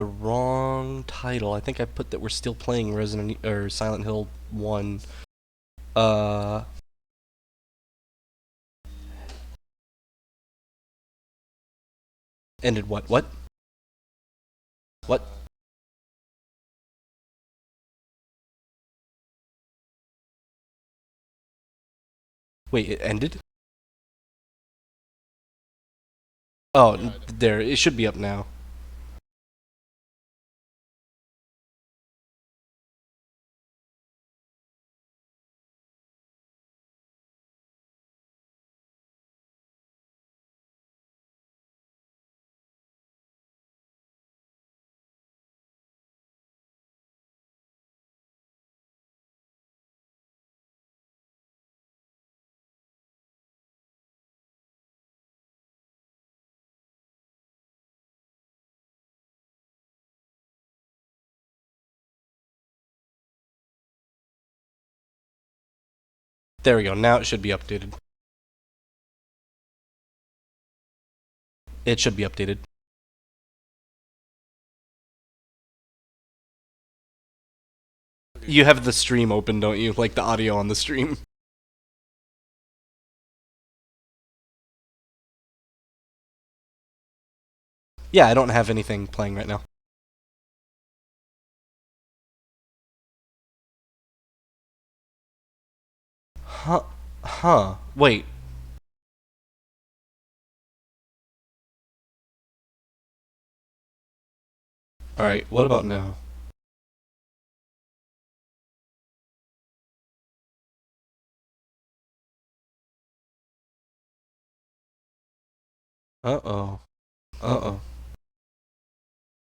The wrong title. I think I put that we're still playing Resident or Silent Hill 1. Uh Ended what? What? What? Wait, it ended? Oh, there. It should be up now. There we go. Now it should be updated. It should be updated. You have the stream open, don't you? Like the audio on the stream. Yeah, I don't have anything playing right now. Huh? Huh? Wait. All right. What about now? Uh oh. Uh oh.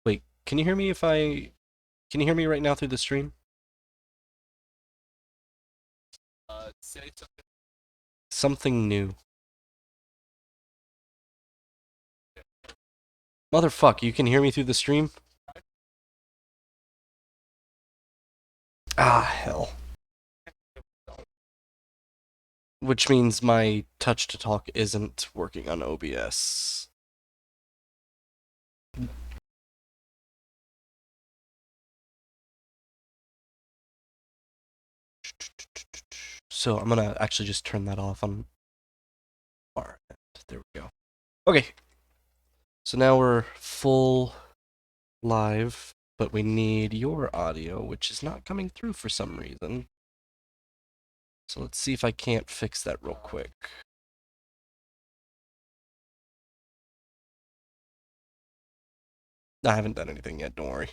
Wait. Can you hear me if I? Can you hear me right now through the stream? Something new. Motherfuck, you can hear me through the stream? Ah, hell. Which means my touch to talk isn't working on OBS. So I'm gonna actually just turn that off on our end. There we go. Okay. So now we're full live, but we need your audio, which is not coming through for some reason. So let's see if I can't fix that real quick. I haven't done anything yet, don't worry.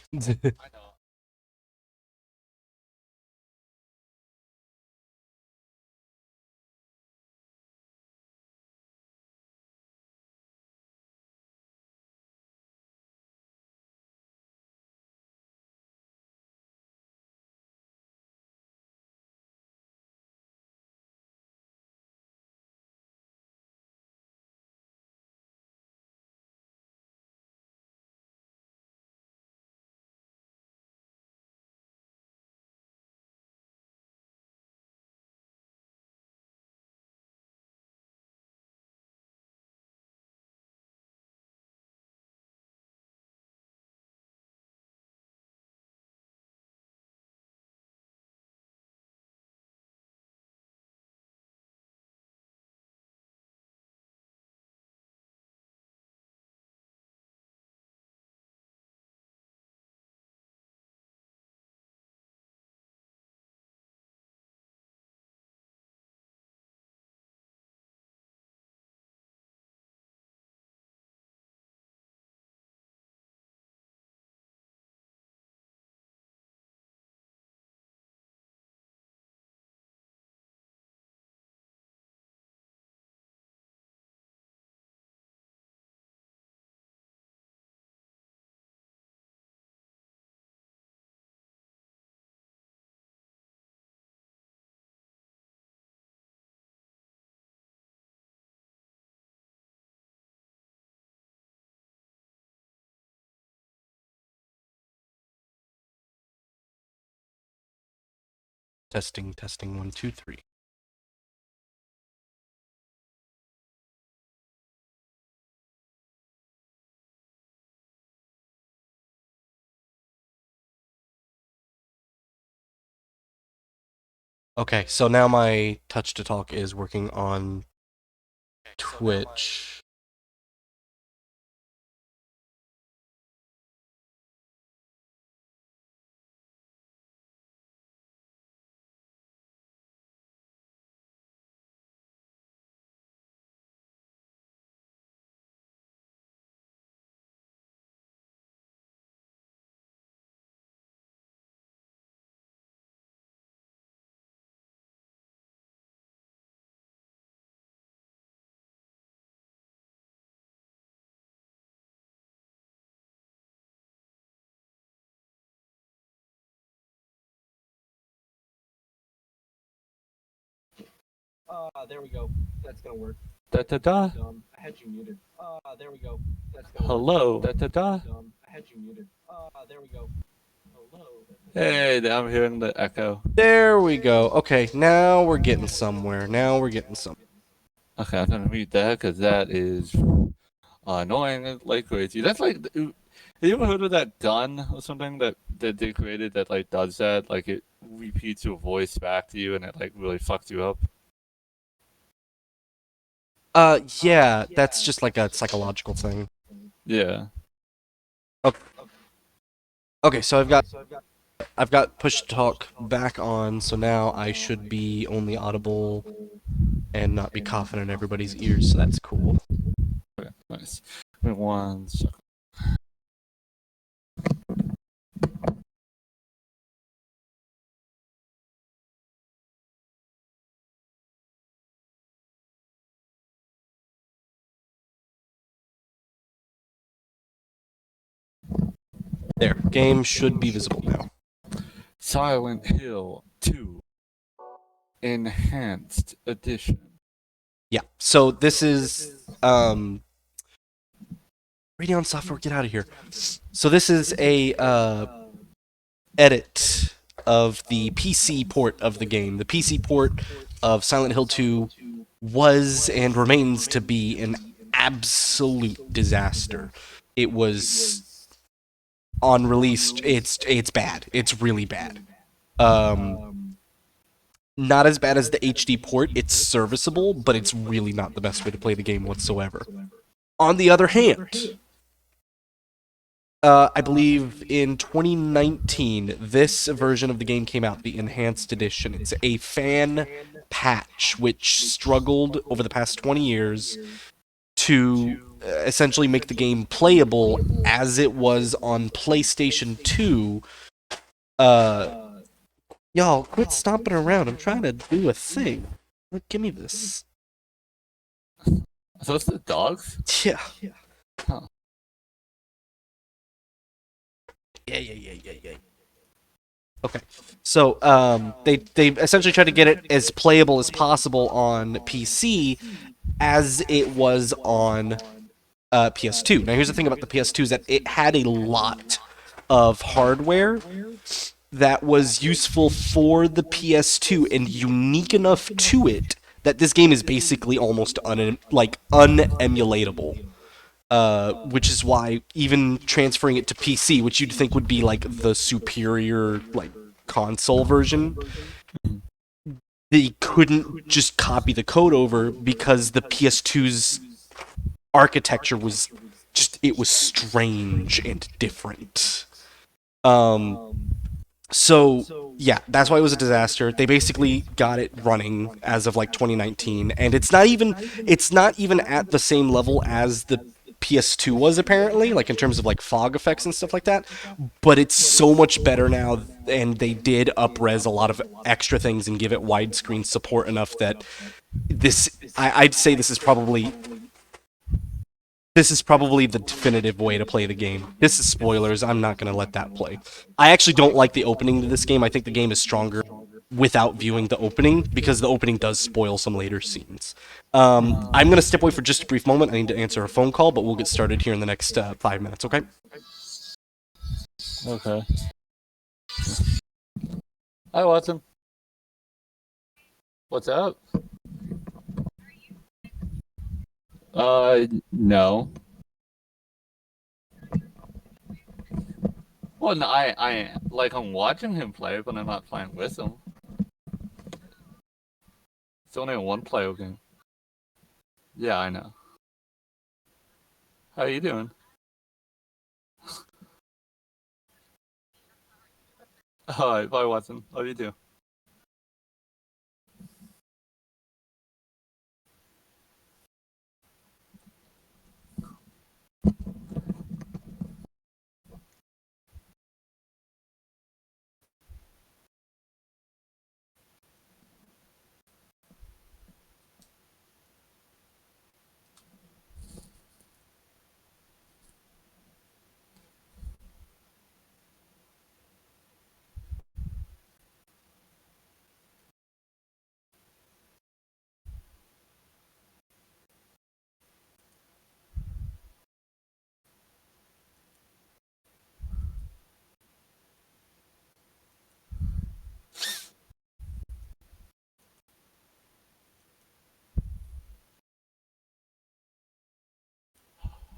Testing, testing, one, two, three. Okay, so now my touch to talk is working on Twitch. There we go. That's gonna work. Da da da. I had you muted. There we go. That's Hello. Da da da. I had you muted. There we go. Hello. Hey, I'm hearing the echo. There we go. Okay, now we're getting somewhere. Now we're getting somewhere. Okay, I'm gonna mute that because that is annoying like crazy. That's like, have you ever heard of that gun or something that they created that like does that? Like it repeats your voice back to you and it like really fucks you up. Yeah, that's just like a psychological thing. Yeah. Okay, okay, so I've got push to talk back on, so now I should be only audible and not be coughing in everybody's ears, so that's cool. Okay, nice. Wait one second. There, game should be visible now. Silent Hill 2 Enhanced Edition. Yeah, so this is Radeon Software, get out of here. So this is a edit of the PC port of the game. The PC port of Silent Hill 2 was and remains to be an absolute disaster. It was on release. It's bad. It's really bad. Um, Not as bad as the HD port. It's serviceable, but it's really not the best way to play the game whatsoever. On the other hand, I believe in 2019, this version of the game came out, the Enhanced Edition. It's a fan patch which struggled over the past 20 years to essentially make the game playable as it was on PlayStation 2. Uh, y'all, quit stomping around. I'm trying to do a thing. Look, give me this. Are those the dogs? Yeah. Huh. Yeah. Okay, so they essentially tried to get it as playable as possible on PC as it was on PS2. Now, here's the thing about the PS2 is that it had a lot of hardware that was useful for the PS2 and unique enough to it that this game is basically almost unemulatable. Which is why even transferring it to PC, which you'd think would be like the superior like console version, they couldn't just copy the code over because the PS2's architecture was just it was strange and different. So yeah, that's why it was a disaster. They basically got it running as of like 2019, and it's not even at the same level as the PS2 was apparently, like in terms of like fog effects and stuff like that. But it's so much better now, and they did upres a lot of extra things and give it widescreen support enough that I'd say this is probably the definitive way to play the game. This is spoilers. I'm not going to let that play. I actually don't like the opening to this game. I think the game is stronger without viewing the opening because the opening does spoil some later scenes. I'm going to step away for just a brief moment. I need to answer a phone call, but we'll get started here in the next 5 minutes, okay? Okay. Hi, Watson. What's up? No. Well, no, I'm watching him play, but I'm not playing with him. It's only a one-player game. Yeah, I know. How you doing? Alright, bye, Watson. Love you too.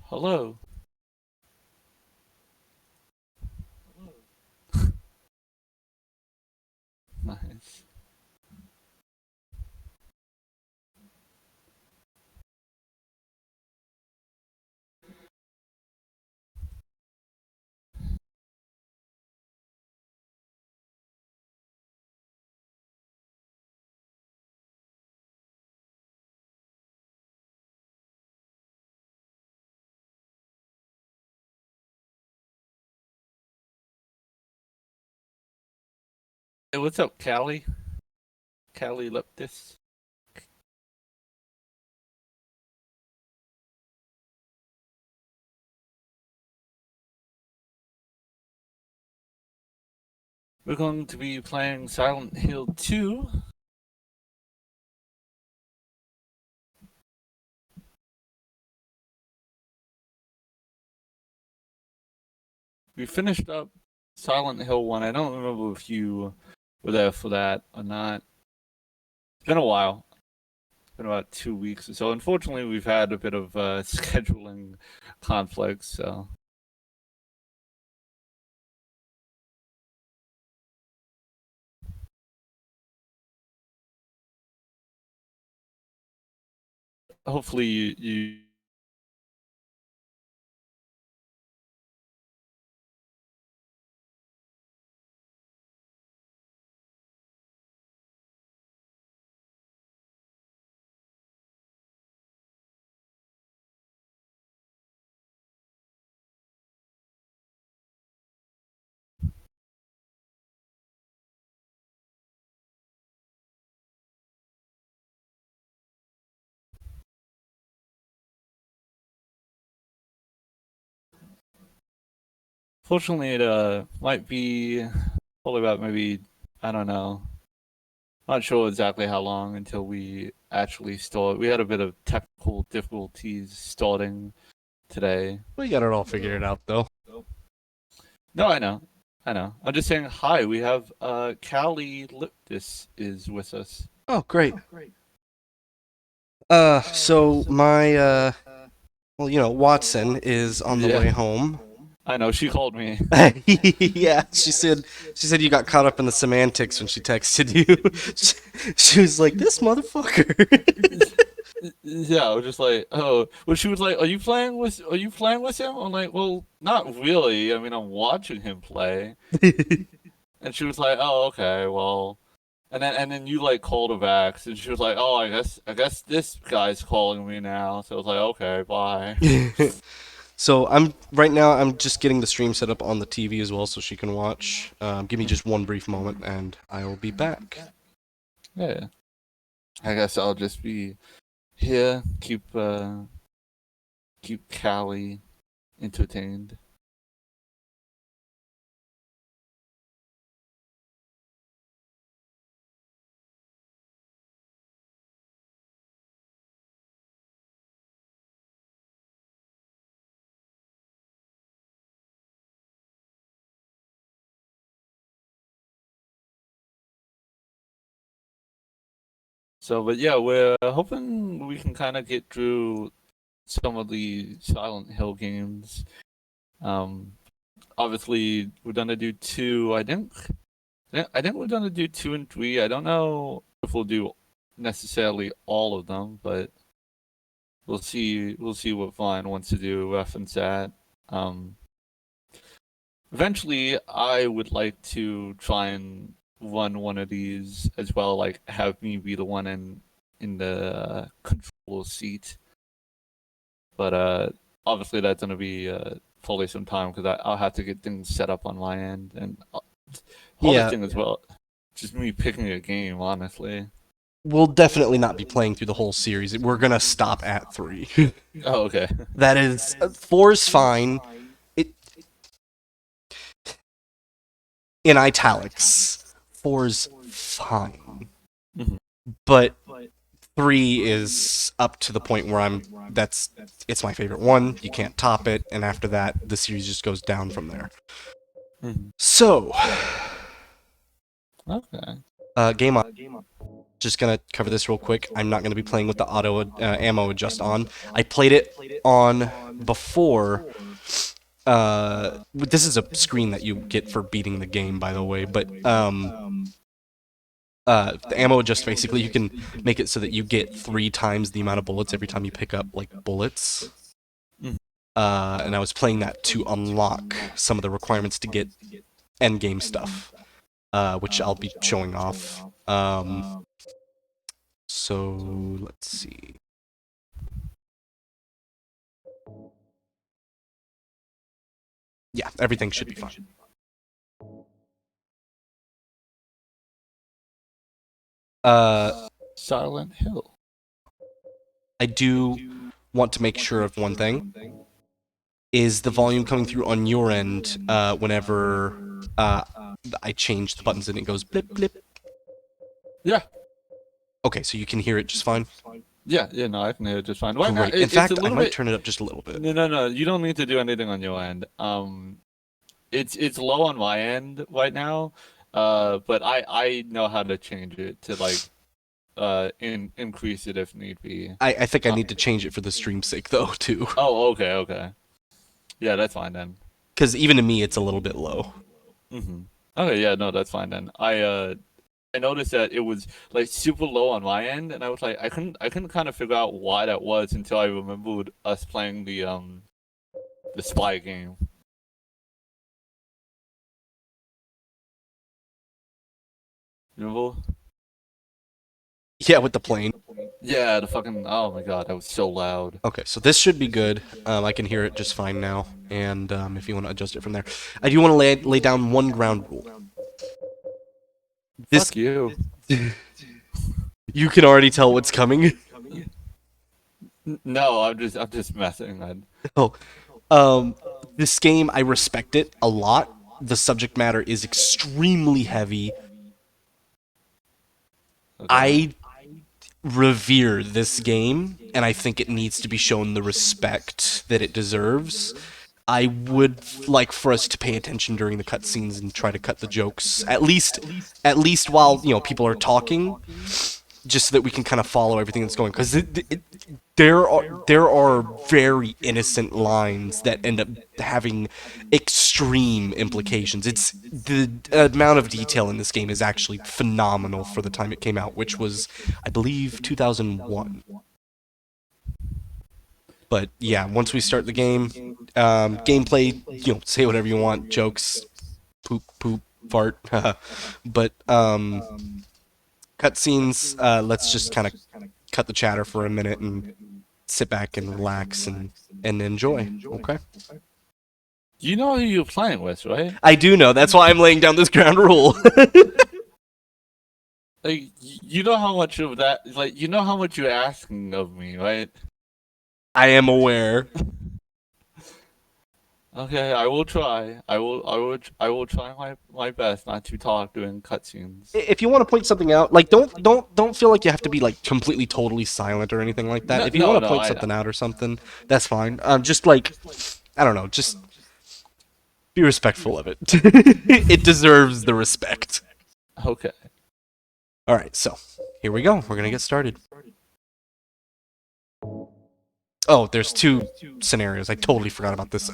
Hello. Nice. Hey, what's up, Callie? Callie Leptis. We're going to be playing Silent Hill 2. We finished up Silent Hill 1. I don't remember if you were there for that or not. It's been a while. It's been about 2 weeks or so. Unfortunately, we've had a bit of scheduling conflicts, so hopefully you fortunately it might be probably about maybe, I don't know. Not sure exactly how long until we actually start. We had a bit of technical difficulties starting today. We got it all figured out though. No, I know. I know. I'm just saying hi. We have Callie Liptis is with us. Oh, great. So my well, Watson is on the way Yeah, home. I know. She called me. Yeah, she said you got caught up in the semantics when she texted you. She was like, "This motherfucker." Yeah, I was just like, oh. Well, she was like, Are you playing with him?" I'm like, "Well, not really. I mean, I'm watching him play." And she was like, "Oh, okay. Well." And then you like called her back, and she was like, "Oh, I guess this guy's calling me now." So I was like, "Okay, bye." So I'm just getting the stream set up on the TV as well, so she can watch. Give me just one brief moment, and I will be back. Yeah, I guess I'll just be here, keep Callie entertained. So, but yeah, we're hoping we can kind of get through some of the Silent Hill games. Um, Obviously, we're gonna do two. I think we're gonna do 2 and 3. I don't know if we'll do necessarily all of them, but we'll see. We'll see what Vine wants to do reference that. Um, Eventually, I would like to try and run one of these as well. Like have me be the one in the control seat, but obviously that's gonna be probably some time because I'll have to get things set up on my end and other Yeah, thing as well. Just me picking a game, honestly. we'll definitely not be playing through the whole series. We're gonna stop at 3. Oh, okay. That is 4 is fine. It in italics. 4's fine. Mhm. But 3 is up to the point where it's my favorite one. You can't top it, and after that, the series just goes down from there. Mhm. So, Okay. game on. Just gonna cover this real quick. I'm not gonna be playing with the auto ammo adjust on. I played it on before. This is a screen that you get for beating the game, by the way. But the ammo adjust basically you can make it so that you get 3 times the amount of bullets every time you pick up like bullets. Mhm. And I was playing that to unlock some of the requirements to get end game stuff, which I'll be showing off. So let's see. Yeah, everything should be fine. Uh, Silent Hill. I do want to make sure of one thing. Is the volume coming through on your end whenever I change the buttons and it goes blip blip? Yeah. Okay, so you can hear it just fine? Yeah. Yeah. No, I can hear it just fine. Right now, Great. In it's a fact, I little might bit. turn it up just a little bit. No, no, no. You don't need to do anything on your end. It's low on my end right now. But I know how to change it to like increase it if need be. I think I Uh, need to change it for the stream's sake, though, too. oh, okay, okay. Yeah, that's fine then. Because even to me, it's a little bit low. Mm-hmm. Okay, yeah, no, that's fine then. I noticed that it was like super low on my end, and I was like, I couldn't kind of figure out why that was until I remembered us playing the spy game. Remember? Yeah, with the plane. Yeah, the fucking oh my god, that was so loud. Okay, so this should be good. I can hear it just fine now. And if you want to adjust it from there, I do want to lay down one ground rule. This Fuck you. you can already tell what's coming. No, I'm just messing. Oh, um, this game I respect it a lot. The subject matter is extremely heavy. Okay. I revere this game, and I think it needs to be shown the respect that it deserves. I would like for us to pay attention during the cutscenes and try to cut the jokes, at least while people are talking, just so that we can kind of follow everything that's going. Because there are very innocent lines that end up having extreme implications. It's the amount of detail in this game is actually phenomenal for the time it came out, which was, I believe, 2001. But yeah, once we start the game, gameplay, say whatever you want, jokes, poop, poop, fart, but cutscenes, let's just kind of cut the chatter for a minute and sit back and relax and enjoy. Okay. You know who you're playing with, right? I do know. That's why I'm laying down this ground rule. Like, you know how much of that, like, you know how much you're asking of me, right? I am aware. Okay, I will try. I will try my best not to talk during cutscenes. If you want to point something out, like don't feel like you have to be like completely totally silent or anything like that. No, If you want no, to no. point something out or something, that's fine. Just like I don't know, just be respectful of it. It deserves the respect. Okay. All right, so here we go. We're gonna get started. Oh, there's 2 scenarios. I totally forgot about this.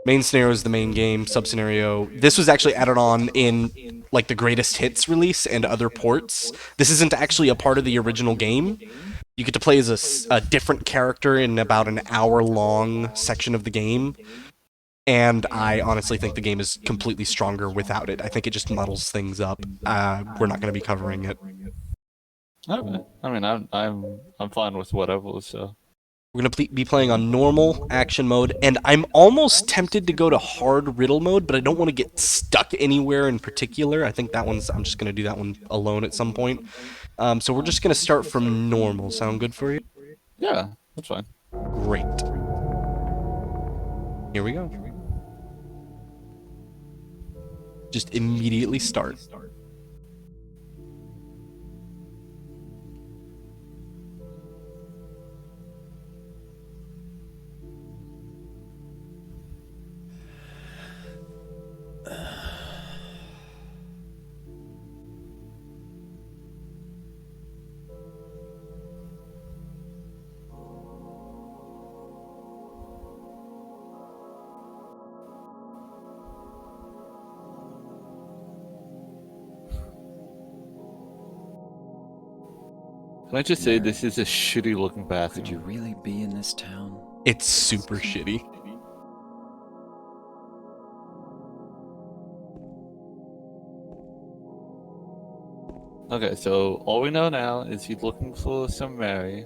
Main scenario is the main game. Sub scenario. This was actually added on in like the greatest hits release and other ports. This isn't actually a part of the original game. You get to play as a different character in about an hour-long section of the game. And I honestly think the game is completely stronger without it. I think it just muddles things up. We're not going to be covering it. Okay. I mean, I'm fine with whatever. So. We're going to be playing on normal action mode, and I'm almost tempted to go to hard riddle mode, but I don't want to get stuck anywhere in particular. I think that one's, I'm just going to do that one alone at some point. So we're just going to start from normal. Sound good for you? Yeah, that's fine. Great. Here we go. Just immediately start. Can I just say this is a shitty looking Could bathroom? you really be in this town? It's super shitty. Okay, so all we know now is he's looking for some Mary.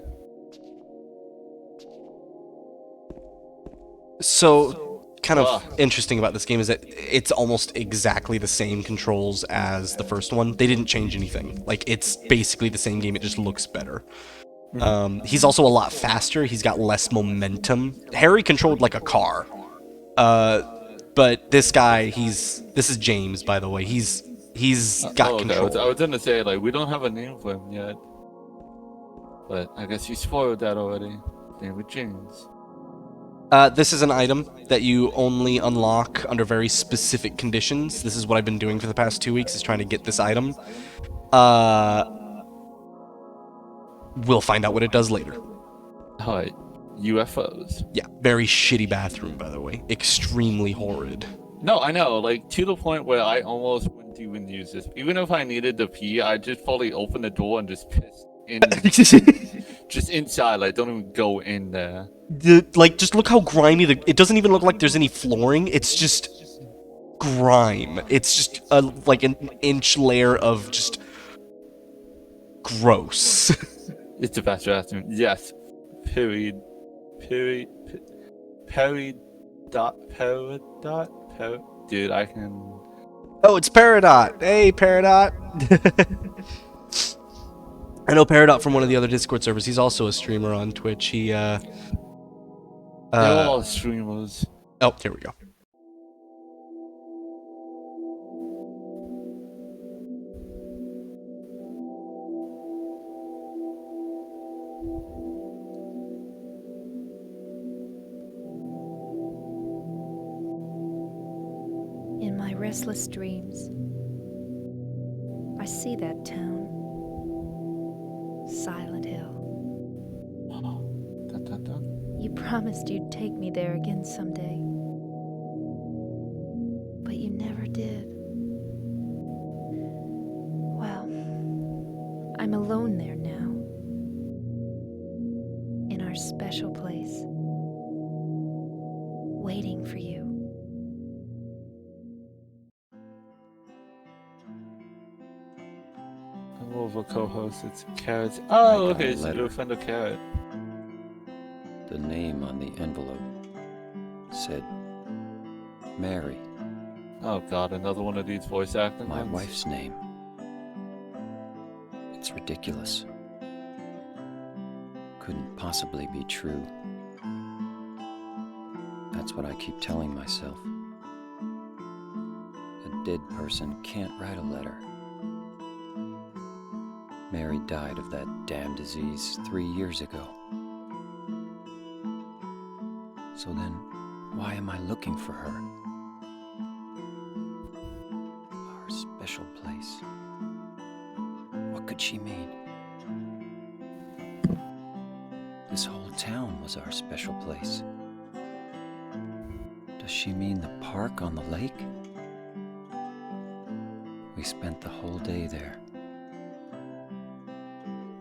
So, kind of Ugh. interesting about this game is that it's almost exactly the same controls as the first one. They didn't change anything. Like, it's basically the same game, it just looks better. He's also a lot faster, he's got less momentum. Harry controlled like a car. But this guy, this is James, by the way. He's got Okay. control. I was gonna say, like, we don't have a name for him yet. But I guess you spoiled that already. Name is James. This is an item that you only unlock under very specific conditions. This is what I've been doing for the past 2 weeks, is trying to get this item. We'll find out what it does later. Alright. UFOs. Yeah, very shitty bathroom, by the way. Extremely horrid. No, I know, like, to the point where I almost wouldn't even use this. Even if I needed to pee, I'd just probably open the door and just piss in. Just inside, like, don't even go in there. Like, just look how grimy it doesn't even look like there's any flooring. It's just grime. It's just like an inch layer of just gross. It's the best bathroom. Yes. Period. Dude, I can. Oh, it's Peridot. Hey, Peridot. I know Peridot from one of the other Discord servers. He's also a streamer on Twitch. He, They're all streamers. Oh, here we go. In my restless dreams, I see that town. Silent Hill. Dun, dun, dun. You promised you'd take me there again someday. But you never did. Well, I'm alone there now. In our special place. Waiting for you. Over co-host, it's Carrot. Oh, I got okay, a so letter. you're a friend of Carrot. The name on the envelope said Mary, Oh god, another one of these voice acting my ones? wife's name. It's ridiculous. Couldn't possibly be true. That's what I keep telling myself. A dead person can't write a letter. Mary died of that damn disease 3 years ago. So then, why am I looking for her? Our special place. What could she mean? This whole town was our special place. Does Does she mean the park on the lake? We spent the whole day there.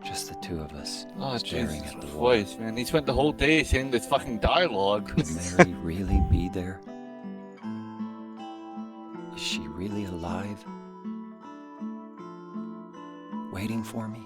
Just the two of us, Oh, staring Jesus at the water. Christ, man. He spent the whole day saying this fucking dialogue. Could Mary really be there? Is she really alive? Waiting for me?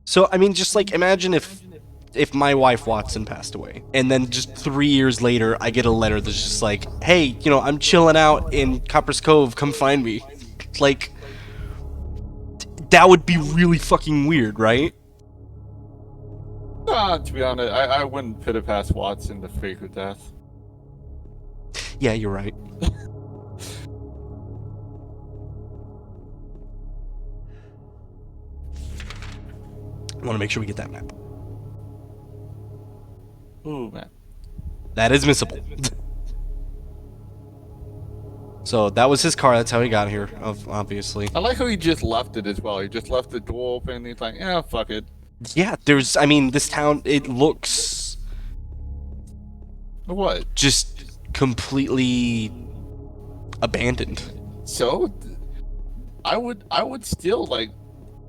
So I mean, just like imagine if my wife Watson passed away, and then just 3 years later, I get a letter that's just like, "Hey, I'm chilling out in Copper's Cove. Come find me." Like, that would be really fucking weird, right? To be honest, I wouldn't put it past Watson to fake her death. Yeah, you're right. I want to make sure we get that map. Ooh, man. That is missable. So that was his car. That's how he got here, obviously. I like how he just left it as well. He just left the door open. He's like, yeah, fuck it. Yeah, I mean, this town, it looks What? just completely abandoned. So, I would still like,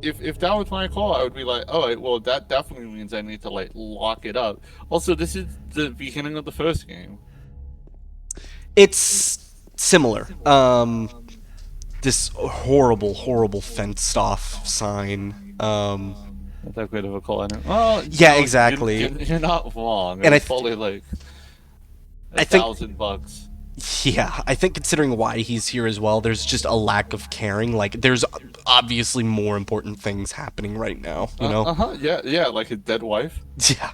if that was my call, I would be like, oh, well, that definitely means I need to like lock it up. Also, this is the beginning of the first game. It's similar. This horrible fenced off sign. Not that great of a call. Well, Yeah, exactly. You're not wrong. And It's probably like I think- $1,000. Yeah, I think considering why he's here as well, there's just a lack of caring. Like, there's obviously more important things happening right now, you know? Yeah, like his dead wife. Yeah.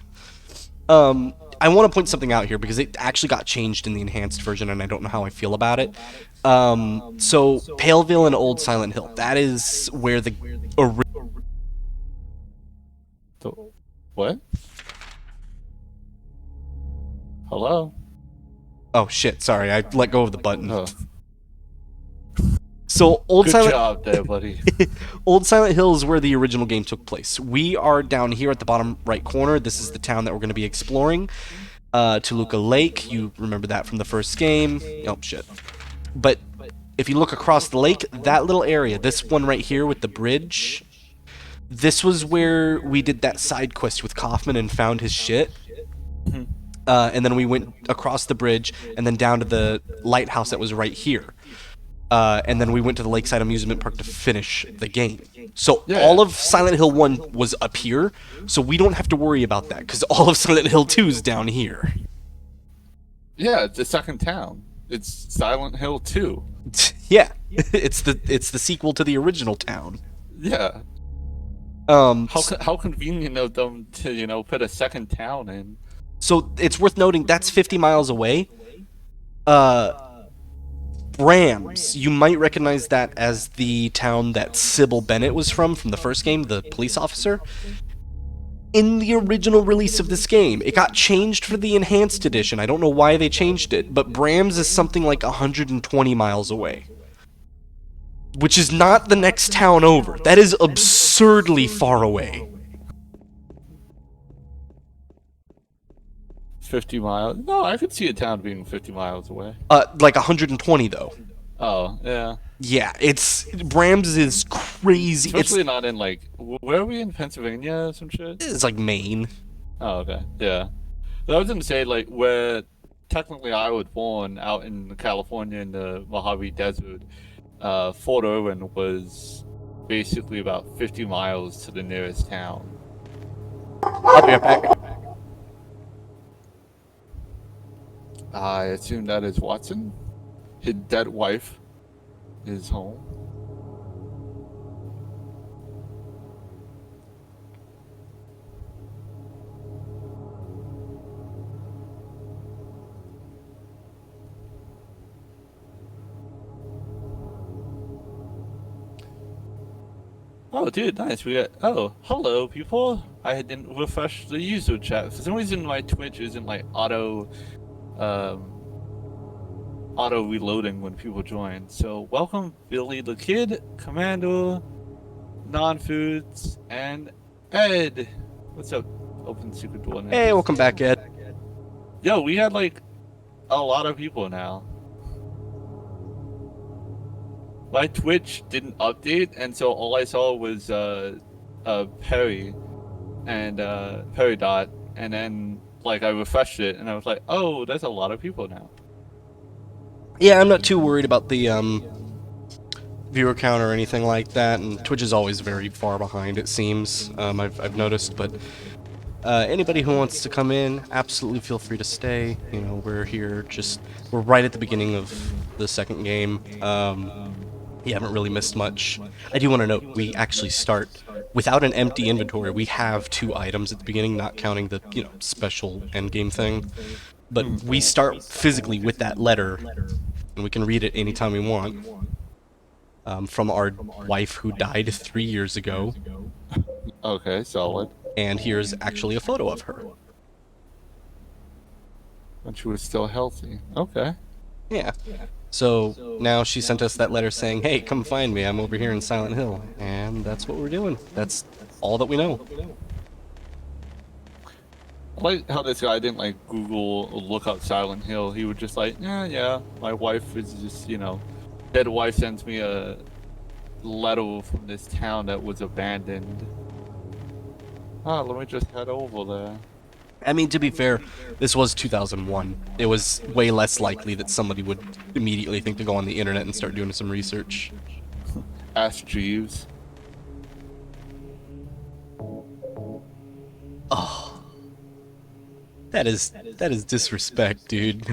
I want to point something out here because it actually got changed in the enhanced version, and I don't know how I feel about it. So Paleville and Old Silent Hill, that is where the What? Hello? Oh shit, sorry, I let go of the button. Oh. So Good job there, buddy. Old Silent Hill is where the original game took place. We are down here at the bottom right corner. This is the town that we're going to be exploring. Toluca Lake, you remember that from the first game. Oh shit. But if you look across the lake, that little area, this one right here with the bridge, this was where we did that side quest with Kaufman and found his shit. And then we went across the bridge and then down to the lighthouse that was right here. And then we went to the Lakeside Amusement Park to finish the game. So all of Silent Hill 1 was up here, so we don't have to worry about that, because all of Silent Hill 2 is down here. Yeah, it's the second town. It's Silent Hill 2. Yeah, it's the sequel to the original town. Yeah. How convenient of them to, put a second town in. So it's worth noting that's 50 miles away. Brams, you might recognize that as the town that Sybil Bennett was from the first game, the police officer. In the original release of this game, it got changed for the enhanced edition. I don't know why they changed it, but Brams is something like 120 miles away. Which is not the next town over. That is absurdly far away. 50 miles? No, I could see a town being 50 miles away. Like 120 though. Oh, yeah. Yeah, Brams is crazy. Especially not in where are we in Pennsylvania or some shit? It's like Maine. Oh, okay. Yeah. But I was gonna say, where technically I was born out in California in the Mojave Desert, Fort Irwin was basically about 50 miles to the nearest town. I'll be right back. I assume that is Watson. His dead wife is home. Oh, dude, nice. We got. Oh, hello, people. I didn't refresh the user chat. For some reason, my Twitch isn't auto reloading when people join. So welcome Billy the Kid, Commando, non-foods, and Ed. What's up? Open secret door. Hey, welcome back, Ed. Yo, we had like a lot of people now. My Twitch didn't update, and so all I saw was Perry and Perry Dot, and then like I refreshed it, and I was like, oh, there's a lot of people now. Yeah, I'm not too worried about the viewer count or anything like that, and Twitch is always very far behind, it seems. I've noticed, but anybody who wants to come in, absolutely feel free to stay. You know, we're here we're right at the beginning of the second game. You haven't really missed much. I do want to note, we actually start without an empty inventory. We have 2 items at the beginning, not counting the, special endgame thing. But we start physically with that letter, and we can read it anytime we want. From our wife who died 3 years ago. Okay, solid. And here's actually a photo of her. When she was still healthy. Okay. Yeah. So now she sent us that letter saying, hey, come find me, I'm over here in Silent Hill. And that's what we're doing. That's all that we know. I like how this guy didn't like Google or look up Silent Hill. He was just like, yeah, my wife is just, dead wife sends me a letter from this town that was abandoned. Let me just head over there. I mean, to be fair, this was 2001. It was way less likely that somebody would immediately think to go on the internet and start doing some research. Ask Jeeves. Oh. That is disrespect, dude.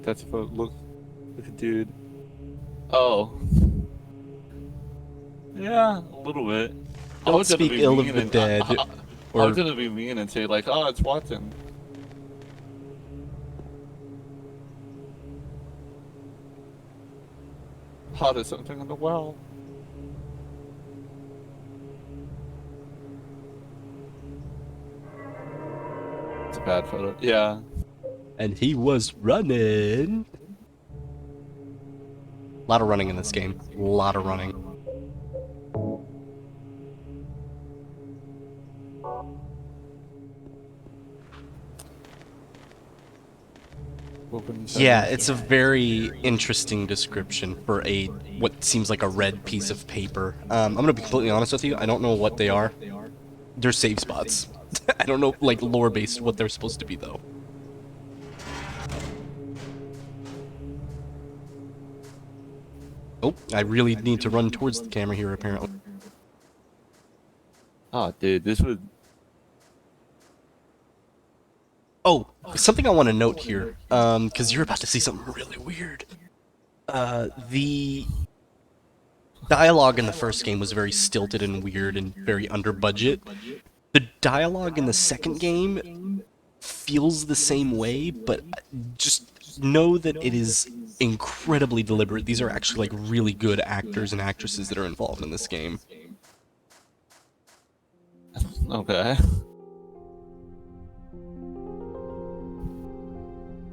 That's for look at dude. Oh. Yeah, a little bit. Don't speak ill of the dead. I was gonna be mean and say like, oh, it's Watson. Oh, there's something in the well. It's a bad photo. Yeah. And he was running. A lot of running in this game. A lot of running. Yeah, it's a very interesting description for what seems like a red piece of paper. I'm gonna be completely honest with you. I don't know what they are. They're save spots. I don't know, like lore-based, what they're supposed to be though. Oh, I really need to run towards the camera here, apparently. Oh, dude, this would. Oh, something I want to note here, because you're about to see something really weird. The dialogue in the first game was very stilted and weird and very under budget. The dialogue in the second game feels the same way, but just know that it is incredibly deliberate. These are actually like really good actors and actresses that are involved in this game. Okay.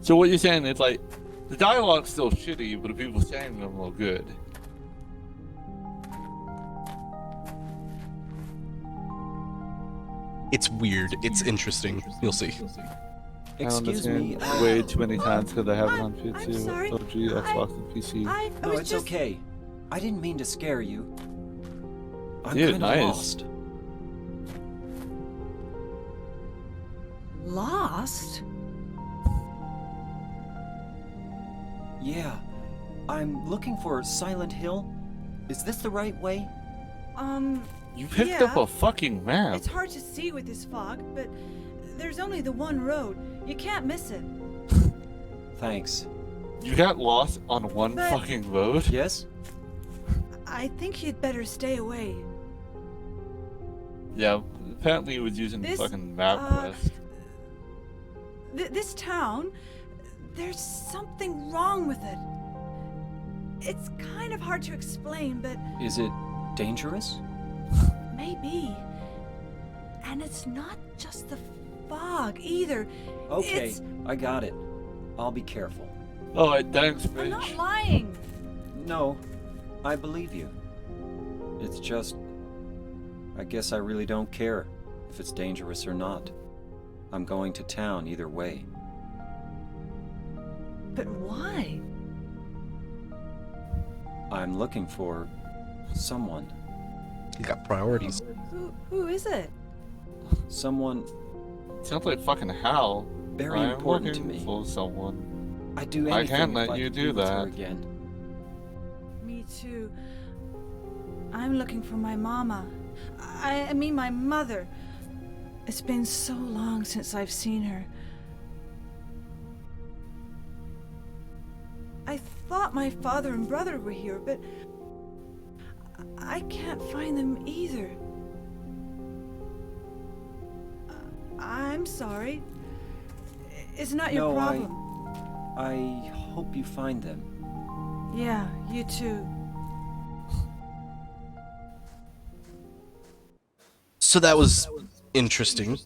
So what you're saying is like, the dialogue's still shitty, but the people saying them are good. It's weird. It's interesting. You'll see. Excuse me. Way too many times because I have it on PC, I'm sorry. OG, Xbox, and PC. I No, was it's just... okay. I didn't mean to scare you. I'm Dude, kinda nice. lost. Lost? Yeah. I'm looking for Silent Hill. Is this the right way? You picked Yeah. up a fucking map. It's hard to see with this fog, but there's only the one road. You can't miss it. Thanks. You got lost on one But- fucking road? Yes? I think you'd better stay away. Yeah, apparently he was using This, fucking MapQuest. This town, there's something wrong with it. It's kind of hard to explain, but Is it dangerous? maybe. And it's not just the fog either. Okay, It's... I got it. I'll be careful. Alright, thanks, I'm not bitch. lying. No, I believe you. It's just... I guess I really don't care if it's dangerous or not. I'm going to town either way. But why? I'm looking for... someone. You got priorities. Who is it? Someone Sounds like fucking hell. very I'm important to looking me. for someone. I'd do I anything can't if let I you could do be with her that. again. Me too. I'm looking for my mama. I mean my mother. It's been so long since I've seen her. I thought my father and brother were here, but I can't find them either. I'm sorry. It's not your No, problem. I hope you find them. Yeah, you too. So that was interesting.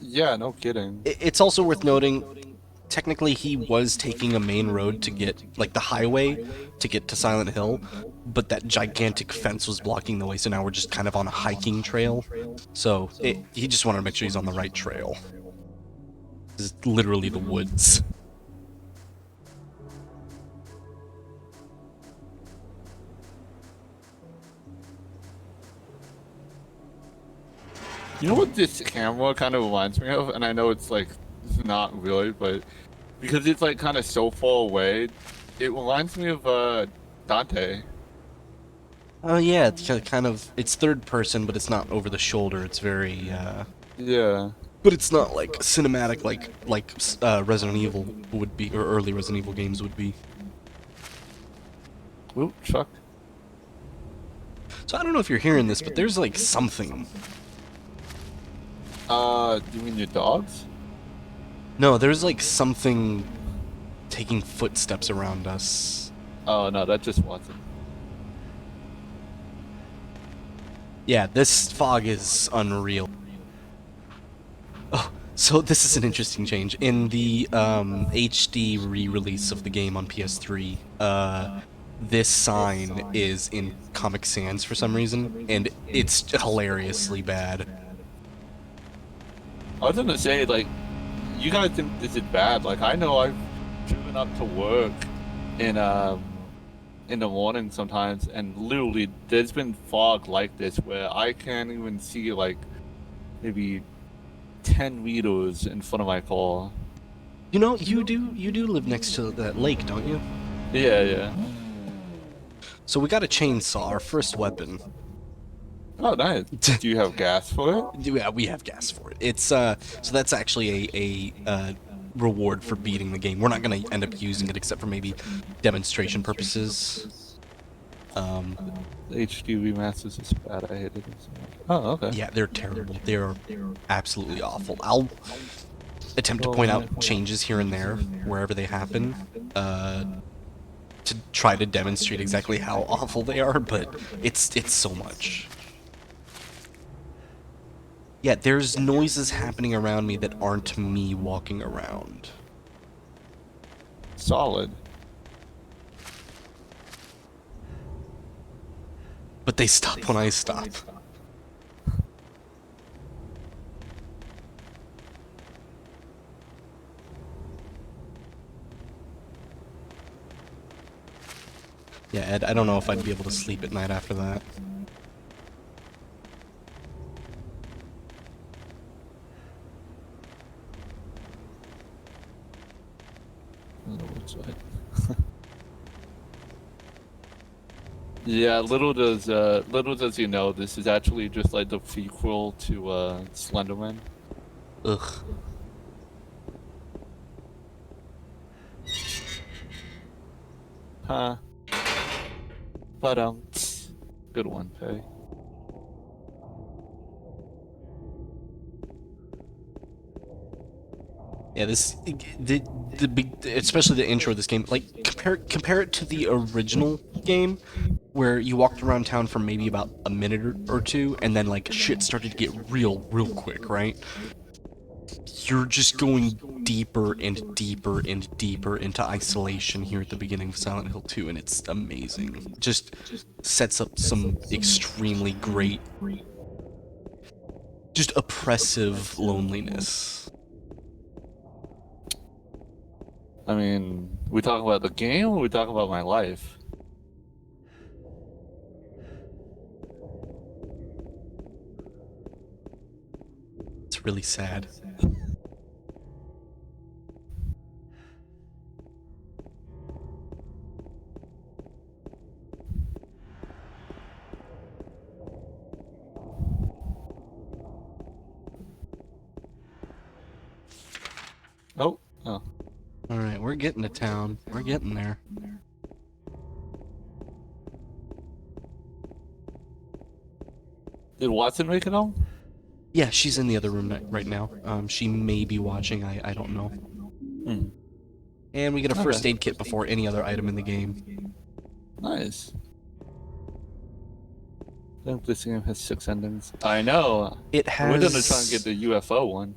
Yeah, no kidding. It's also worth noting, technically he was taking a main road to get, like the highway, to get to Silent Hill, but that gigantic fence was blocking the way, so now we're just kind of on a hiking trail. So he just wanted to make sure he's on the right trail. This is literally the woods. You know what this camera kind of reminds me of? And I know it's like not really, but because it's like kind of so far away, it reminds me of Dante. Oh yeah, it's kind of, it's third person, but it's not over the shoulder. It's very, Yeah. but it's not like cinematic like Resident Evil would be, or early Resident Evil games would be. Oop, truck. So I don't know if you're hearing this, but there's like something. You mean your dogs? No, there's like something taking footsteps around us. Oh no, that's just Watson. Yeah, this fog is unreal. Oh, so this is an interesting change. In the HD re-release of the game on PS3, this sign is in Comic Sans for some reason, and it's hilariously bad. I was gonna say, like, you guys think this is bad. Like, I know I've driven up to work in the morning sometimes, and literally there's been fog like this where I can't even see like maybe 10 meters in front of my car. You know, you do live next to that lake, don't you? Yeah, yeah. So we got a chainsaw, our first weapon. Oh, nice. Do you have gas for it? Yeah, we have gas for it. It's so that's actually a reward for beating the game. We're not gonna end up using it except for maybe demonstration purposes. The HD remasters is bad. I hated it so much. Oh, okay. Yeah, they're terrible. They're absolutely awful. I'll attempt to point out changes here and there wherever they happen, to try to demonstrate exactly how awful they are. But it's so much. Yeah, there's noises happening around me that aren't me walking around. Solid. But they stop when I stop. Yeah, Ed, I don't know if I'd be able to sleep at night after that. Yeah, little does you know, this is actually just like the prequel to Slenderman. Ugh. Huh. But good one, Pay. Yeah, the big, especially the intro of this game, like compare it to the original game, where you walked around town for maybe about a minute or two, and then like shit started to get real quick, right? You're just going deeper and deeper and deeper into isolation here at the beginning of Silent Hill 2, and it's amazing. Just sets up some extremely great, just oppressive loneliness. I mean, we talking about the game or we talking about my life? It's really sad. Oh. Alright, we're getting to town. We're getting there. Did Watson make it home? Yeah, she's in the other room right now. She may be watching, I don't know. Hmm. And we get a Okay. first aid kit before any other item in the game. Nice. I think this game has 6 endings. I know. It has... We're gonna try and get the UFO one.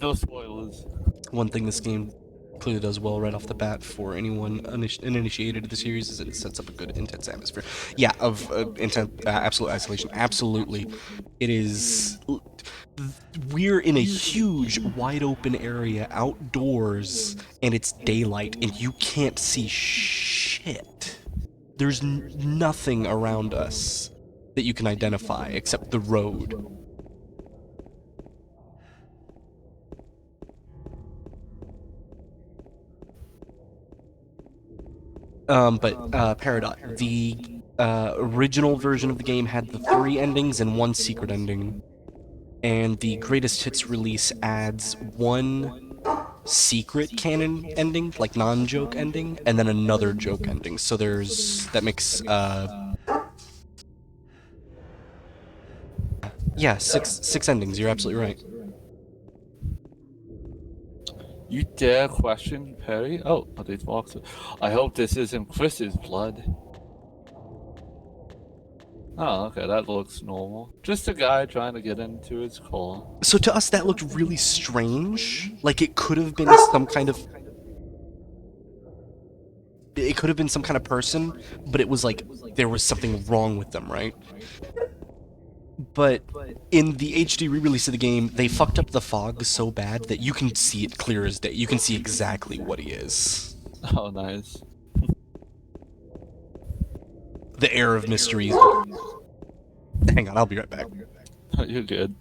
No spoilers. One thing this game clearly does well right off the bat for anyone uninitiated to the series is that it sets up a good intense atmosphere. Yeah, of intense, absolute isolation. Absolutely. It is... We're in a huge, wide open area outdoors, and it's daylight, and you can't see shit. There's nothing around us that you can identify except the road. Paradox. The original version of the game had the 3 endings and 1 secret ending. And the Greatest Hits release adds 1 secret canon ending, like non-joke ending, and then another joke ending. So that makes, yeah, six endings, you're absolutely right. You dare question Perry? Oh, these boxes. I hope this isn't Chris's blood. Oh, okay, that looks normal. Just a guy trying to get into his car. So to us, that looked really strange. Like it could have been some kind of... It could have been some kind of person, but it was like there was something wrong with them, right? But in the HD re-release of the game, they fucked up the fog so bad that you can see it clear as day. You can see exactly what he is. Oh, nice. The air of mystery. Hang on, I'll be right back. You're good.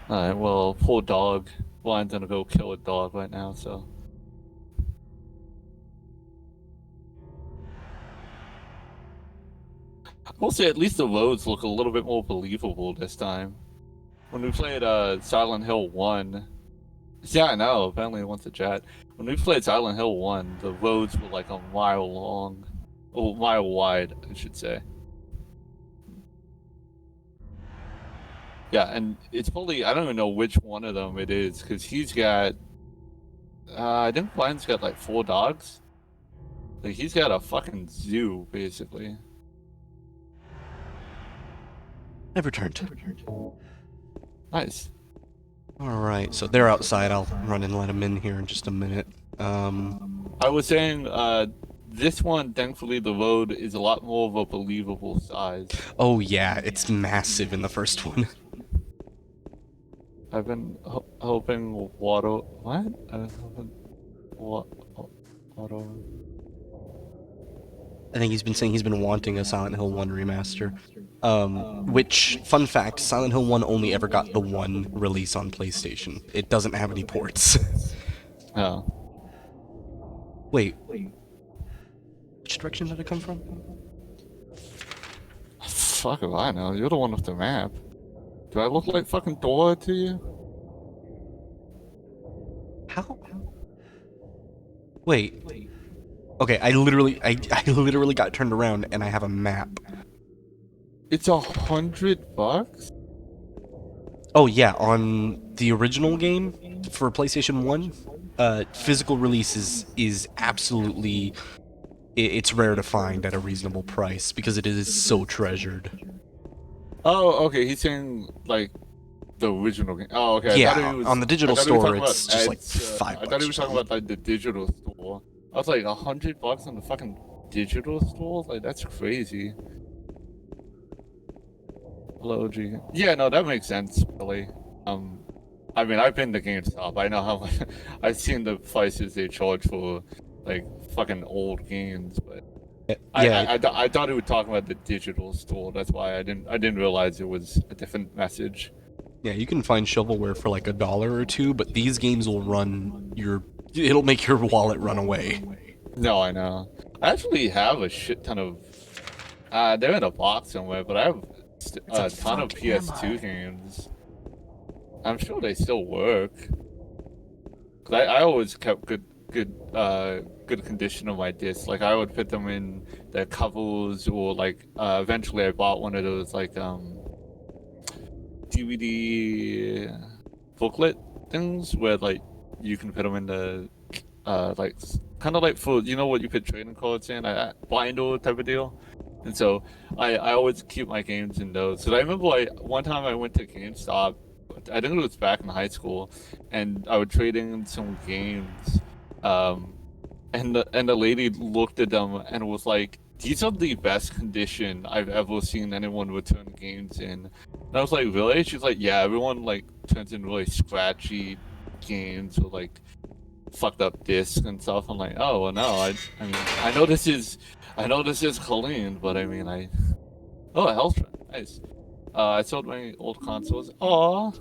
Alright, well, poor dog. Bryan's gonna go kill a dog right now, so. I will say at least the roads look a little bit more believable this time. When we played Silent Hill 1. Yeah, I know, apparently it wants to chat. When we played Silent Hill 1, the roads were like a mile long. Oh, mile wide, I should say. Yeah, and it's probably, I don't even know which one of them it is, because he's got, I think Bryan's got like 4 dogs. Like, he's got a fucking zoo, basically. I've returned. Nice. Alright, so they're outside. I'll run and let them in here in just a minute. I was saying, this one, thankfully, the road is a lot more of a believable size. Oh yeah, it's massive in the first one. I've been hoping water. What? I've been water. I think he's been saying he's been wanting a Silent Hill 1 remaster. Which, fun fact, Silent Hill 1 only ever got the 1 release on PlayStation. It doesn't have any ports. Oh. Wait. Which direction did it come from? Fuck if I know. You're the one with the map. Do I look like fucking Dora to you? How? Wait. Okay, I literally got turned around and I have a map. It's $100? Oh yeah, on the original game for PlayStation 1, physical release is absolutely... It's rare to find at a reasonable price because it is so treasured. Oh, okay. He's saying, like, The original game. Oh, okay. I thought Yeah, he was, on the I digital thought he was store, talking about it's just like Ed's, $5 I thought he or was talking something. about like the digital store. I was like $100 on the fucking digital store. Like that's crazy. Hello, G. Yeah, no, that makes sense. Really. I mean, I've been to GameStop. I know how much. I've seen the prices they charge for like fucking old games, but Yeah, I thought he was talking about the digital store. That's why I didn't realize it was a different message. yeah, you can find shovelware for like $1 or $2, but these games will run your. It'll make your wallet run away. No, I know. I actually have a shit ton of. They're in a box somewhere, but I have a ton of PS2 games. I'm sure they still work. 'Cause I always kept good condition of my discs. Like I would put them in the covers, or like eventually I bought one of those like DVD booklet things where like you can put them in the like kind of like for what you put trading cards in, binder type of deal. And so I always keep my games in those. So I remember one time I went to GameStop. I think it was back in high school, and I was trading some games. And the lady looked at them and was like, "These are the best condition I've ever seen anyone return games in." And I was like, "Really?" She's like, "Yeah, everyone like turns in really scratchy games with like fucked up discs and stuff." I'm like, "Oh well, no. I mean, I know this is clean, but I mean, oh, a health trend, nice." I sold my old consoles. Aw.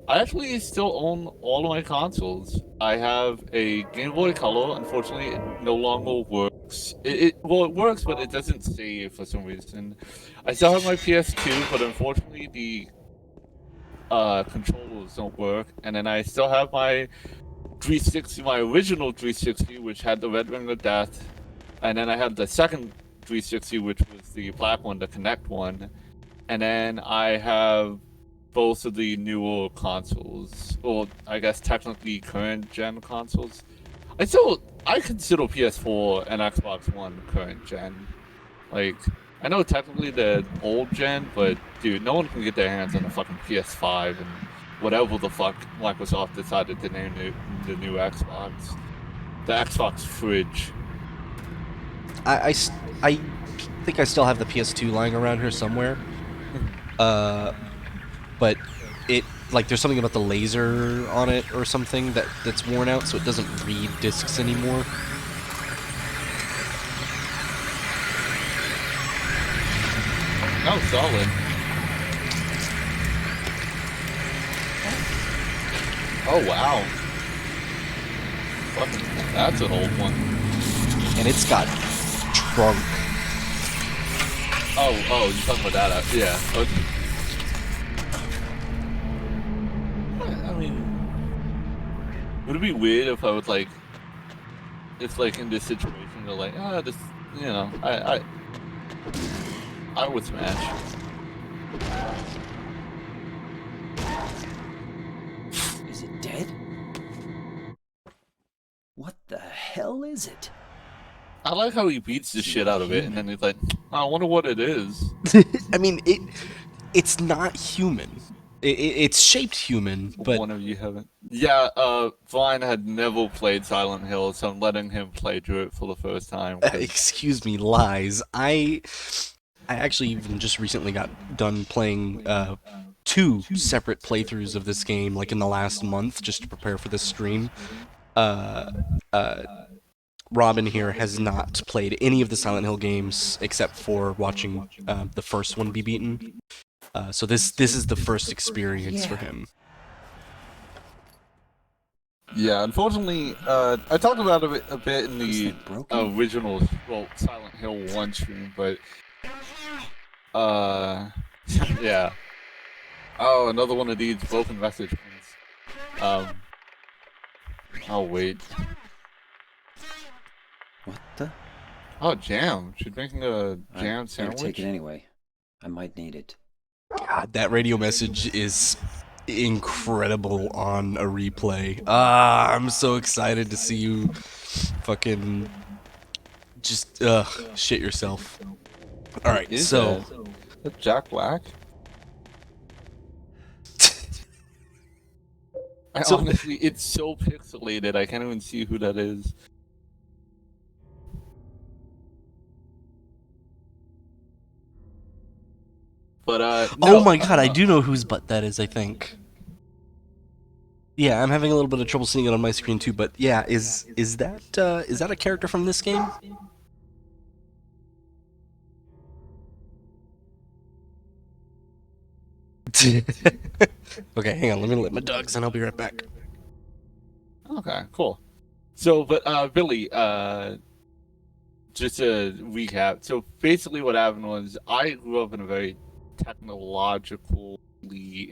I actually still own all of my consoles. I have a Game Boy Color. Unfortunately, it no longer works. Well, it works, but it doesn't save for some reason. I still have my PS2, but unfortunately, the controllers don't work. And then I still have my 360, my original 360, which had the Red Ring of Death. And then I had the second 360, which was the black one, the Connect one. And then I have both of the newer consoles, or I guess technically current gen consoles. I consider PS4 and Xbox One current gen. Like, I know technically they're old gen, but dude, no one can get their hands on a fucking PS5 and whatever the fuck Microsoft decided to name the new Xbox. The Xbox fridge. I think I still have the PS2 lying around here somewhere. But it like there's something about the laser on it or something that's worn out, so it doesn't read discs anymore. Oh, solid. Oh wow. Fucking, that's an old one. And it's got trunk. Oh, you talking about that? Yeah. Okay. I mean, would it be weird if I would like, if like in this situation, they're like, this, I would smash. Is it dead? What the hell is it? I like how he beats the shit out of it, and then he's like, I wonder what it is. I mean, it's not human. It's shaped human, but One of you haven't. Yeah, Bryan had never played Silent Hill, so I'm letting him play through it for the first time. 'Cause excuse me, lies. I actually even just recently got done playing 2 separate playthroughs of this game, like in the last month, just to prepare for this stream. Robin here has not played any of the Silent Hill games except for watching the first one be beaten. So this is the first experience for him. Yeah, unfortunately, I talked about it a bit in the Is it broken? original, Silent Hill 1 stream, but, yeah. Oh, another one of these broken message ones. Oh, wait. What the? Oh, jam. She's making a jam Here, sandwich. take it anyway. I might need it. God, that radio message is incredible on a replay. I'm so excited to see you fucking just shit yourself. All right, Is so that Jack Black? So- honestly, it's so pixelated. I can't even see who that is. But Oh no, my god, I do know whose butt that is, I think. Yeah, I'm having a little bit of trouble seeing it on my screen too, but yeah, is that a character from this game? Okay, hang on, let me let my dogs and I'll be right back. Okay, cool. So, but Billy, just to recap. So basically, what happened was I grew up in a very technologically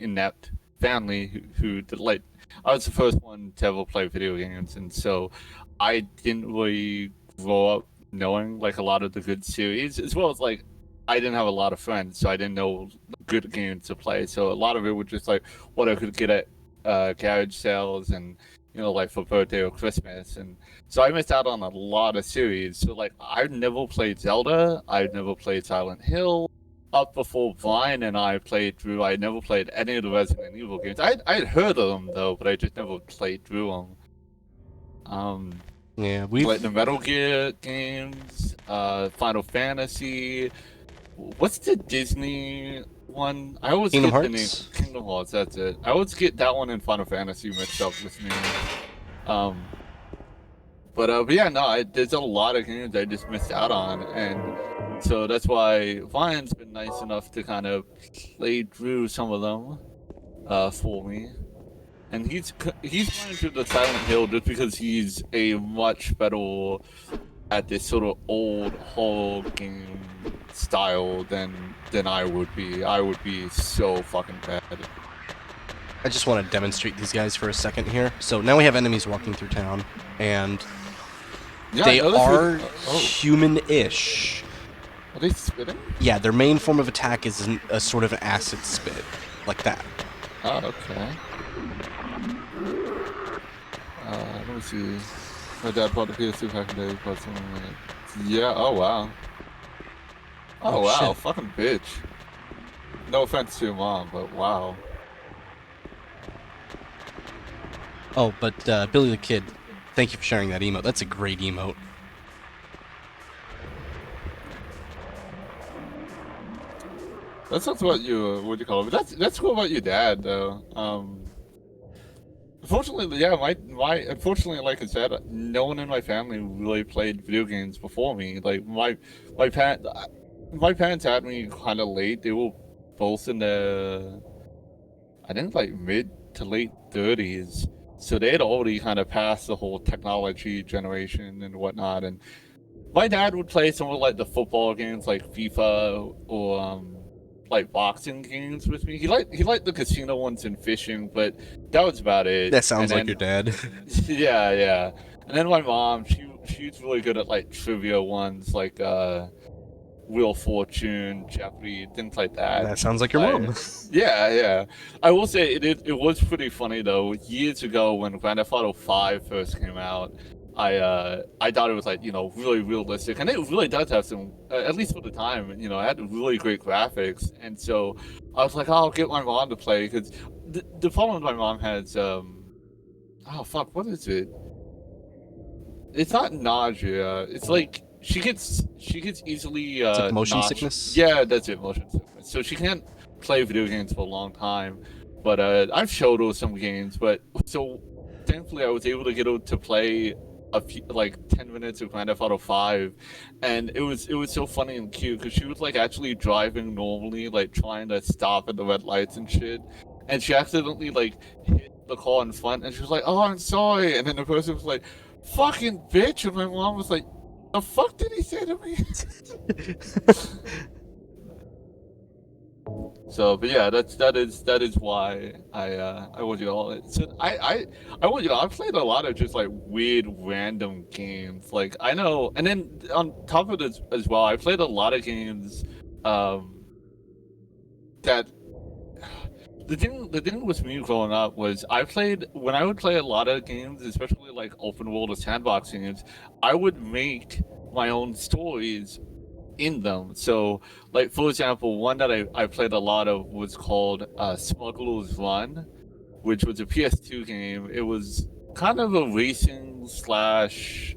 inept family who did like. I was the first one to ever play video games, and so I didn't really grow up knowing like a lot of the good series, as well as like I didn't have a lot of friends, so I didn't know good games to play. So a lot of it was just like what I could get at garage sales and like for birthday or Christmas, and so I missed out on a lot of series. So like I've never played Zelda, I've never played Silent Hill. Up before Bryan and I played through, I never played any of the Resident Evil games. I'd heard of them though, but I just never played through them. Yeah, we've Like the Metal Gear games, Final Fantasy. What's the Disney one? I always Kingdom get the name Hearts? Kingdom Hearts. That's it. I always get that one and Final Fantasy mixed up with names. But yeah, no, there's a lot of games I just missed out on, and so that's why Ryan's been nice enough to kind of play through some of them for me. And he's playing through the Silent Hill just because he's a much better at this sort of old horror game style than I would be. I would be so fucking bad. I just want to demonstrate these guys for a second here. So now we have enemies walking through town, and Yeah, they I noticed are oh, human-ish. are they spitting? Yeah, their main form of attack is a sort of an acid spit, like that. Oh, okay. Let me see. My dad bought the PS2 back in the day. Bought something like it. Yeah. Oh wow. Oh, Oh, wow. shit. Fucking bitch. No offense to your mom, but wow. Oh, but Billy the Kid, thank you for sharing that emote. That's a great emote. That's not what what you call it. But that's cool about your dad though. Unfortunately, yeah, unfortunately, like I said, no one in my family really played video games before me. Like my parent, my parents had me kind of late. They were both in the, I think, like mid to late 30s, so they had already kind of passed the whole technology generation and whatnot. And my dad would play some of like the football games, like FIFA or like boxing games with me. He liked the casino ones and fishing, but that was about it. That sounds And like your dad. yeah. And then my mom, she's really good at like trivia ones, like Wheel of Fortune, Jeopardy, things like that. That sounds like your mom. Yeah. I will say it was pretty funny though. Years ago when Grand Theft Auto 5 first came out, I thought it was like really realistic, and it really does have some, at least for the time, it had really great graphics, and so I was like, oh, I'll get my mom to play because the problem my mom has, oh fuck, what is it? It's not nausea. It's like she gets easily It's like motion nauseous. sickness? Yeah, that's it, motion sickness. So she can't play video games for a long time. But I've showed her some games. But so thankfully, I was able to get her to play a few, like 10 minutes of Grand Theft Auto 5, and it was so funny and cute because she was like actually driving normally, like trying to stop at the red lights and shit, and she accidentally like hit the car in front, and she was like, "Oh, I'm sorry," and then the person was like, "Fucking bitch," and my mom was like, "The fuck did he say to me?" So, but yeah, that is why I want you all. So I want I played a lot of just like weird random games. Like I know, and then on top of it as well, I played a lot of games that the thing with me growing up was when I would play a lot of games, especially like open world or sandbox games, I would make my own stories in them. So, like for example, one that I played a lot of was called Smuggler's Run, which was a PS2 game. It was kind of a racing slash.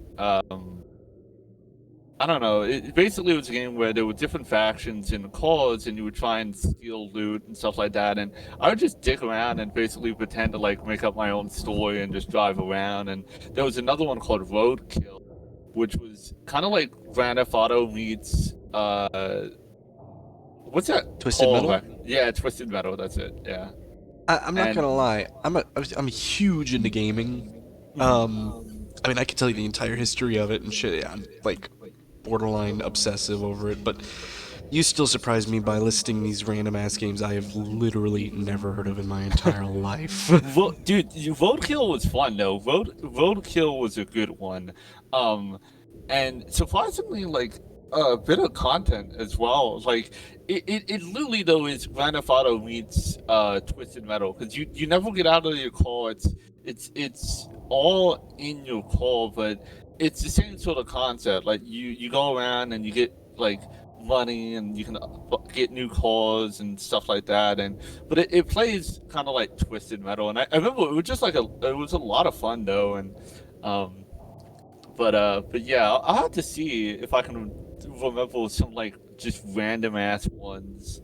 I don't know. It basically was a game where there were different factions in the cars, and you would try and steal loot and stuff like that. And I would just dick around and basically pretend to like make up my own story and just drive around. And there was another one called Roadkill, which was kind of like Grand Theft Auto meets what's that? Twisted Metal? Yeah, Twisted Metal. That's it. Yeah. I'm not gonna lie. I'm huge into gaming. I mean, I could tell you the entire history of it and shit. Yeah, I'm like borderline obsessive over it, but you still surprise me by listing these random ass games I have literally never heard of in my entire life. Dude, Roadkill was fun though. Roadkill was a good one, and surprisingly, like a bit of content as well. Like it literally though is Grand Theft Auto meets Twisted Metal, because you never get out of your car. It's all in your car, but it's the same sort of concept. Like you go around and you get like money, and you can get new cars and stuff like that. But it plays kind of like Twisted Metal, and I remember it was just like it was a lot of fun though. And but yeah, I'll have to see if I can remember some like just random ass ones.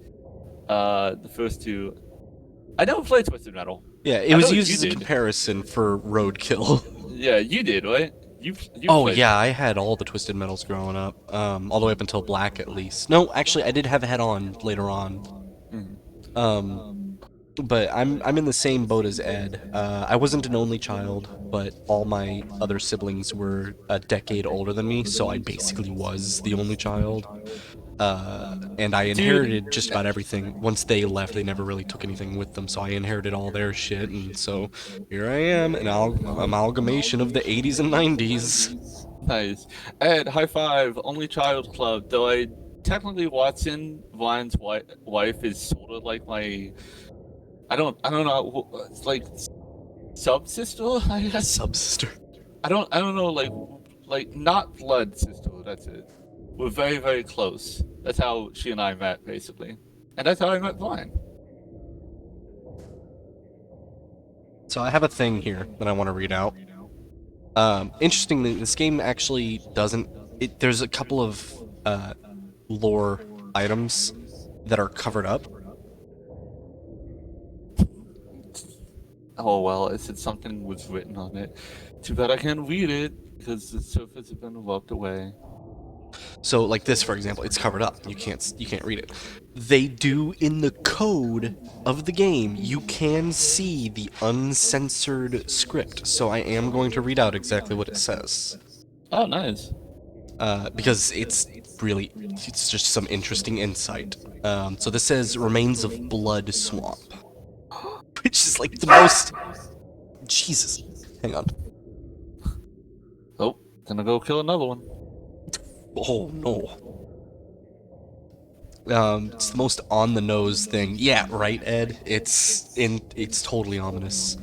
The first two, I never played Twisted Metal. Yeah, it was used as a comparison for Roadkill. Yeah, you did, right? You oh played yeah, I had all the Twisted Metals growing up, all the way up until Black at least. No, actually, I did have Head On later on. But I'm in the same boat as Ed. I wasn't an only child, but all my other siblings were a decade older than me, so I basically was the only child. And I inherited just about everything. Once they left, they never really took anything with them, so I inherited all their shit, and so here I am, an amalgamation of the 80s and 90s. Nice. Ed, high five, only child club. Though I technically Watson, Ryan's wife, is sort of like my, I don't know, it's like sub-sister, I guess. Sub-sister. I don't know, like not blood sister, that's it. We're very, very close. That's how she and I met, basically. And that's how I met Bryan. So I have a thing here that I want to read out. Interestingly, this game actually doesn't... there's a couple of lore items that are covered up. Oh, well, it said something was written on it. Too bad I can't read it, because the surface has been rubbed away. So, like this, for example, it's covered up. You can't read it. They do in the code of the game. You can see the uncensored script. So I am going to read out exactly what it says. Oh, nice. Because it's just some interesting insight. So this says remains of blood swamp, which is like the most. Jesus, hang on. Oh, gonna go kill another one. Oh no. It's the most on the nose thing. Yeah, right, Ed. It's totally ominous.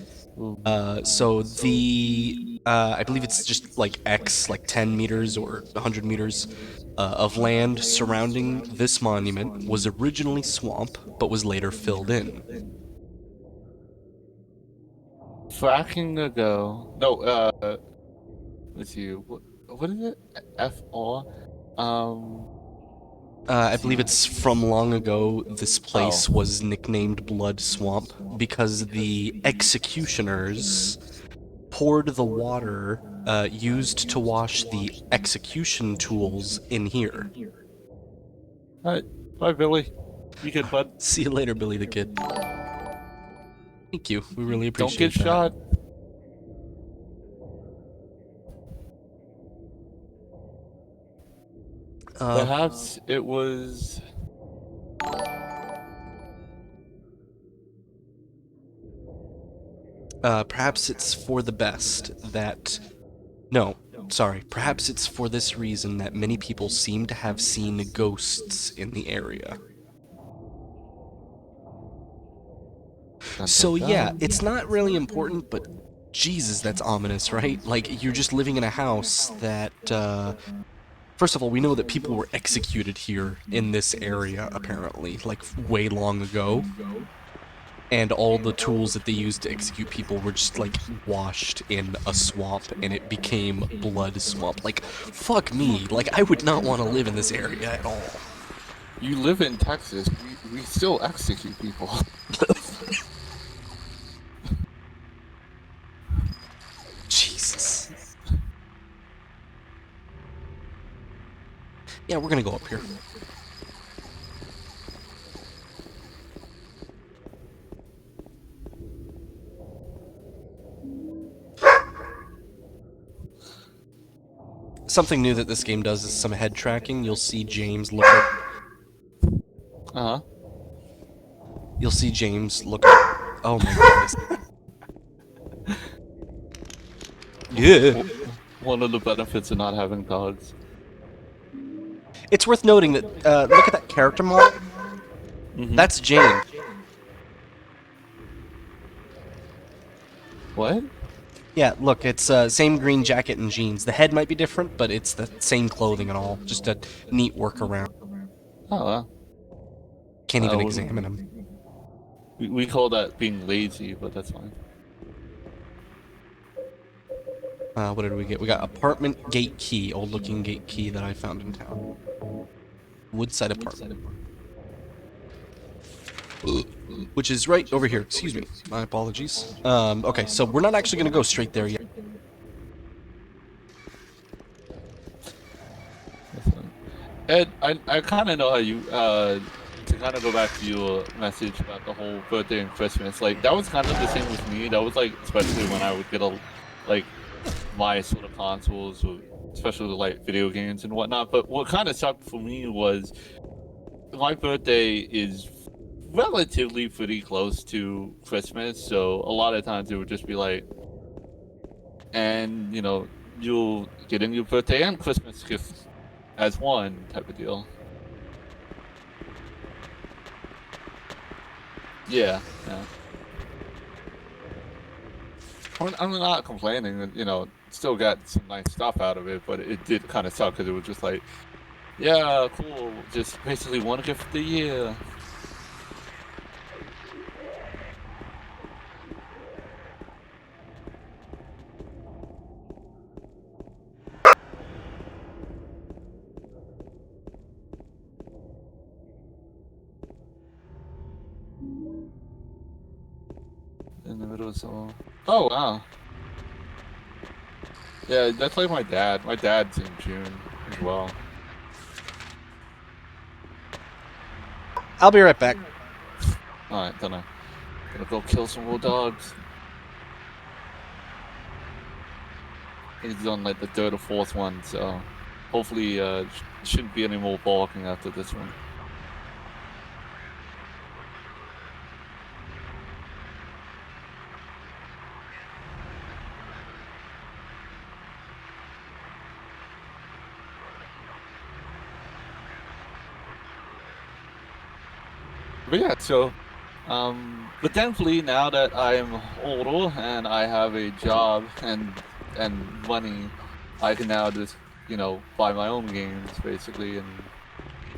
So the I believe it's just like X, like 10 meters or 100 meters of land surrounding this monument was originally swamp, but was later filled in. Fracking ago. No, let's see. What is it? FR? I believe it's from long ago. This place was nicknamed Blood Swamp because the executioners poured the water used to wash the execution tools in here. Alright, bye Billy. You good, bud? See you later, Billy the Kid. Thank you. We really appreciate Don't get shot. Perhaps it was... perhaps it's for the best that... No, sorry. Perhaps it's for this reason that many people seem to have seen ghosts in the area. So yeah, it's not really important, but Jesus, that's ominous, right? Like, you're just living in a house that, first of all, we know that people were executed here in this area, apparently, like, way long ago. and all the tools that they used to execute people were just like washed in a swamp, and it became blood swamp. Like, fuck me. Like, I would not want to live in this area at all. You live in Texas. We still execute people. Jesus. Yeah, we're gonna go up here. Something new that this game does is some head tracking. You'll see James look at... Uh huh. You'll see James look at... Oh my goodness. Yeah. One of the benefits of not having dogs. It's worth noting that, look at that character model. Mhm. That's James. What? Yeah, look, it's same green jacket and jeans. The head might be different, but it's the same clothing and all. Just a neat workaround. Oh, well. Can't even Oh, examine him. We call that being lazy, but that's fine. What did we get? We got apartment gate key, old looking gate key that I found in town. Woodside apartment. Which is right over here. Excuse me. My apologies. Okay, so we're not actually going to go straight there yet. That's fine. Ed, I kind of know how you, to kind of go back to your message about the whole birthday and Christmas, like, that was kind of the same with me. That was, like, especially when I would get, like, my sort of consoles, or especially, like, video games and whatnot. But what kind of sucked for me was my birthday is relatively pretty close to Christmas, so a lot of times it would just be like, and, you know, you'll get in your birthday and Christmas gift as one type of deal. Yeah, yeah. I'm not complaining, you know, still got some nice stuff out of it, but it did kind of suck because it was just like, yeah, cool, just basically one gift a year. In the middle of summer. Oh, wow. Yeah, that's like my dad. My dad's in June as well. I'll be right back. Alright, gonna go kill some more dogs. He's on like the third or fourth one, so hopefully shouldn't be any more barking after this one. But yeah, so, but thankfully now that I'm older and I have a job and money, I can now just, you know, buy my own games basically, and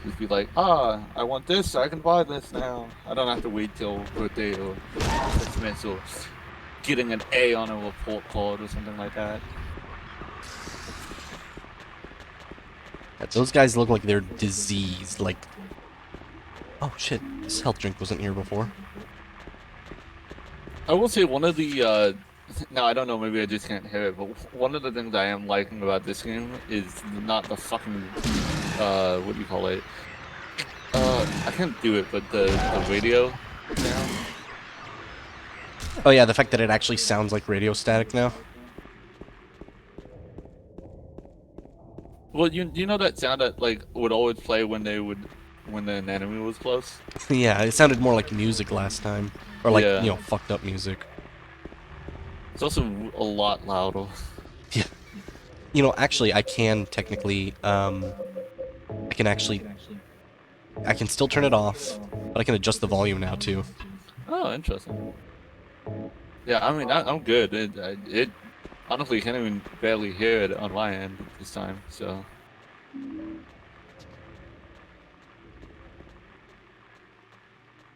just be like, ah, I want this, I can buy this now. I don't have to wait till birthday or Christmas or getting an A on a report card or something like that. Those guys look like they're diseased. Like, oh shit, this health drink wasn't here before. I will say one of the, now I don't know, maybe I just can't hear it, but one of the things I am liking about this game is not the fucking, what do you call it? I can't do it, but the radio sound. Oh yeah, the fact that it actually sounds like radio static now. Well, you know that sound that like would always play when when an enemy was close? Yeah, it sounded more like music last time. Or like, Yeah. you know, fucked up music. It's also a lot louder. Yeah. You know, actually, I can technically, I can still turn it off, but I can adjust the volume now too. Oh, interesting. Yeah, I mean, I'm good. It honestly, you can't even barely hear it on my end this time, so.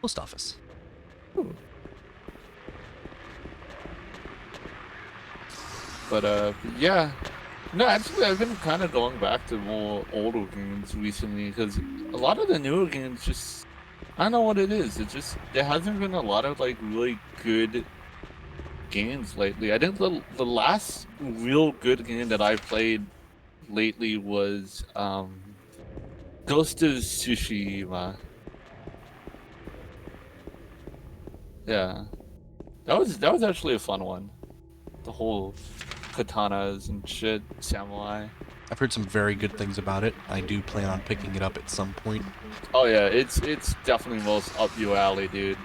Post office. Ooh. Yeah. No, actually, I've been kind of going back to more older games recently because a lot of the newer games just I don't know what it is. It just there hasn't been a lot of like really good games lately. I think the last real good game that I played lately was Ghost of Tsushima. Yeah, that was actually a fun one. The whole katanas and shit, samurai. I've heard some very good things about it. I do plan on picking it up at some point. Oh yeah, it's definitely most up your alley, dude.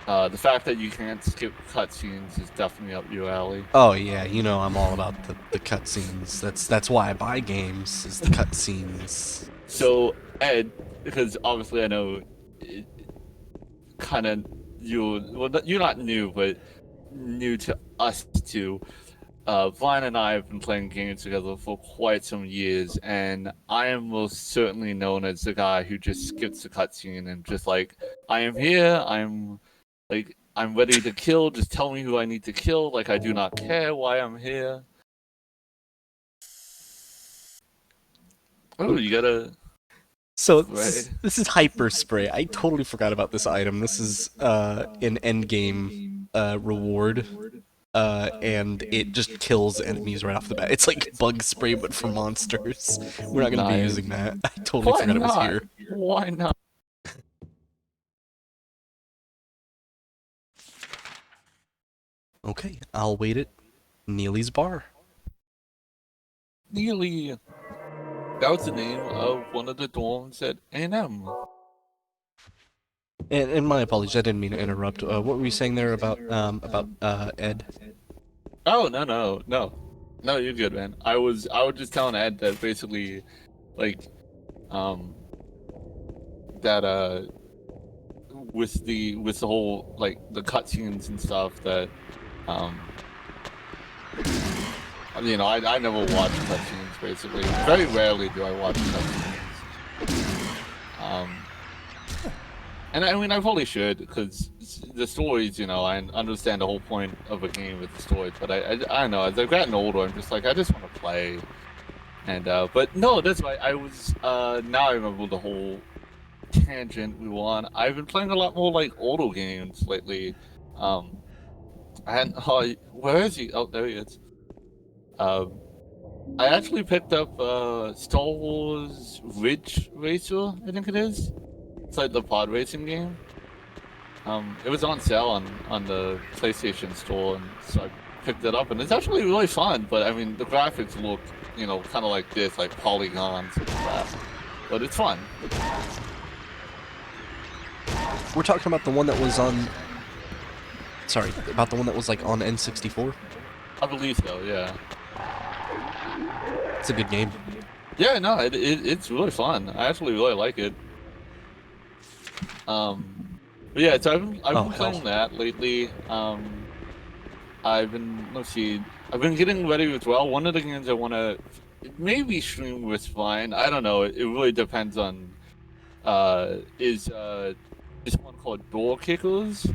The fact that you can't skip cutscenes is definitely up your alley. Oh yeah, you know I'm all about the cutscenes. That's why I buy games, is the cutscenes. So Ed, because obviously I know, kind of you're not new, but new to us too. Bryan and I have been playing games together for quite some years, and I am most certainly known as the guy who just skips the cutscene and just like, I am here, I'm ready to kill, just tell me who I need to kill, like I do not care why I'm here. Oh, you gotta... So Right. this is hyper spray. I totally forgot about this item. This is an end game reward. And it just kills enemies right off the bat. It's like bug spray, but for monsters. We're not going to be Nice. using that. I totally Why forgot it was not? here. Why not? Okay, I'll wait at Neely's bar. Nearly. That was the name of one of the dorms at A&M. And my apologies, I didn't mean to interrupt. What were you saying there about Ed? Oh, no, you're good, man. I was just telling Ed that basically, like, that with the whole like the cutscenes and stuff that, I never watch cutscenes basically. Very rarely do I watch cutscenes. And I mean, I probably should, because the stories, I understand the whole point of a game with the stories, but I don't know, as I've gotten older, I'm just like, I just want to play. And, but no, that's right, I was, now I remember the whole tangent we were on. I've been playing a lot more, like, older games lately. Where is he? Oh, there he is. I actually picked up, Star Wars Ridge Racer, I think it is. It's like the pod racing game. It was on sale on the PlayStation Store, and so I picked it up, and it's actually really fun. But I mean, the graphics look, kind of like this, like polygons and crap. But it's fun. We're talking about the one that was on... Sorry, about the one that was like on N64? I believe so. Yeah. It's a good game. Yeah. No, it's really fun. I actually really like it. But yeah, so I've been playing that lately. Let's see, I've been getting ready as well. One of the games I want to maybe stream with Bryan. I don't know. It really depends on. Is this one called Door Kickers,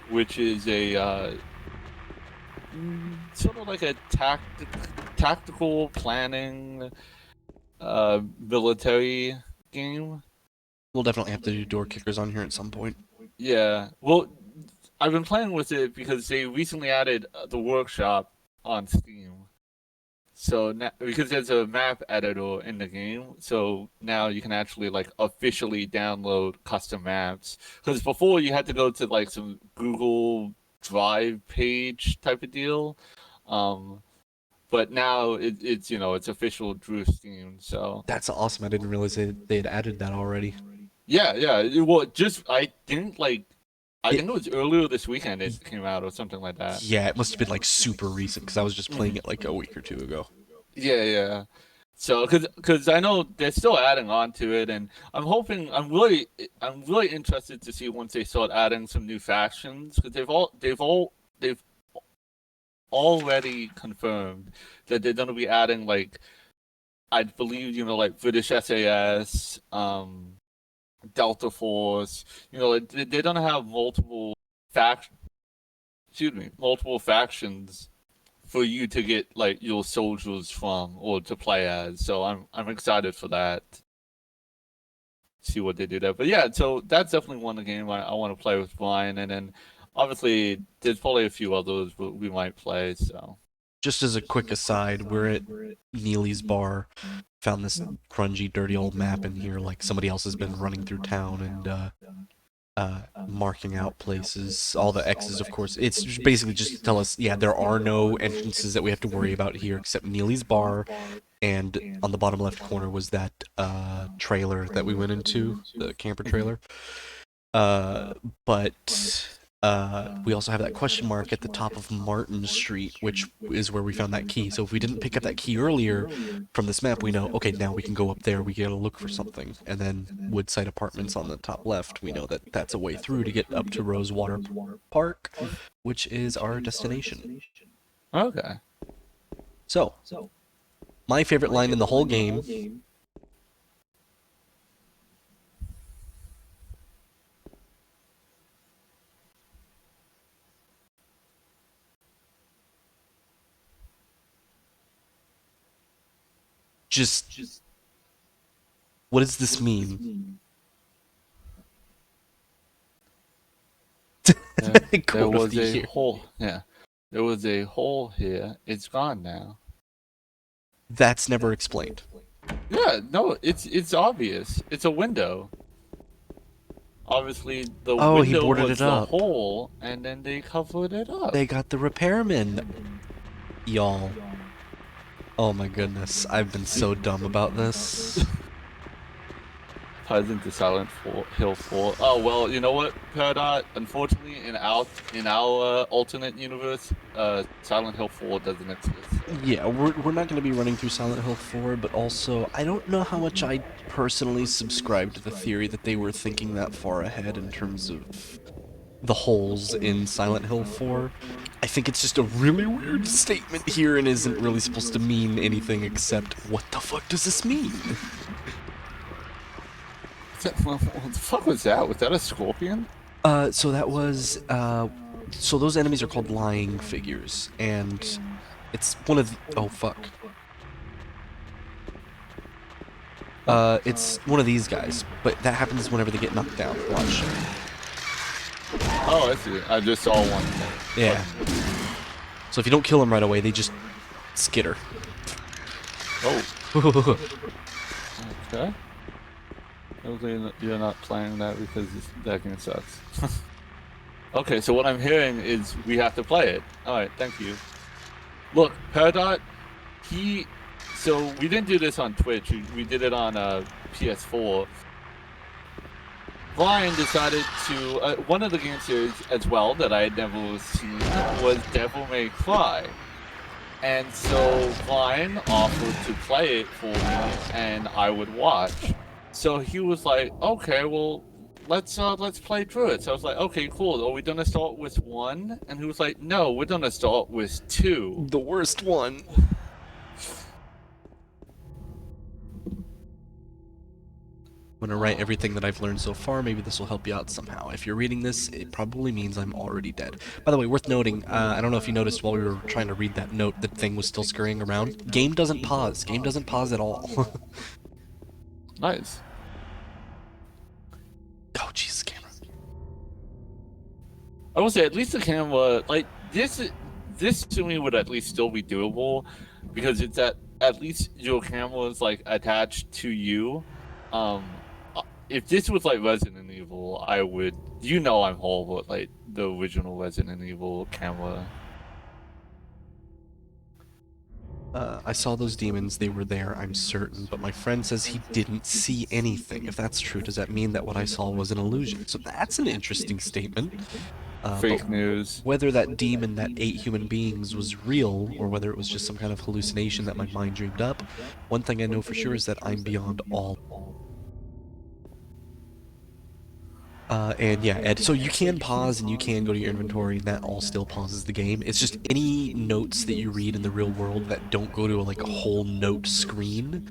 which is a sort of like a tactical planning military game. We'll definitely have to do door kickers on here at some point. Yeah, well, I've been playing with it because they recently added the workshop on Steam. So now, because there's a map editor in the game, so now you can actually like officially download custom maps. Because before you had to go to like some Google Drive page type of deal, but now it's it's official through Steam. So That's awesome. I didn't realize they had added that already. yeah. Well, I think it was earlier this weekend it came out or something like that. Yeah, it must have been like super recent because I was just playing it like a week or two ago. Yeah. So, because I know they're still adding on to it, and I'm really interested to see once they start adding some new factions, because they've already confirmed that they're going to be adding, like, I believe, like British SAS, Delta Force. They're going to have multiple factions for you to get like your soldiers from or to play as. So I'm excited for that. See what they do there. But yeah, so that's definitely one of the game I want to play with Bryan, and then obviously there's probably a few others we might play. So Just as a quick aside, we're at Neely's bar. Found this grungy, dirty old map in here, like somebody else has been running through town and marking out places. All the X's, of course. It's basically just to tell us, yeah, there are no entrances that we have to worry about here except Neely's bar, and on the bottom left corner was that trailer that we went into, the camper trailer. But we also have that question mark at the top of Martin Street, which is where we found that key. So if we didn't pick up that key earlier from this map, we know, okay, now we can go up there, we gotta look for something. And then Woodside Apartments on the top left, we know that that's a way through to get up to Rosewater Park, which is our destination. okay. So, my favorite line in the whole game. Just, what does this mean? There was a hole. Yeah, there was a hole here. It's gone now. That's never explained. Yeah, no, it's obvious. It's a window. Obviously, the Oh, he window boarded was it the up. hole, and then they covered it up. They got the repairman. Y'all. Oh my goodness, I've been so dumb about this. Ties into Hill 4. Oh well, you know what, Peridot? Unfortunately, in our alternate universe, Silent Hill 4 doesn't exist. Yeah, we're not going to be running through Silent Hill 4, but also, I don't know how much I personally subscribe to the theory that they were thinking that far ahead in terms of the holes in Silent Hill 4. I think it's just a really weird statement here and isn't really supposed to mean anything except, what the fuck does this mean? What the fuck was that? Was that a scorpion? So that was, so those enemies are called lying figures, and it's one of the, oh fuck. It's one of these guys, but that happens whenever they get knocked down. Watch. Oh, I see. I just saw one. Yeah. So if you don't kill them right away, they just skitter. Oh. Okay. Hopefully you're not playing that because that game sucks. Okay, so what I'm hearing is we have to play it. Alright, thank you. Look, Peridot, so we didn't do this on Twitch, we did it on PS4. Bryan decided to, one of the game series as well that I had never seen was Devil May Cry. And so Bryan offered to play it for me and I would watch. So he was like, okay, well, let's play through it. So I was like, okay, cool. Are we gonna start with 1? And he was like, no, we're gonna start with 2. The worst one. I'm gonna write everything that I've learned so far. Maybe this will help you out somehow. If you're reading this, it probably means I'm already dead. By the way, worth noting, I don't know if you noticed while we were trying to read that note, the thing was still scurrying around. Game doesn't pause. Game doesn't pause at all. Nice. Oh, Jesus, camera. I will say, at least the camera, like, this to me would at least still be doable, because it's at least your camera is, like, attached to you. If this was, like, Resident Evil, I would, I'm horrible at, like, the original Resident Evil camera. I saw those demons, they were there, I'm certain, but my friend says he didn't see anything. If that's true, does that mean that what I saw was an illusion? So that's an interesting statement. Fake news. Whether that demon, that 8 human beings, was real, or whether it was just some kind of hallucination that my mind dreamed up, one thing I know for sure is that I'm beyond all. And yeah, Ed, so you can pause and you can go to your inventory and that all still pauses the game. It's just any notes that you read in the real world that don't go to like a whole note screen,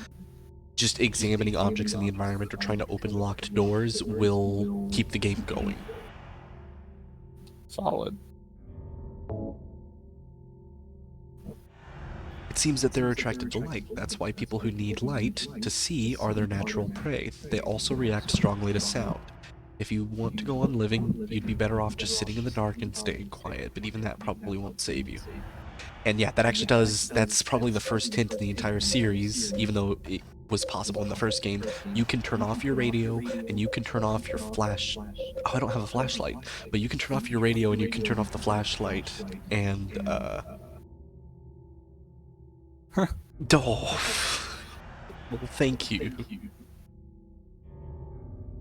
just examining objects in the environment or trying to open locked doors will keep the game going. Solid. seems that they're attracted to light. That's why people who need light to see are their natural prey. They also react strongly to sound. If you want to go on living, you'd be better off just sitting in the dark and staying quiet, but even that probably won't save you. And yeah, that actually does, that's probably the first hint in the entire series, even though it was possible in the first game. You can turn off your radio, and you can turn off your flash. Oh, I don't have a flashlight, but you can turn off your radio and you can turn off the flashlight, and, oh, well, thank you.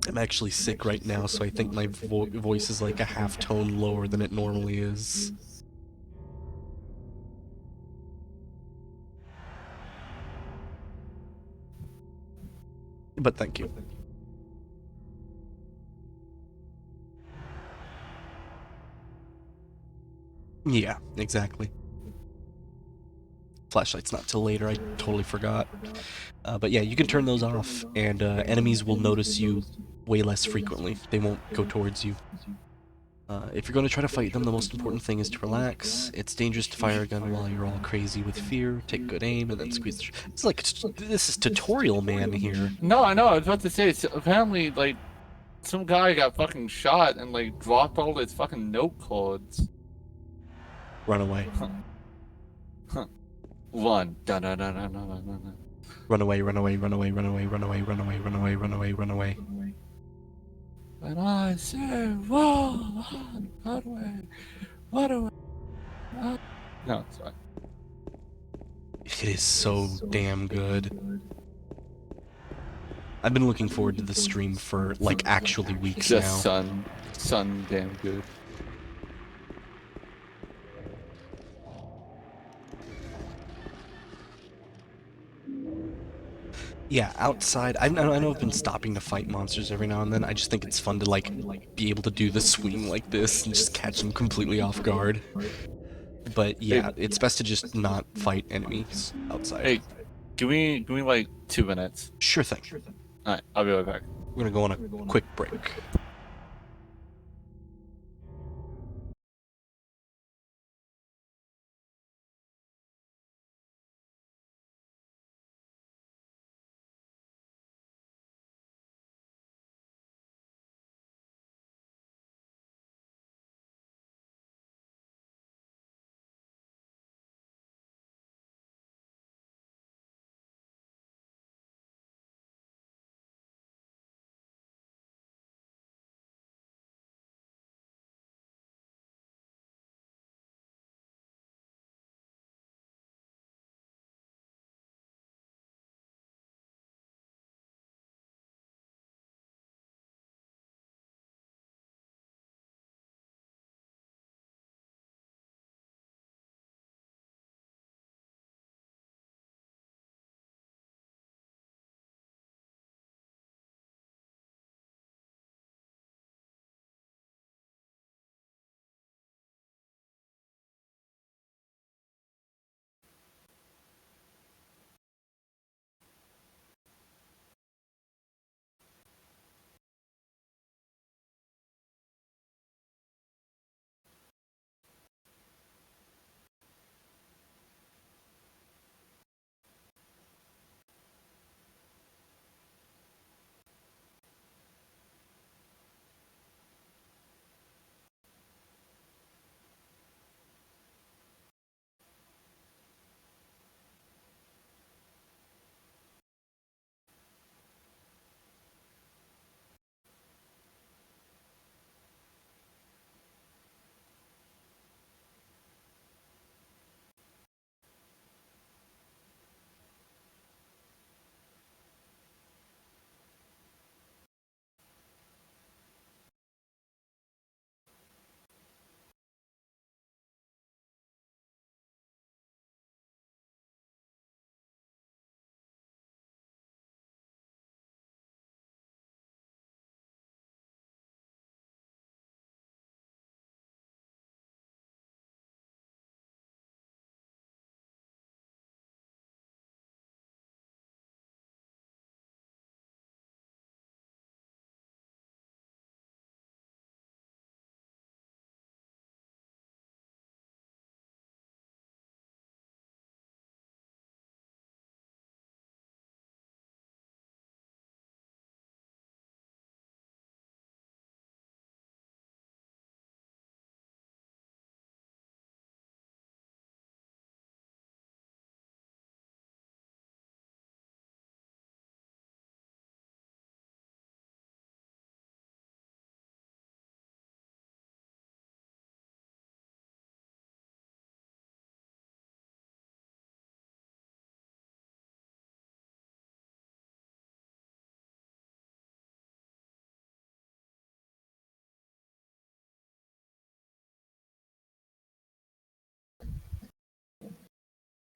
I'm actually sick right now, so I think my voice is like a half tone lower than it normally is. But thank you. Yeah, exactly. Flashlight's not till later, I totally forgot. But yeah, you can turn those off, and enemies will notice you way less frequently. They won't go towards you. If you're going to try to fight them, the most important thing is to relax. It's dangerous to fire a gun while you're all crazy with fear. Take good aim, and then squeeze the It's like, this is tutorial man here. No, I know. I was about to say, apparently, like, some guy got fucking shot and, like, dropped all his fucking note cards. Run away. Run. Dun, dun, dun, dun, dun, dun, dun. Run away, run away, run away, run away, run away, run away, run away, run away, run away. When I say run, run away, run away. No, it's fine. It is so damn good. I've been looking forward to the stream for, like, actually weeks now. Just sun damn good. Yeah, outside, I know I've been stopping to fight monsters every now and then. I just think it's fun to, like, be able to do the swing like this and just catch them completely off guard. But yeah, it's best to just not fight enemies outside. Hey, give me like 2 minutes. Sure thing. Alright, I'll be right back. We're gonna go on a quick break.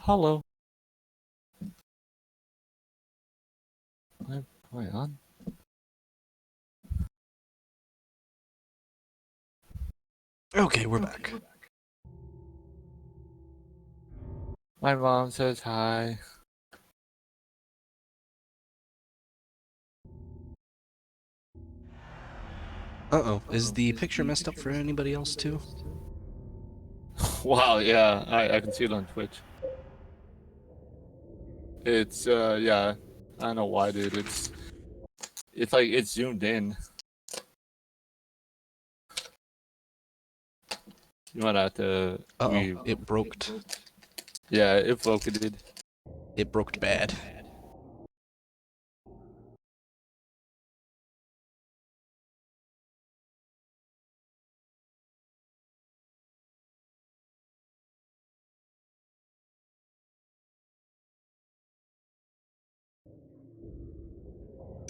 Hello. Am I on? Okay, we're back. My mom says hi. Uh-oh. Is the picture messed up for anybody else too? Wow, yeah, I can see it on Twitch. It's yeah, I don't know why, dude. It's like it's zoomed in. You might have to. Uh-oh. It broke. Yeah, it vocated. It broke bad.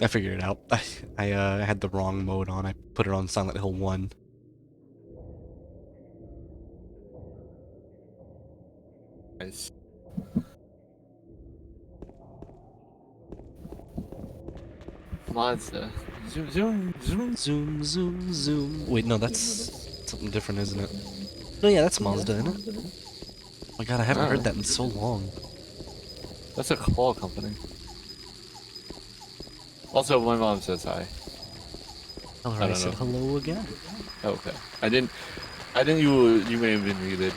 I figured it out. I had the wrong mode on. I put it on Silent Hill 1. Nice. Monster. Zoom, zoom, zoom. Zoom, zoom, zoom. Wait, no, that's something different, isn't it? No, yeah, that's Mazda, isn't it? Oh my god, I haven't heard that in so long. That's a claw company. Also, my mom says hi. Tell her I I don't said know. hello again. Okay. I didn't. You may have been muted.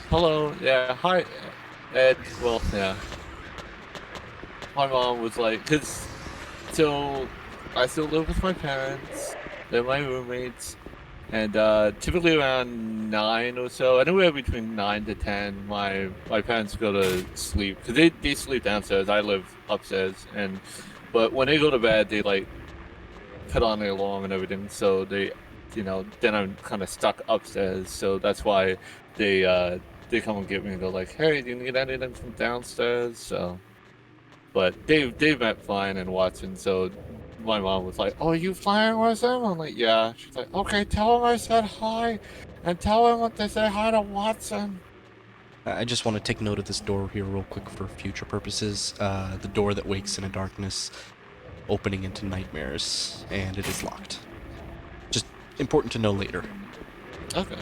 Hello. Yeah. Hi, Ed. Well, yeah. My mom was like, so I still live with my parents. They're my roommates. And typically around 9 or so, anywhere between 9 to 10, my parents go to sleep. Because they sleep downstairs. I live upstairs. But when they go to bed, they like put on the alarm and everything. So then I'm kind of stuck upstairs. So that's why they come and get me and go like, hey, do you need anything from downstairs? So, but they've met fine and Watson. So my mom was like, oh, you flying with them? I'm like, yeah. She's like, okay, tell him I said hi, and tell him to say hi to Watson. I just want to take note of this door here real quick for future purposes. The door that wakes in a darkness, opening into nightmares, and it is locked. Just important to know later. Okay.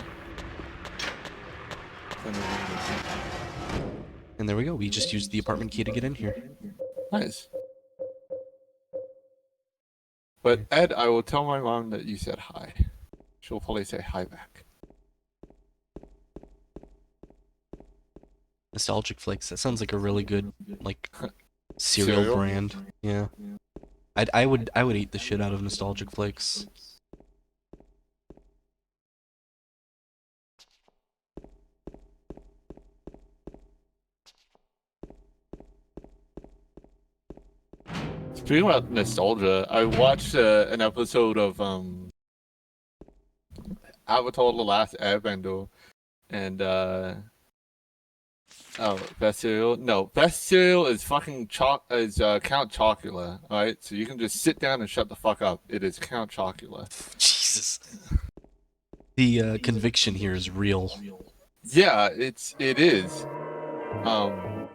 And there we go. We just used the apartment key to get in here. Nice. But Ed, I will tell my mom that you said hi. She'll probably say hi back. Nostalgic Flakes. That sounds like a really good, like, cereal brand. Yeah. I would eat the shit out of Nostalgic Flakes. Speaking about nostalgia, I watched an episode of Avatar: The Last Airbender, and best cereal? No, best cereal is fucking Count Chocula. All right, so you can just sit down and shut the fuck up. It is Count Chocula. Jesus. The conviction here is real. Yeah, it is. No,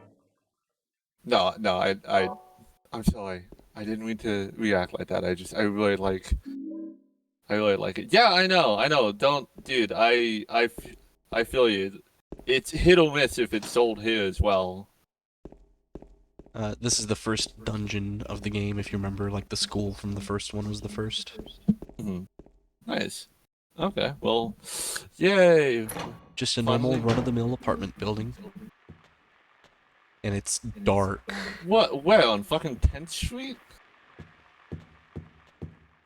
I'm sorry. I didn't mean to react like that. I really like it. Yeah, I know. Don't, dude. I feel you. It's hit or miss if it's sold here as well. This is the first dungeon of the game, if you remember, like the school from the first one was the first. Mm-hmm. Nice. Okay, well, yay. Just a normal run-of-the-mill apartment building. And it's dark. What? Where? On fucking 10th Street? I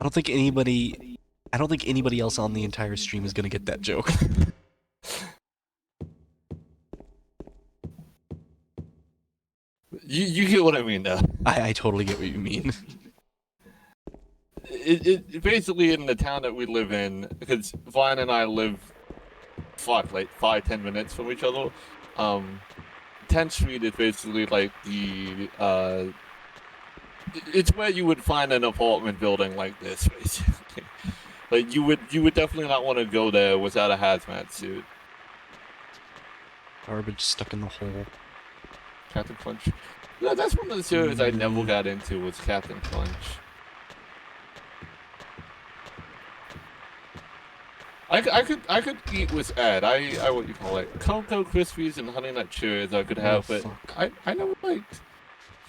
don't think anybody else on the entire stream is gonna get that joke. You get what I mean, though. I totally get what you mean. It basically in the town that we live in, because Vine and I live, like 5-10 minutes from each other. 10th Street is basically like it's where you would find an apartment building like this, basically. Like you would definitely not want to go there without a hazmat suit. Garbage stuck in the hole. Captain Crunch. No, that's one of the series I never got into was Captain Crunch. I could eat with Ed. I what you call it, Cocoa Krispies and Honey Nut Cheerios I could have, but fuck. I never liked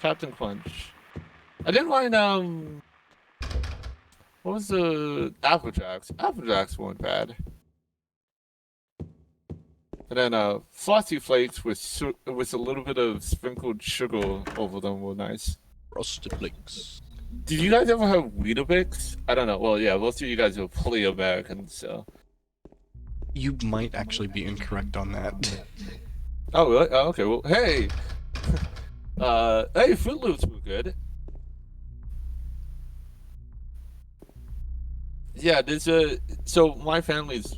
Captain Crunch. I didn't mind what was the Apple Jacks? Apple Jacks weren't bad. And then Frosty Flakes with a little bit of sprinkled sugar over them were nice. Frosted Flakes. Did you guys ever have Weetabix? I don't know. Well, yeah, most of you guys are fully American, so. You might actually be incorrect on that. Oh, really? Oh, okay. Well, hey. Hey, Fruit Loops were good. Yeah, so my family's,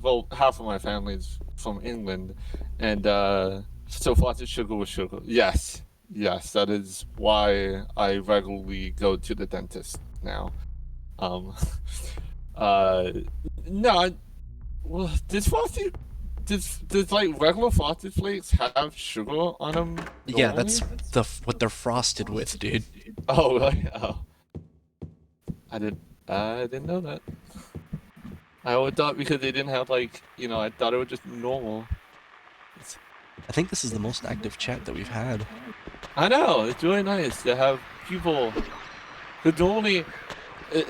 well, half of my family's from England, and so frosted sugar with sugar. Yes, that is why I regularly go to the dentist now. No, well, does like regular Frosted Flakes have sugar on them? Yeah, normally? that's what they're frosted with, dude. Oh, really? Oh. I didn't know that. I always thought because they didn't have I thought it was just normal. I think this is the most active chat that we've had. I know, it's really nice to have people who normally.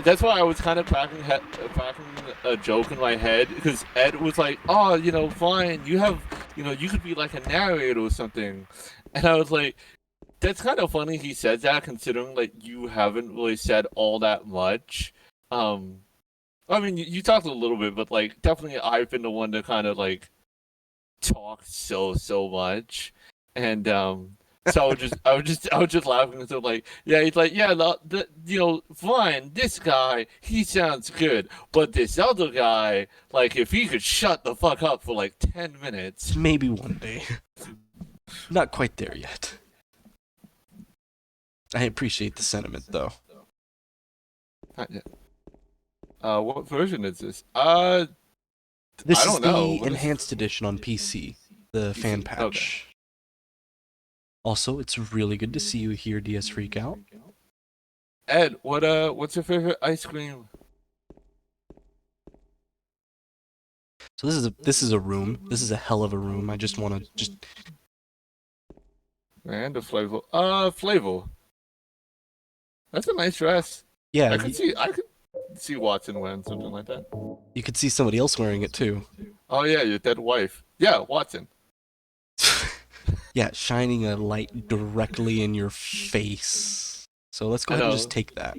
That's why I was kind of cracking a joke in my head, because Ed was like, "Oh, fine, you have, you could be like a narrator or something," and I was like, "That's kind of funny." He said that, considering you haven't really said all that much. I mean, you talked a little bit, but definitely I've been the one to kind of talk so much, and so I was just laughing. So yeah, he's like, yeah, fine, this guy, he sounds good, but this other guy, if he could shut the fuck up for 10 minutes. Maybe one day. Not quite there yet. I appreciate the sentiment, though. Not yet. What version is this? This I don't is know. the enhanced edition on PC, the fan patch. Okay. Also, it's really good to see you here, DS Freak Out. Ed, what's your favorite ice cream? So this is a room. This is a hell of a room. I just want to And the flavor. Flavor. That's a nice dress. Yeah, I could see Watson wearing something like that. you could see somebody else wearing it too. Oh yeah, your dead wife. Yeah, Watson. Yeah, shining a light directly in your face. So let's go ahead and just take that.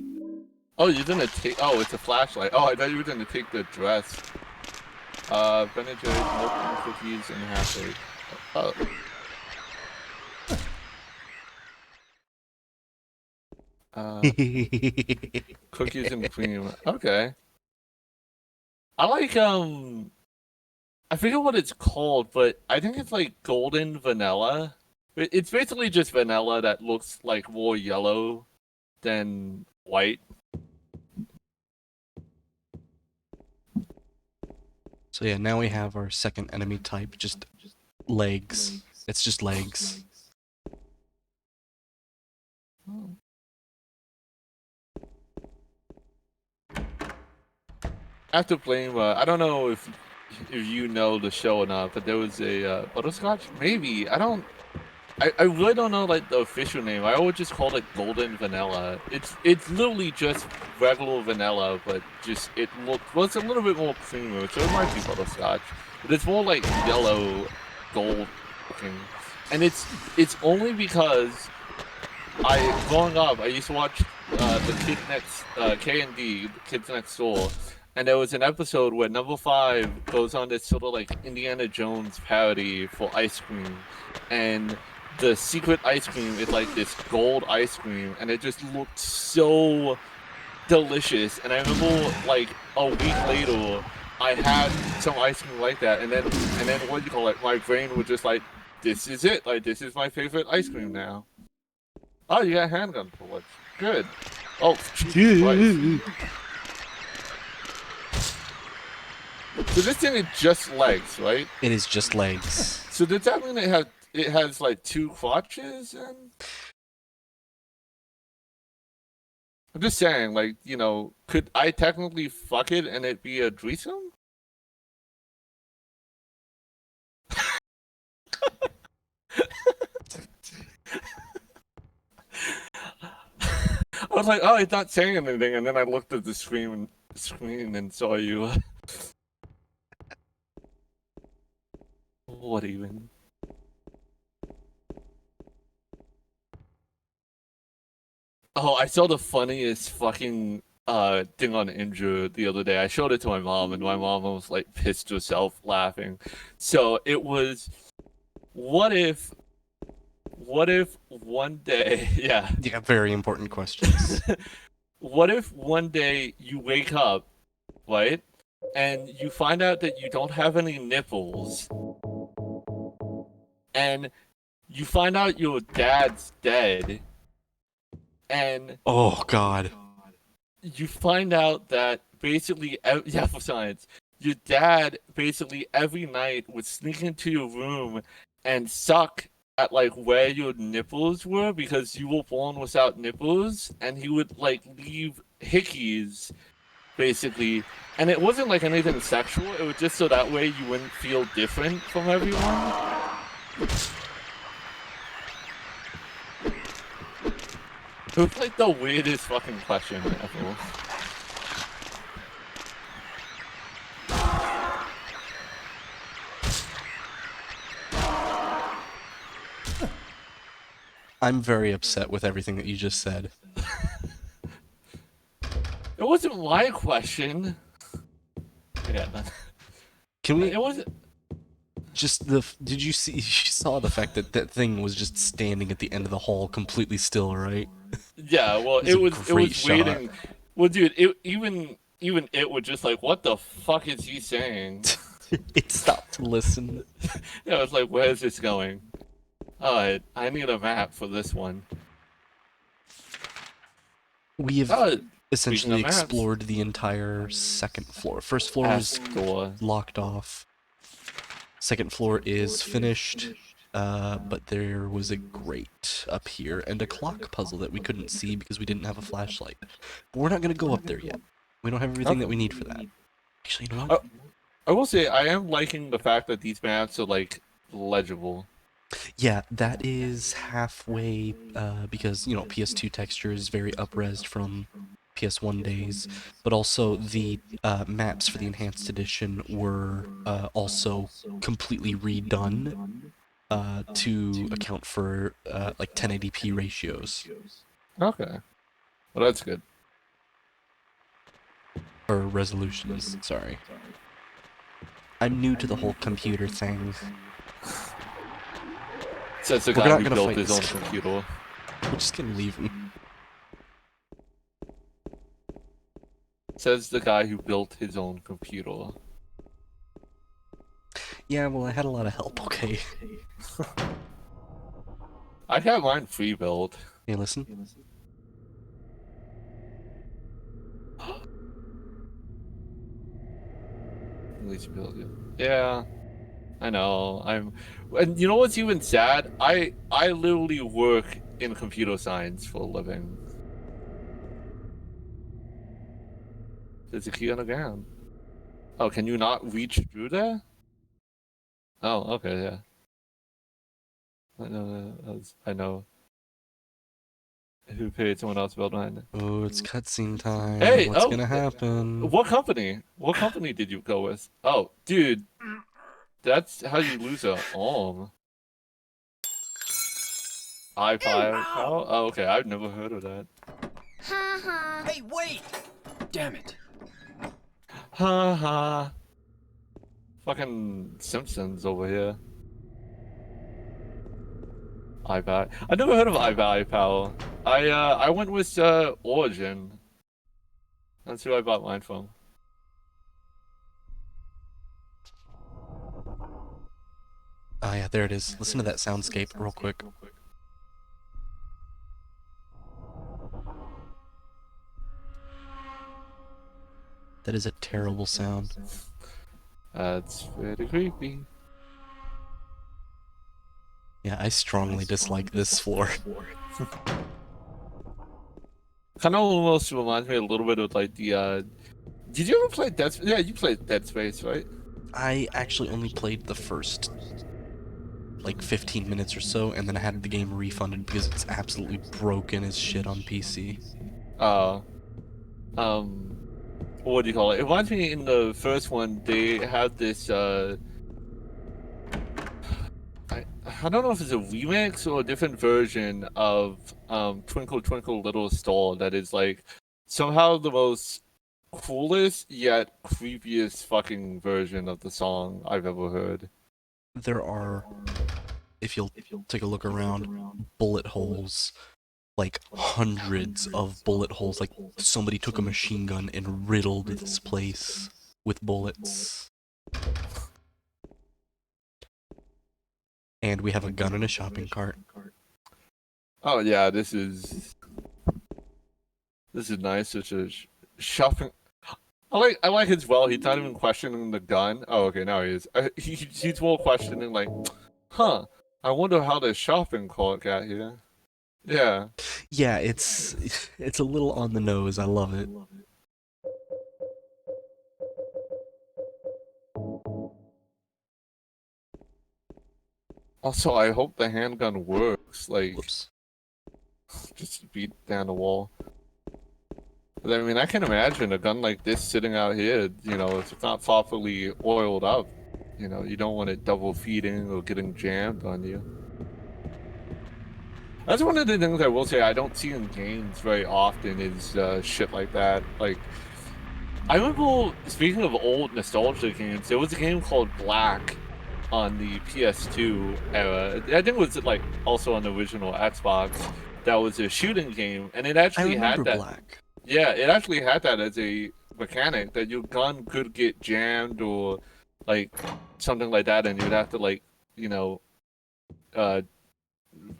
Oh, you're gonna take. Oh, it's a flashlight. Oh, I thought you were gonna take the dress. Ben and Jerry's milk cookies and half-baked. Oh. Cookies and cream. Okay. I like I forget what it's called, but I think it's golden vanilla. It's basically just vanilla that looks more yellow than white. So yeah, now we have our second enemy type, just legs. It's just legs. After playing, I don't know if you know the show or not, but there was a butterscotch. Maybe I really don't know the official name. I always just call it golden vanilla. It's literally just regular vanilla, but just it's a little bit more creamy, so it might be butterscotch, but it's more yellow gold looking, and it's only because growing up I used to watch the Kid Next K&D, Kids Next Door. And there was an episode where number 5 goes on this sort of Indiana Jones parody for ice cream. And the secret ice cream is this gold ice cream. And it just looked so delicious. And I remember a week later, I had some ice cream like that. And then what do you call it? My brain was just this is it. This is my favorite ice cream now. Oh, you got a handgun for it. Good. Oh, Jesus Christ. So this thing is just legs, right? It is just legs. So does that mean they have it has like 2 crotches and I'm just saying, like, you know, could I technically fuck it and it be a threesome? I was like, oh, it's not saying anything, and then I looked at the screen and saw you. What even? Oh, I saw the funniest fucking thing on Injure the other day. I showed it to my mom, and my mom was like pissed herself laughing. So it was, what if one day, yeah, Yeah, very important questions. what if one day you wake up, right, and you find out that you don't have any nipples, and you find out your dad's dead, and Oh God. you find out that basically, yeah, for science, your dad basically every night would sneak into your room and suck at like where your nipples were because you were born without nipples, and he would like leave hickeys basically, and it wasn't like anything sexual. It was just so that way you wouldn't feel different from everyone. It was like the weirdest fucking question ever. I'm very upset with everything that you just said. It wasn't my question. Yeah, Can we it wasn't. just did you see? You saw the fact that that thing was just standing at the end of the hall, completely still, right? Yeah, well, It was a it great was shot. waiting. Well, dude, even it was just like, what the fuck is he saying? It stopped to listen. Yeah, I was like, where is this going? Alright, I need a map for this one. We have Oh, essentially maps. explored the entire second floor. First floor was door. locked off. Second floor is finished, but there was a grate up here and a clock puzzle that we couldn't see because we didn't have a flashlight. But we're not going to go up there yet. We don't have everything that we need for that. Actually, you know what? I will say, I am liking the fact that these maps are, like, legible. Yeah, that is halfway, because, you know, PS2 texture is very up-resed from PS1 days, but also the maps for the Enhanced Edition were also completely redone to account for like 1080p ratios, Okay. Well, that's good. or resolutions, sorry. I'm new to the whole computer thing. Says the We're guy not who gonna built fight his this own guy. computer. We're just gonna leave him. Says the guy who built his own computer. Yeah, well, I had a lot of help, okay? I got mine free build. Hey, listen. At least build it. Yeah, I know. And you know what's even sad? I literally work in computer science for a living. There's a key on the ground. Oh, can you not reach through there? Oh, okay, yeah. I know. Who paid someone else to build mine? Oh, it's cutscene time. Hey, What's oh, gonna happen? What company? What company did you go with? Oh, dude, that's how you lose a arm. I5 power? Oh, okay, I've never heard of that. Hey, wait! Damn it. Ha ha. Fucking Simpsons over here. iBuy. I never heard of iBuy power. I went with Origin. That's who I bought mine from. Oh yeah, there it is. Listen to that soundscape real quick. That is a terrible sound. That's pretty creepy. Yeah, I strongly dislike this floor. Kind of almost reminds me a little bit of like the. Did you ever play Dead Space? Yeah, you played Dead Space, right? I actually only played the first, like, 15 minutes or so, and then I had the game refunded because it's absolutely broken as shit on PC. Uh, what do you call it? It reminds me in the first one they had this I don't know if it's a remix or a different version of Twinkle Twinkle Little Star that is like somehow the most coolest yet creepiest fucking version of the song I've ever heard. There are, if you'll take a look around, bullet holes, like hundreds of bullet holes. Like somebody took a machine gun and riddled this place with bullets. And we have a gun in a shopping cart. Oh yeah, this is nice. It's a shopping. I like as well. He's not even questioning the gun. Oh, okay, now he is. He's more questioning like, huh? I wonder how the shopping cart got here. Yeah. Yeah, it's a little on the nose. I love it. Also, I hope the handgun works. Like, Whoops. just beat down the wall. But, I mean, I can imagine a gun like this sitting out here. You know, if it's not properly oiled up, you know, you don't want it double feeding or getting jammed on you. That's one of the things I will say I don't see in games very often is shit like that. Like, I remember, speaking of old nostalgia games, there was a game called Black on the PS2 era. I think it was like also on the original Xbox. That was a shooting game, and it I actually had remember that. Black. Yeah, it actually had that as a mechanic that your gun could get jammed or like something like that, and you'd have to like you know uh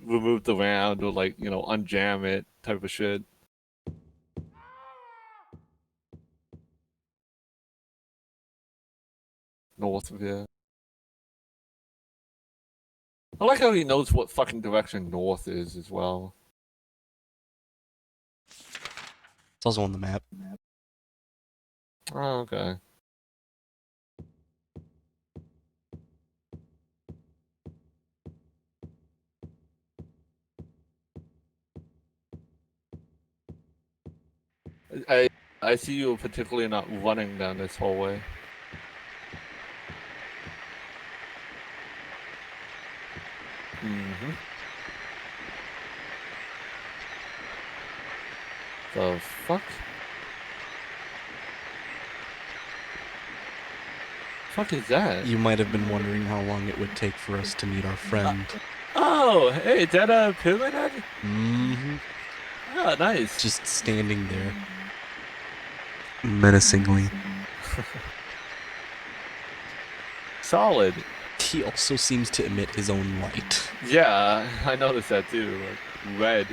remove the round or like unjam it type of shit. North of here. I like how he knows what fucking direction north is as well. It's also on the map. Oh, okay. I I see you particularly not running down this hallway. Mm-hmm. The fuck? Fuck is that? You might have been wondering how long it would take for us to meet our friend. Oh, hey, is that a pyramid head? Mm-hmm. Oh, nice. Just standing there. Menacingly. Solid. He also seems to emit his own light. Yeah, I noticed that too. Like red.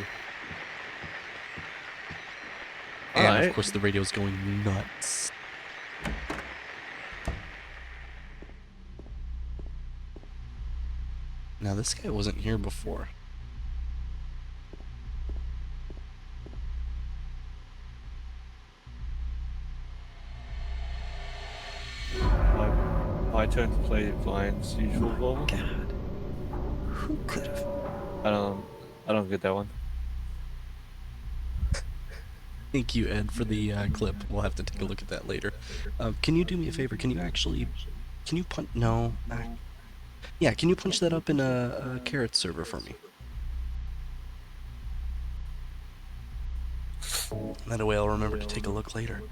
And Alright. of course the radio's going nuts. Now this guy wasn't here before. My turn to play Bryan's usual role. God. Who could have? I don't get that one. Thank you, Ed, for the clip. We'll have to take a look at that later. Can you do me a favor? Can you punch? No. Yeah, can you punch that up in a carrot server for me? That way I'll remember to take a look later.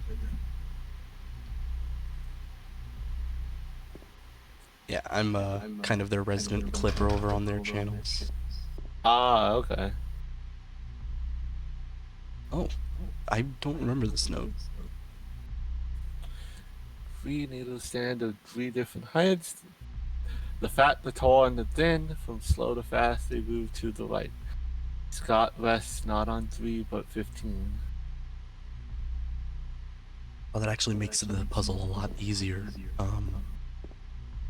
Yeah, I'm kind of their resident clipper over on their channels. Ah, okay. Oh, I don't remember this note. 3 needles stand of 3 different heights. The fat, the tall, and the thin. From slow to fast, they move to the right. Scott rests not on 3, but 15. Well, that actually makes the puzzle a lot easier.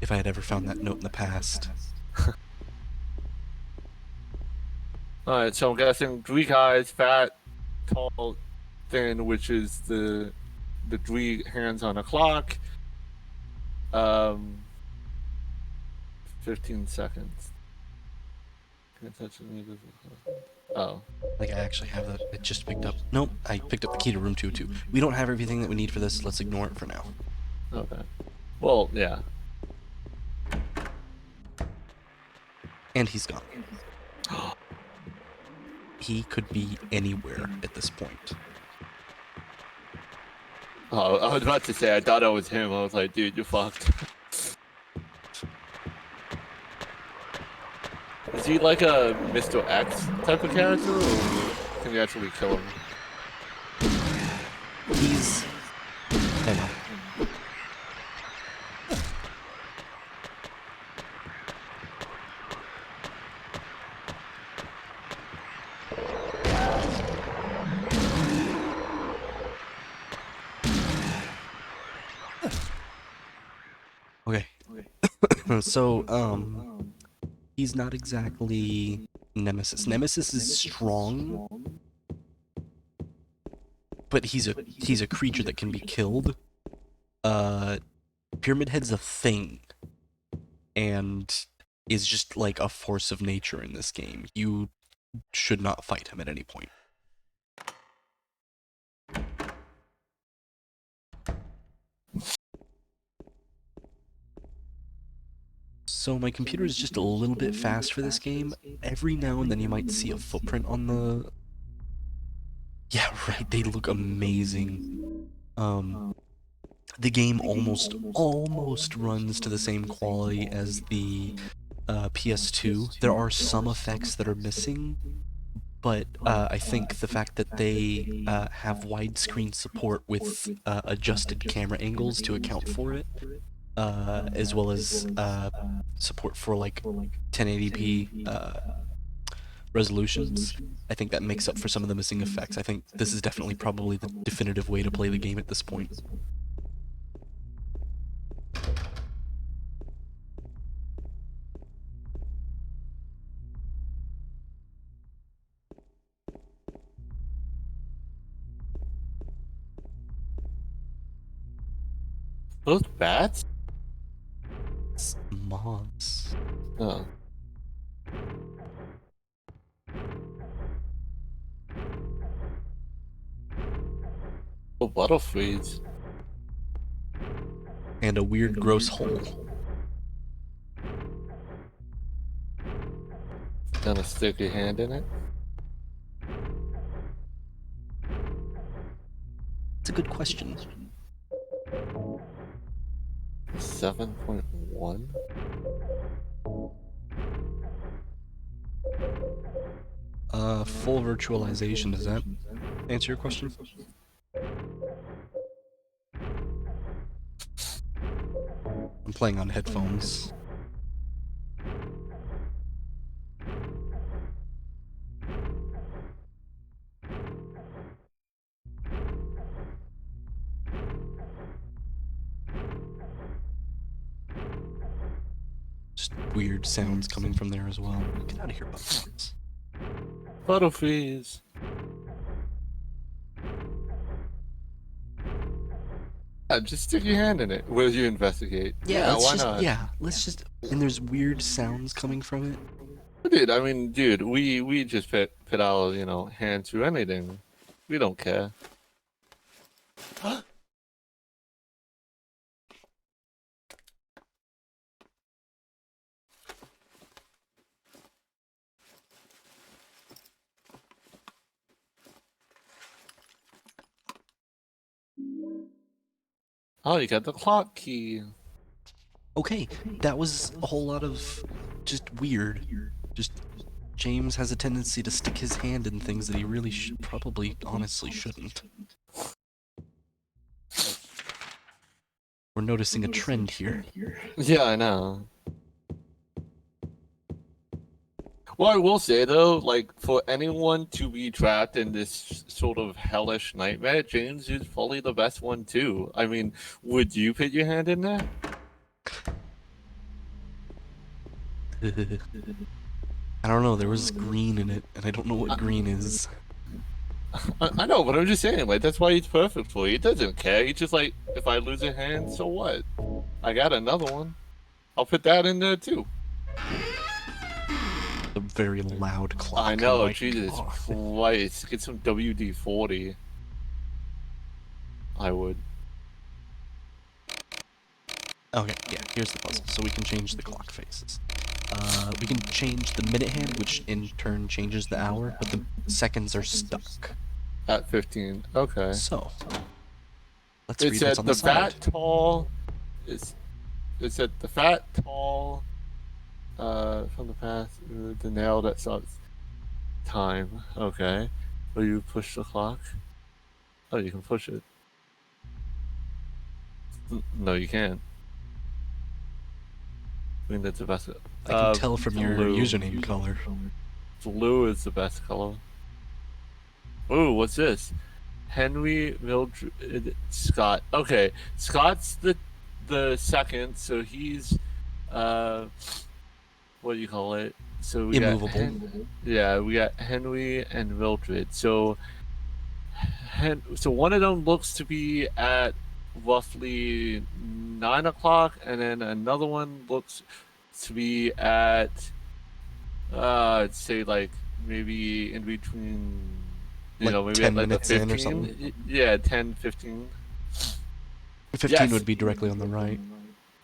If I had ever found that note in the past. Alright, so I'm guessing 3 guys, fat, tall, thin, which is the 3 hands on a clock. 15 seconds. Can't touch any of this. Oh. Like, I actually have that. It just picked up. Nope, I picked up the key to room 202. We don't have everything that we need for this. Let's ignore it for now. Okay. Well, yeah. And he's gone. He could be anywhere at this point. Oh, I was about to say, I thought it was him. I was like, dude, you're fucked. Is he like a Mr. X type of character, or can you actually kill him? He's... I know. Okay. So, he's not exactly Nemesis. Nemesis is strong, but he's a creature that can be killed. Pyramid Head's a thing, and is just like a force of nature in this game. You should not fight him at any point. So my computer is just a little bit fast for this game. Every now and then you might see a footprint on the... Yeah, right, they look amazing. The game almost runs to the same quality as the PS2. There are some effects that are missing, but I think the fact that they have widescreen support with adjusted camera angles to account for it, as well as support for like 1080p resolutions, I think that makes up for some of the missing effects. I think this is definitely probably the definitive way to play the game at this point. Those bats? It's moths. Oh. Oh, butterflies. And a weird, gross hole. Gonna stick your hand in it? It's a good question. 7.1? Full virtualization, does that answer your question? I'm playing on headphones. Just weird sounds coming from there as well. Get out of here, butterflies. Butterflies. Just stick your hand in it. Will you investigate? Let's why not? let's just... And there's weird sounds coming from it. Dude, I mean, dude, we just put our, hand through anything. We don't care. Oh, you got the clock key. Okay, that was a whole lot of just weird. Just James has a tendency to stick his hand in things that he really probably honestly shouldn't. We're noticing a trend here. Yeah, I know. Well, I will say though, like for anyone to be trapped in this sort of hellish nightmare, James is probably the best one too. I mean, would you put your hand in there? I don't know. There was green in it, and I don't know what green is. I know, but I'm just saying, like, that's why he's perfect for you. He doesn't care. He's just like, if I lose a hand, so what? I got another one. I'll put that in there too. A very loud clock. I know, Oh my Jesus God. Christ. Get some WD-40. I would. Okay, yeah, here's the puzzle. So we can change the clock faces. We can change the minute hand, which in turn changes the hour, but the seconds are stuck. At 15. Okay. So, let's It read what's said on the the side. fat, tall. It said the fat, tall. From the past, the nail that starts time. Okay. Will you push the clock? Oh, you can push it. No, you can't. I mean, that's the best. I can tell from your blue. username color. Blue is the best color. Ooh, what's this? Henry Mildred Scott. Okay, Scott's the second, so he's what do you call it? So we Immovable. got we got Henry and Mildred. So so one of them looks to be at roughly 9 o'clock, and then another one looks to be at I'd say like maybe in between, Like maybe 10 at like the minutes in or 15. something? Yeah, 10, 15. 15 Yes. would be directly on the right.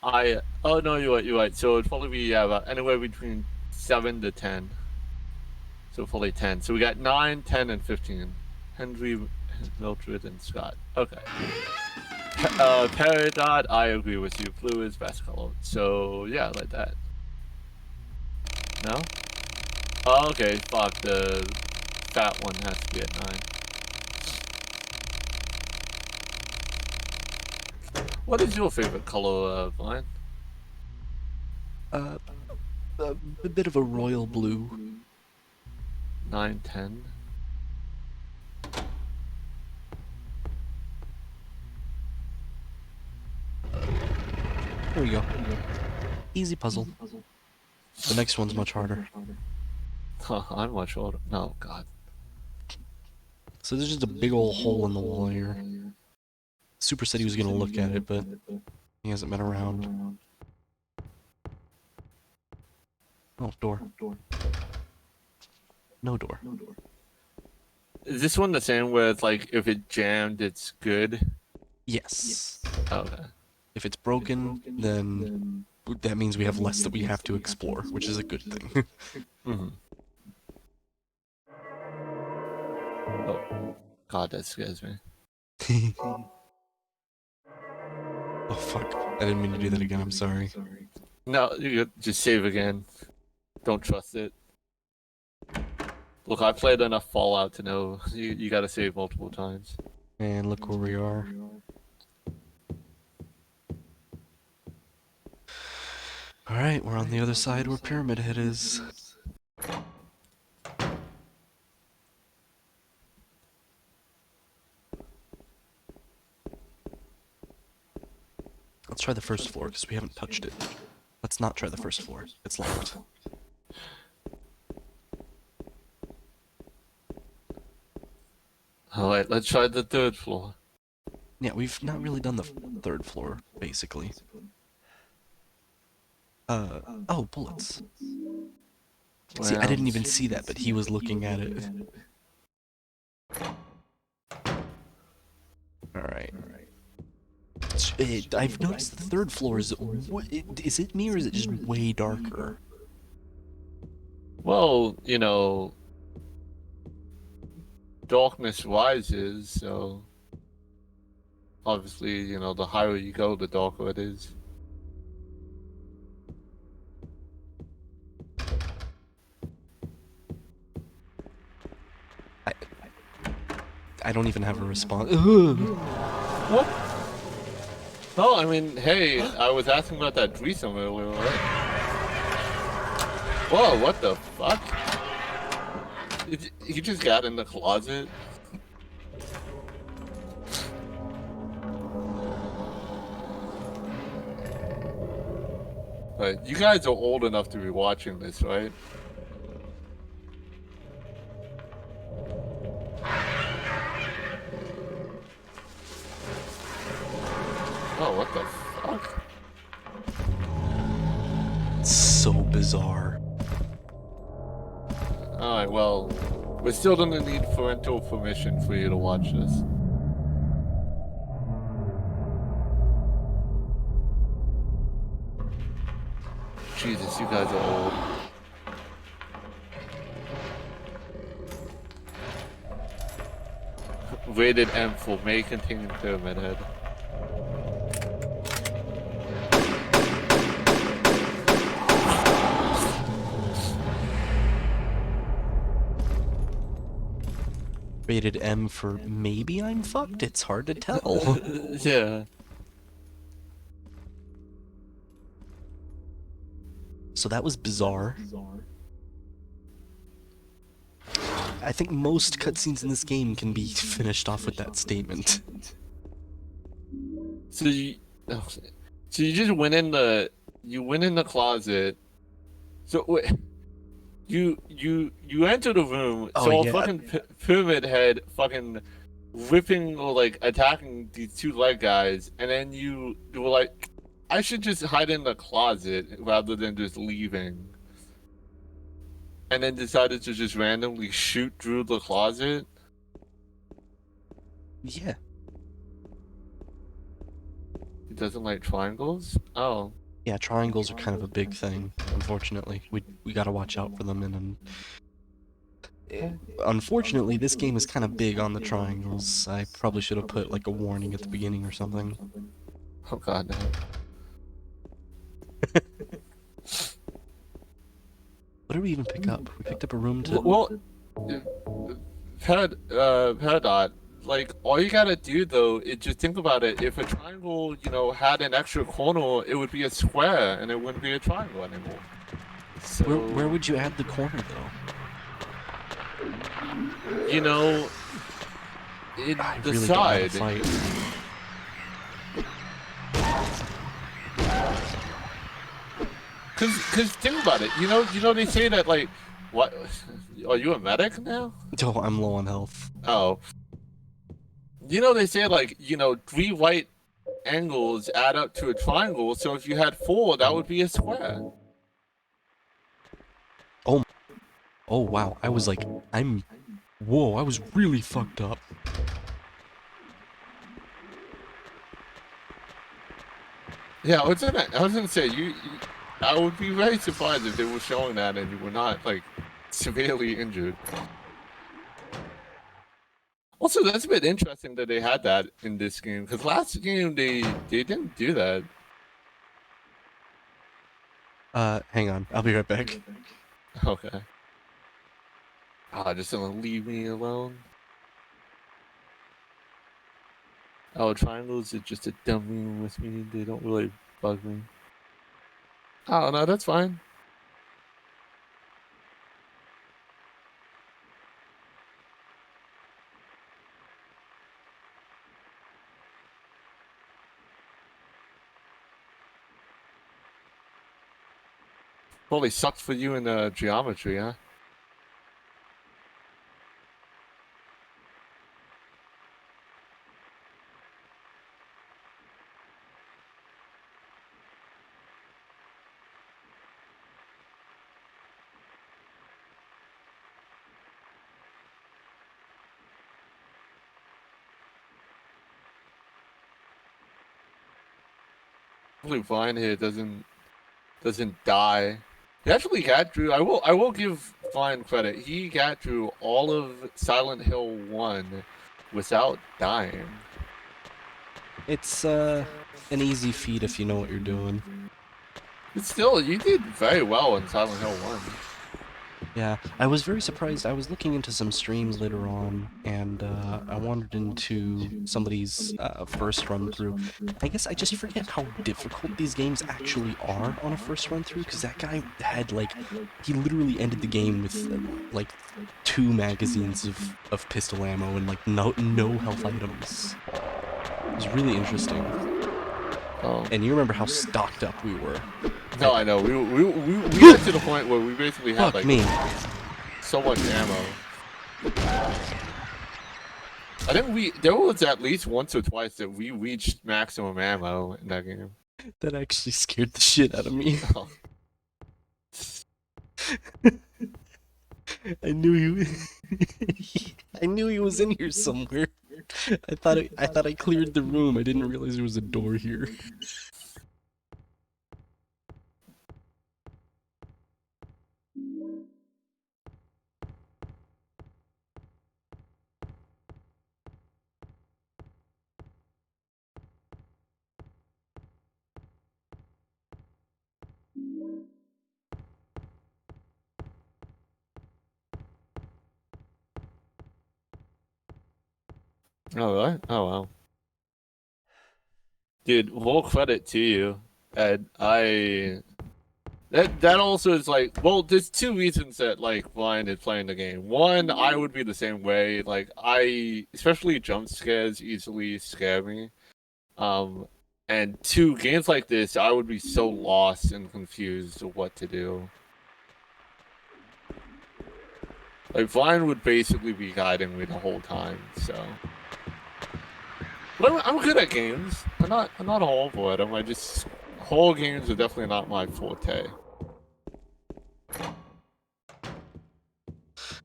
Oh no, you're right. So it'd probably be about anywhere between 7 to 10. So probably 10. So we got 9, 10, and 15. Henry, Mildred, and Scott. Okay. Peridot, I agree with you. Blue is best color. So yeah, like that. No? Oh, okay. Fuck. The fat one has to be at 9. What is your favorite color, Bryan? A bit of a royal blue. 9, 10. There we go. Easy puzzle. The next one's much harder. I'm much older. No, God. So there's just a big old hole in the wall here. Super said he was gonna look at it, but he hasn't been around. Oh, door. No door. Is this one the same where it's like if it jammed, it's good? Yes. Okay. If it's broken, then that means we have less that we have to explore, which is a good thing. Mm-hmm. Oh, God, that scares me. Oh fuck. I didn't mean to do that again, I'm sorry. No, you could just save again. Don't trust it. Look, I played enough Fallout to know you gotta save multiple times. And look where we are. Alright, we're on the other side where Pyramid Head is. Let's try the first floor, because we haven't touched it. Let's not try the first floor. It's locked. Alright, let's try the 3rd floor. Yeah, we've not really done the 3rd floor, basically. Oh, bullets. See, I didn't even see that, but he was looking at it. Alright. I've noticed the 3rd floor is... Is it me, or is it just way darker? Well, darkness rises, so obviously, the higher you go, the darker it is. I don't even have a response. Ugh. What? No, I mean, hey, I was asking about that threesome earlier, right? Whoa, what the fuck? He just got in the closet? Right, you guys are old enough to be watching this, right? Oh, what the fuck? It's so bizarre. Alright, well, we're still gonna need parental permission for you to watch this. Jesus, you guys are old. Rated M for may contain pyramid head. Rated M for maybe I'm fucked? It's hard to tell. Yeah. So that was bizarre. I think most cutscenes in this game can be finished off with that statement. So you just went in the closet. So wait, you enter the room. Oh, saw yeah. a fucking pyramid head fucking whipping or like attacking these two leg guys, and then you were like, I should just hide in the closet rather than just leaving. And then decided to just randomly shoot through the closet. Yeah. He doesn't like triangles? Oh. Yeah, triangles are kind of a big thing, unfortunately. We gotta watch out for them, and unfortunately, this game is kind of big on the triangles. I probably should have put like a warning at the beginning or something. Oh god, no. What did we even pick up? We picked up a room to... Well, Paradot, like, all you gotta do, though, is just think about it. If a triangle, had an extra corner, it would be a square, and it wouldn't be a triangle anymore. So, Where would you add the corner, though? in I the really don't side. know how to fight. Cause think about it. They say that, like, what? Are you a medic now? Oh, I'm low on health. Oh. They say, like, 3 right angles add up to a triangle, so if you had 4, that would be a square. Oh, wow. I was like, whoa, I was really fucked up. Yeah, I was gonna say, I would be very surprised if they were showing that and you were not, like, severely injured. Also, that's a bit interesting that they had that in this game, because last game they didn't do that. Hang on. I'll be right back. Okay. Just gonna leave me alone. Oh, triangles are just a dummy with me. They don't really bug me. Oh, no, that's fine. Probably sucked for you in geometry, huh? Hopefully Bryan here doesn't die. He actually got through. I will give Bryan credit. He got through all of Silent Hill 1 without dying. It's, an easy feat if you know what you're doing. But still, you did very well in Silent Hill 1. Yeah, I was very surprised. I was looking into some streams later on, and I wandered into somebody's first run through. I guess I just forget how difficult these games actually are on a first run through, because that guy had, like, he literally ended the game with, like, 2 magazines of pistol ammo and, like, no health items. It was really interesting. Oh. And you remember how stocked up we were. No, I know. We got to the point where we basically had, Fuck like, me. so much ammo. I think there was at least once or twice that we reached maximum ammo in that game. That actually scared the shit out of me. Oh. I knew I knew he was in here somewhere. I thought I cleared the room. I didn't realize there was a door here. Oh, really? Oh, wow. Dude, full credit to you. And that also is like, well, there's two reasons that like Bryan is playing the game. One, I would be the same way. Like especially jump scares easily scare me. And two, games like this, I would be so lost and confused of what to do. Like Bryan would basically be guiding me the whole time, so. But I'm good at games. I'm not horrible at them. Horror games are definitely not my forte.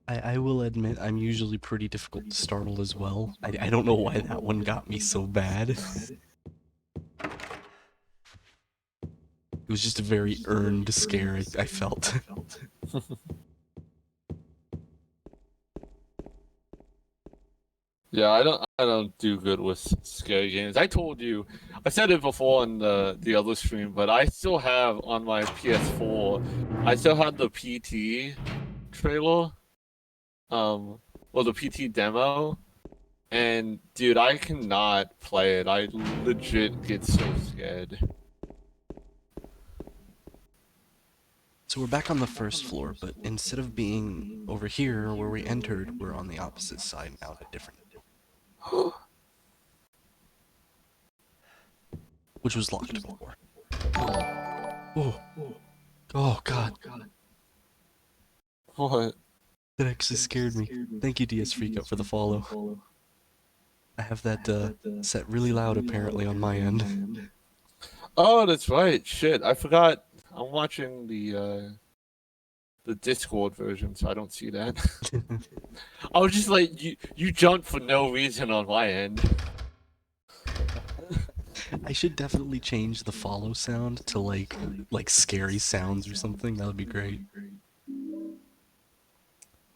I will admit I'm usually pretty difficult to startle as well. I don't know why that one got me so bad. It was just a very earned scare, I felt. Yeah, I don't do good with scary games. I told you, I said it before on the other stream, but I still have on my PS4, I still have the PT trailer, well, the PT demo, and dude, I cannot play it. I legit get so scared. So we're back on the first floor, but instead of being over here where we entered, we're on the opposite side now at a different. Which was locked before. Oh. Oh god. What? That actually scared me. Thank you, DS Freakout, for the follow. I have that set really loud apparently on my end. Oh, that's right. Shit, I forgot. I'm watching the Discord version, so I don't see that. I was just like, you jumped for no reason on my end. I should definitely change the follow sound to like scary sounds or something. That would be great.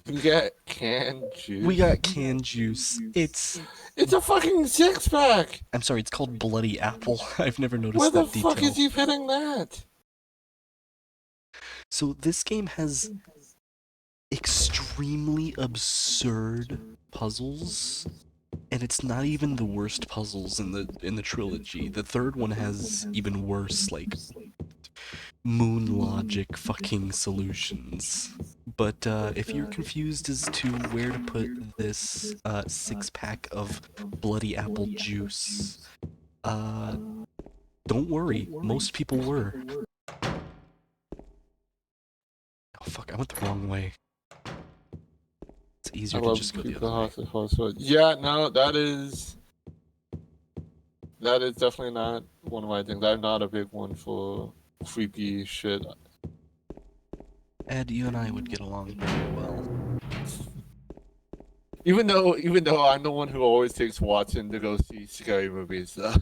We got canned juice. We got canned juice. It's a fucking six-pack! I'm sorry, it's called Bloody Apple. I've never noticed Where the that detail. fuck is he putting that? So this game has extremely absurd puzzles, and it's not even the worst puzzles in the trilogy. The third one has even worse, like moon logic fucking solutions. But if you're confused as to where to put this six-pack of Bloody Apple juice, don't worry. Most people were. Oh fuck! I went the wrong way. It's easier to just go the other way. Yeah, no, that is definitely not one of my things. I'm not a big one for creepy shit. Ed, you and I would get along very well. Even though I'm the one who always takes Watson to go see scary movies, though.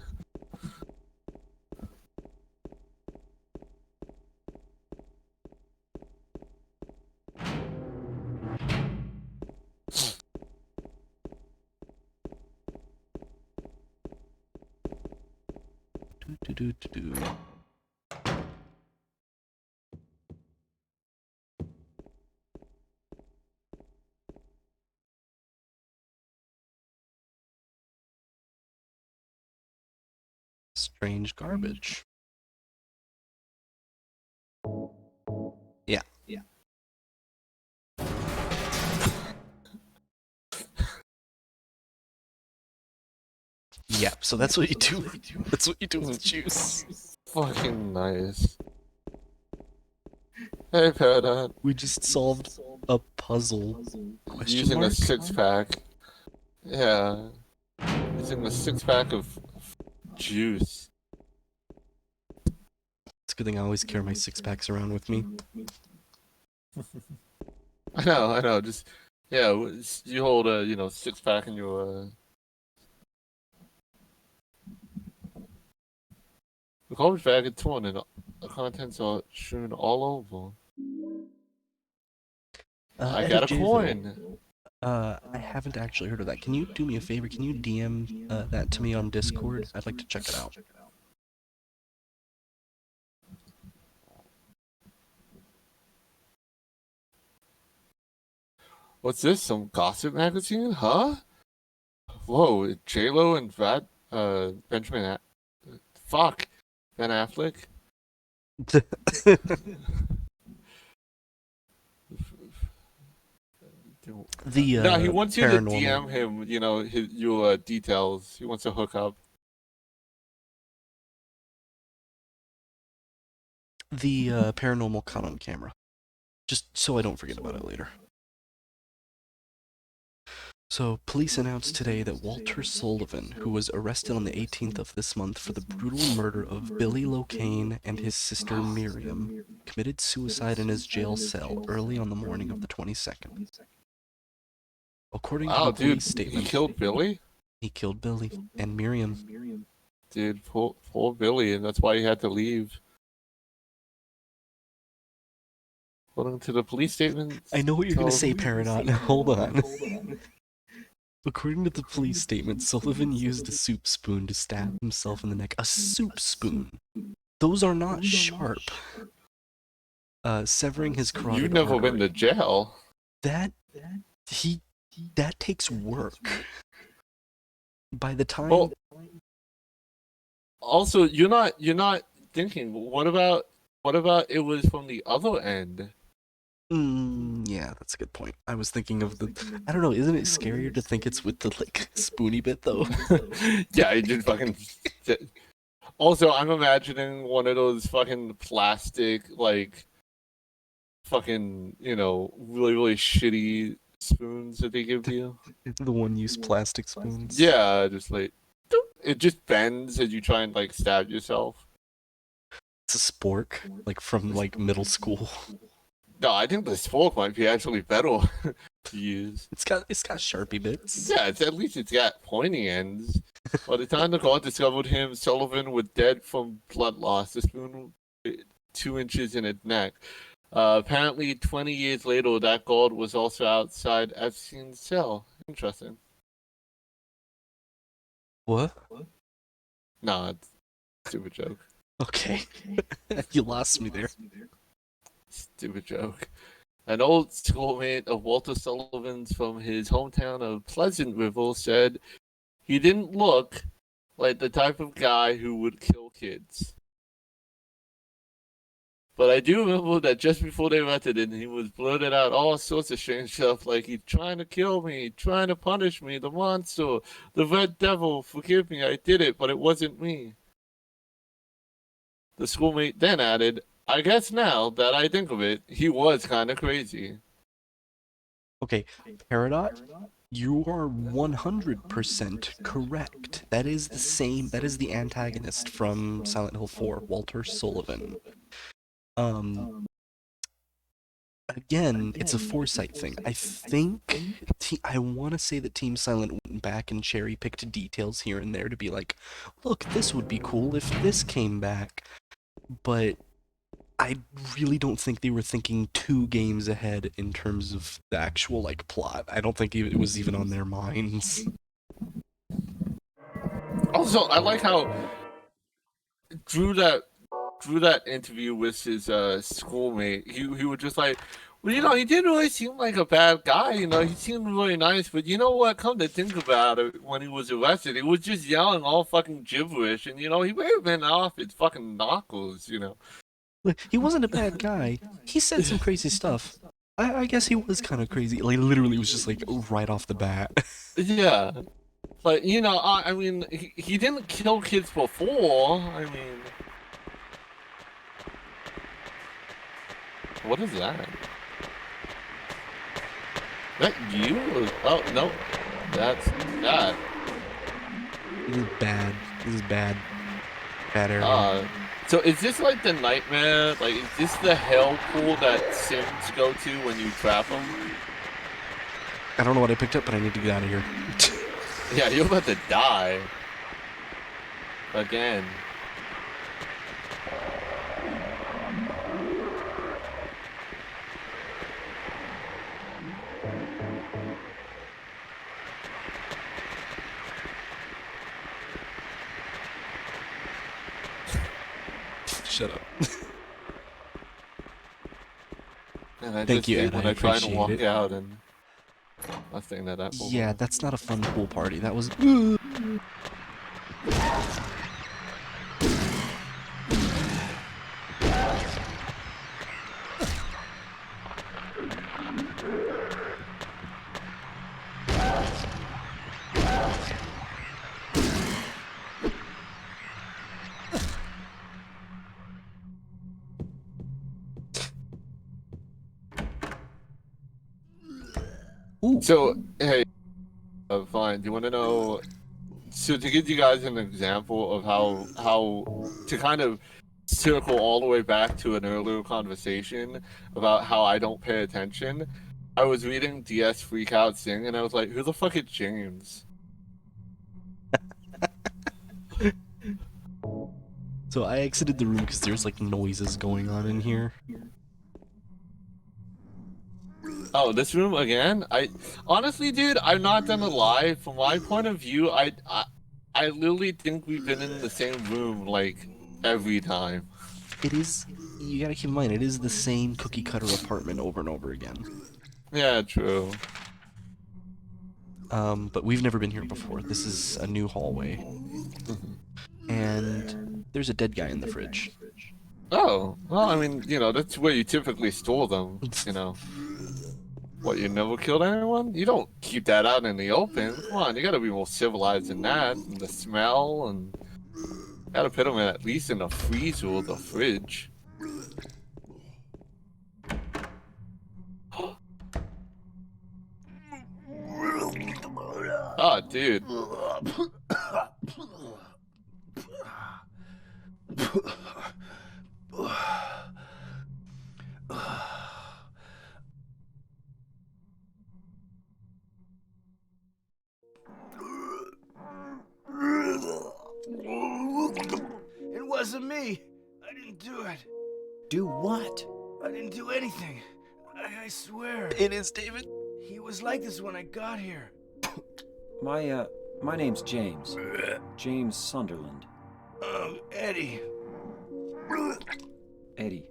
Do. Strange garbage. Yeah. Yep, so that's what you do. That's what you do with juice. Fucking nice. Hey, Paradigm. We just solved a puzzle. Question Using mark? a six-pack. Yeah. He's in a 6-pack of juice. It's a good thing I always carry my 6-packs around with me. I know. Just yeah, you hold a 6-pack in your. The garbage bag is torn and the contents are strewn all over. I got a Edit J-Vil. coin. I haven't actually heard of that. Can you do me a favor? Can you DM that to me on Discord? I'd like to check it out. What's this? Some gossip magazine? Huh? Whoa, J-Lo and Benjamin. Fuck, Ben Affleck. No, he wants you to DM him. Your details. He wants to hook up. The paranormal caught on camera. Just so I don't forget about it later. So, police announced today that Walter Sullivan, who was arrested on the 18th of this month for the brutal murder of Billy Locane and his sister Miriam, committed suicide in his jail cell early on the morning of the 22nd. According to the police statement, he killed Billy? He killed Billy and Miriam. Dude, poor Billy, and that's why he had to leave. According to the police statement... I know what you're going to say, Paradox. Hold on. According to the police statement, Sullivan used a soup spoon to stab himself in the neck. A soup spoon! Those are not sharp. Severing his carotid You've never artery. been to jail. That takes work. By the time... Well, also, you're not thinking, what about it was from the other end? Yeah, that's a good point. I was thinking of I don't know, isn't it scarier to think it's with the, spoony bit, though? Yeah, it just fucking... Also, I'm imagining one of those fucking plastic, fucking, really, really shitty spoons that they give you. The one-use plastic spoons. Yeah, just it just bends as you try and, stab yourself. It's a spork, from, middle school. No, I think the spork might be actually better to use. It's got Sharpie bits. Yeah, at least it's got pointy ends. By the time the guard discovered him, Sullivan was dead from blood loss. The spoon 2 inches in his neck. Apparently, 20 years later, that guard was also outside Epstein's cell. Interesting. What? No, it's a stupid joke. Okay. You lost me there. Stupid joke. An old schoolmate of Walter Sullivan's from his hometown of Pleasant River said he didn't look like the type of guy who would kill kids. But I do remember that just before they arrested him, he was blurted out all sorts of strange stuff like he's trying to kill me, trying to punish me, the monster, the red devil, forgive me, I did it, but it wasn't me. The schoolmate then added, I guess now that I think of it, he was kind of crazy. Okay, Peridot, you are 100% correct. That is the antagonist from Silent Hill 4, Walter Sullivan. Again, it's a foresight thing. I think, I want to say that Team Silent went back and cherry-picked details here and there to be like, look, this would be cool if this came back. But I really don't think they were thinking 2 games ahead in terms of the actual, plot. I don't think it was even on their minds. Also, I like how Drew that interview with his schoolmate. He was just like, well, he didn't really seem like a bad guy. He seemed really nice. But you know what? Come to think about it, when he was arrested, he was just yelling all fucking gibberish. And, he may have been off his fucking knuckles, He wasn't a bad guy. He said some crazy stuff. I guess he was kind of crazy. Literally, it was just, right off the bat. Yeah. But, I mean, he didn't kill kids before. I mean... What is that? Is that you? Oh, no. That's that. This is bad. This is bad. Bad area. So is this like the nightmare? Like, is this the hell pool that Sims go to when you trap them? I don't know what I picked up, but I need to get out of here. Yeah, you're about to die. Again. Shut up. And I Thank just you, hate Ed, when I I try to appreciate walk it. out and nothing that will Yeah, that's not a fun pool party. That was. Ooh. So, hey, fine. Do you want to know? So, to give you guys an example of how to kind of circle all the way back to an earlier conversation about how I don't pay attention, I was reading DS Freak Out Sing, and I was like, "Who the fuck is James?" So I exited the room because there's like noises going on in here. Oh, this room again? I honestly, dude, I'm not gonna lie. From my point of view, I literally think we've been in the same room like every time. It is. You gotta keep in mind, it is the same cookie cutter apartment over and over again. Yeah, true. But we've never been here before. This is a new hallway. And there's a dead guy in the fridge. Oh, well, I mean, you know, that's where you typically store them. You know, what? You never killed anyone? You don't keep that out in the open. Come on, you gotta be more civilized than that. And the smell, and gotta put them at least in the freezer or the fridge. Oh, dude. It wasn't me. I didn't do it. Do what? I didn't do anything. I swear. It is David. He was like this when I got here. My name's James. James Sunderland. Eddie. Eddie.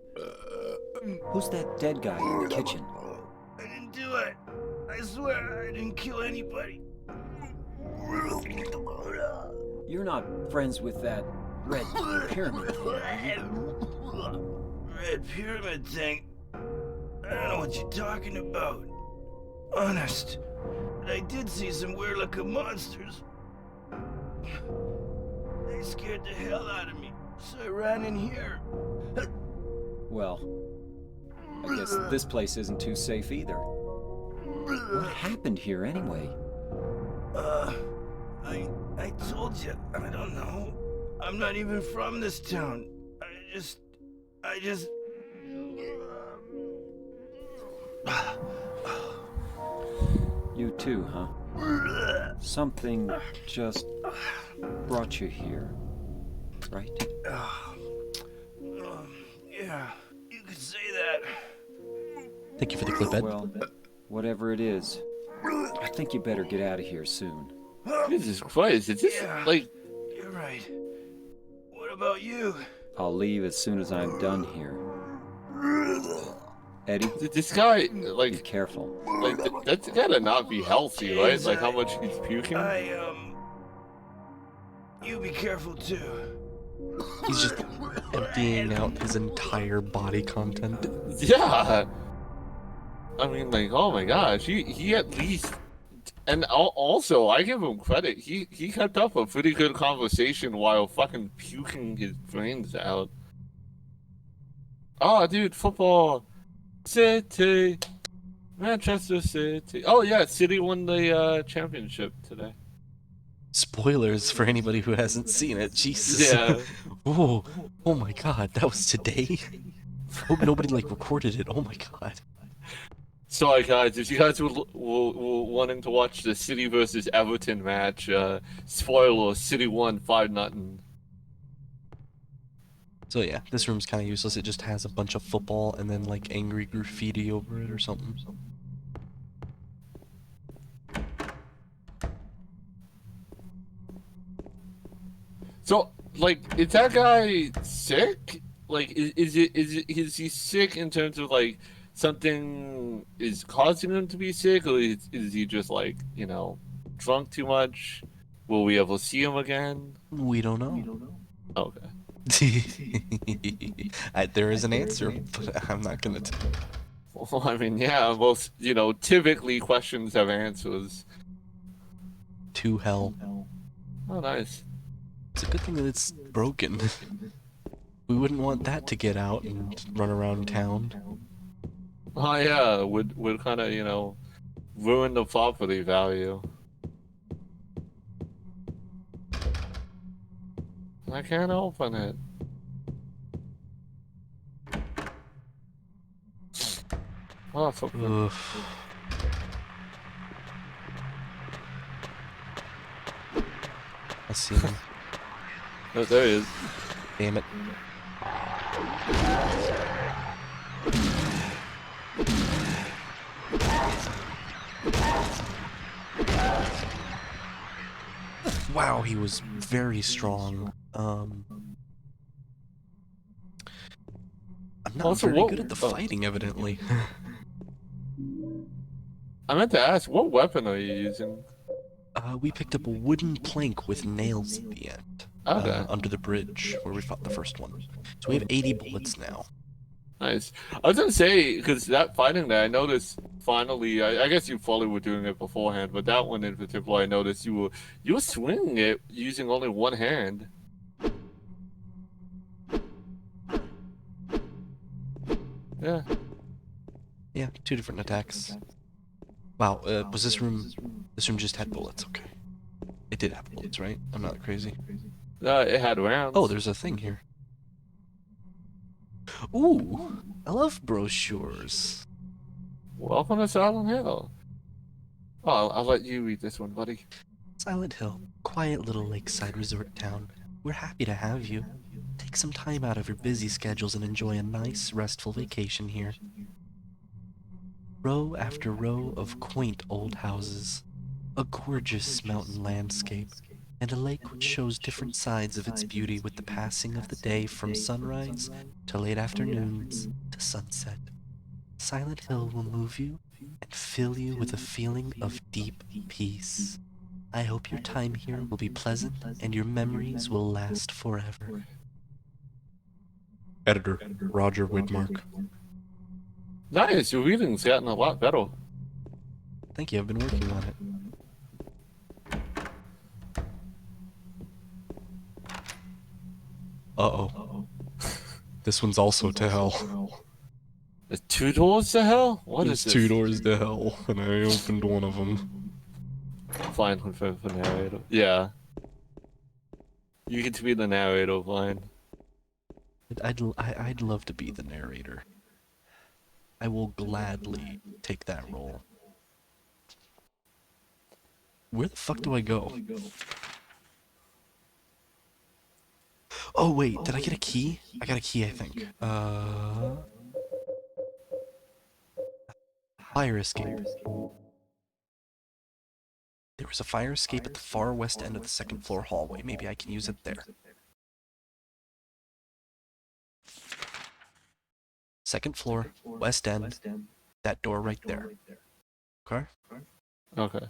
Who's that dead guy in the kitchen? I didn't do it. I swear I didn't kill anybody. You're not friends with that red pyramid thing, are you? Red pyramid thing? I don't know what you're talking about. Honest. But I did see some weird looking monsters. They scared the hell out of me, so I ran in here. Well, I guess this place isn't too safe either. What happened here anyway? I told you, I don't know. I'm not even from this town. I just... You too, huh? Something just brought you here, right? Yeah, you could say that. Thank you for the clip, Ed. Well, whatever it is, I think you better get out of here soon. Jesus Christ, is this Yeah. like... You're right. What about you? I'll leave as soon as I'm done here. Eddie, This guy, be like, careful. that's gotta not be healthy, right? Like how much he's puking. You be careful too. He's just emptying out his entire body content. Yeah. I mean, like, oh my gosh, he at least, and also I give him credit. He kept up a pretty good conversation while fucking puking his brains out. Oh, dude, football, city. Manchester City. Oh yeah, City won the championship today. Spoilers for anybody who hasn't seen it. Jesus. Yeah. Oh, oh my god, that was today? Hope nobody like recorded it. Oh my god. Sorry guys, if you guys were wanting to watch the City versus Everton match, spoiler: City won 5-0. So yeah, this room's kind of useless. It just has a bunch of football and then like angry graffiti over it or something. So, like, is that guy sick? Like, is he sick in terms of like something is causing him to be sick, or is he just like, you know, drunk too much? Will we ever see him again? We don't know. Okay. There is an answer, but I'm not gonna tell. Well, I mean, yeah, most, you know, typically questions have answers. To hell. Oh, nice. It's a good thing that it's broken. We wouldn't want that to get out and run around town. Oh yeah, would kind of, you know, ruin the property value. I can't open it. Oh, for Ugh. I see him. oh, there he is. Damn it. Wow, he was very strong. I'm not Also, very what- good at the oh. fighting, evidently. I meant to ask, what weapon are you using? We picked up a wooden plank with nails at the end. Okay. Under the bridge, where we fought the first one. So we have 80 bullets now. Nice. I was gonna say, because that fighting there, I noticed finally. I guess you probably were doing it beforehand, but that one in particular, I noticed you were swinging it using only one hand. Yeah. Yeah, 2 different attacks. Wow, was this room... This room just had bullets, okay. It did have bullets, right? I'm not crazy. It had rounds. Oh, there's a thing here. Ooh, I love brochures. Welcome to Silent Hill. Oh, I'll let you read this one, buddy. Silent Hill, quiet little lakeside resort town. We're happy to have you. Take some time out of your busy schedules and enjoy a nice, restful vacation here. Row after row of quaint old houses, a gorgeous mountain landscape, and a lake which shows different sides of its beauty with the passing of the day from sunrise to late afternoons to sunset. Silent Hill will move you and fill you with a feeling of deep peace. I hope your time here will be pleasant and your memories will last forever. Editor, Roger Widmark. Nice, your reading's gotten a lot better. Thank you, I've been working on it. Uh-oh. This one's also to hell. There's 2 doors to hell? What There's is this? 2 doors to hell, and I opened one of them. Fine, confirm for narrator. Yeah. You get to be the narrator, fine. I'd love to be the narrator. I will gladly take that role. Where the fuck do I go? Oh wait, did I get a key? I got a key, I think. Fire escape. There was a fire escape at the far west end of the second floor hallway. Maybe I can use it there. Second floor, west end, that door right there. Okay? Okay.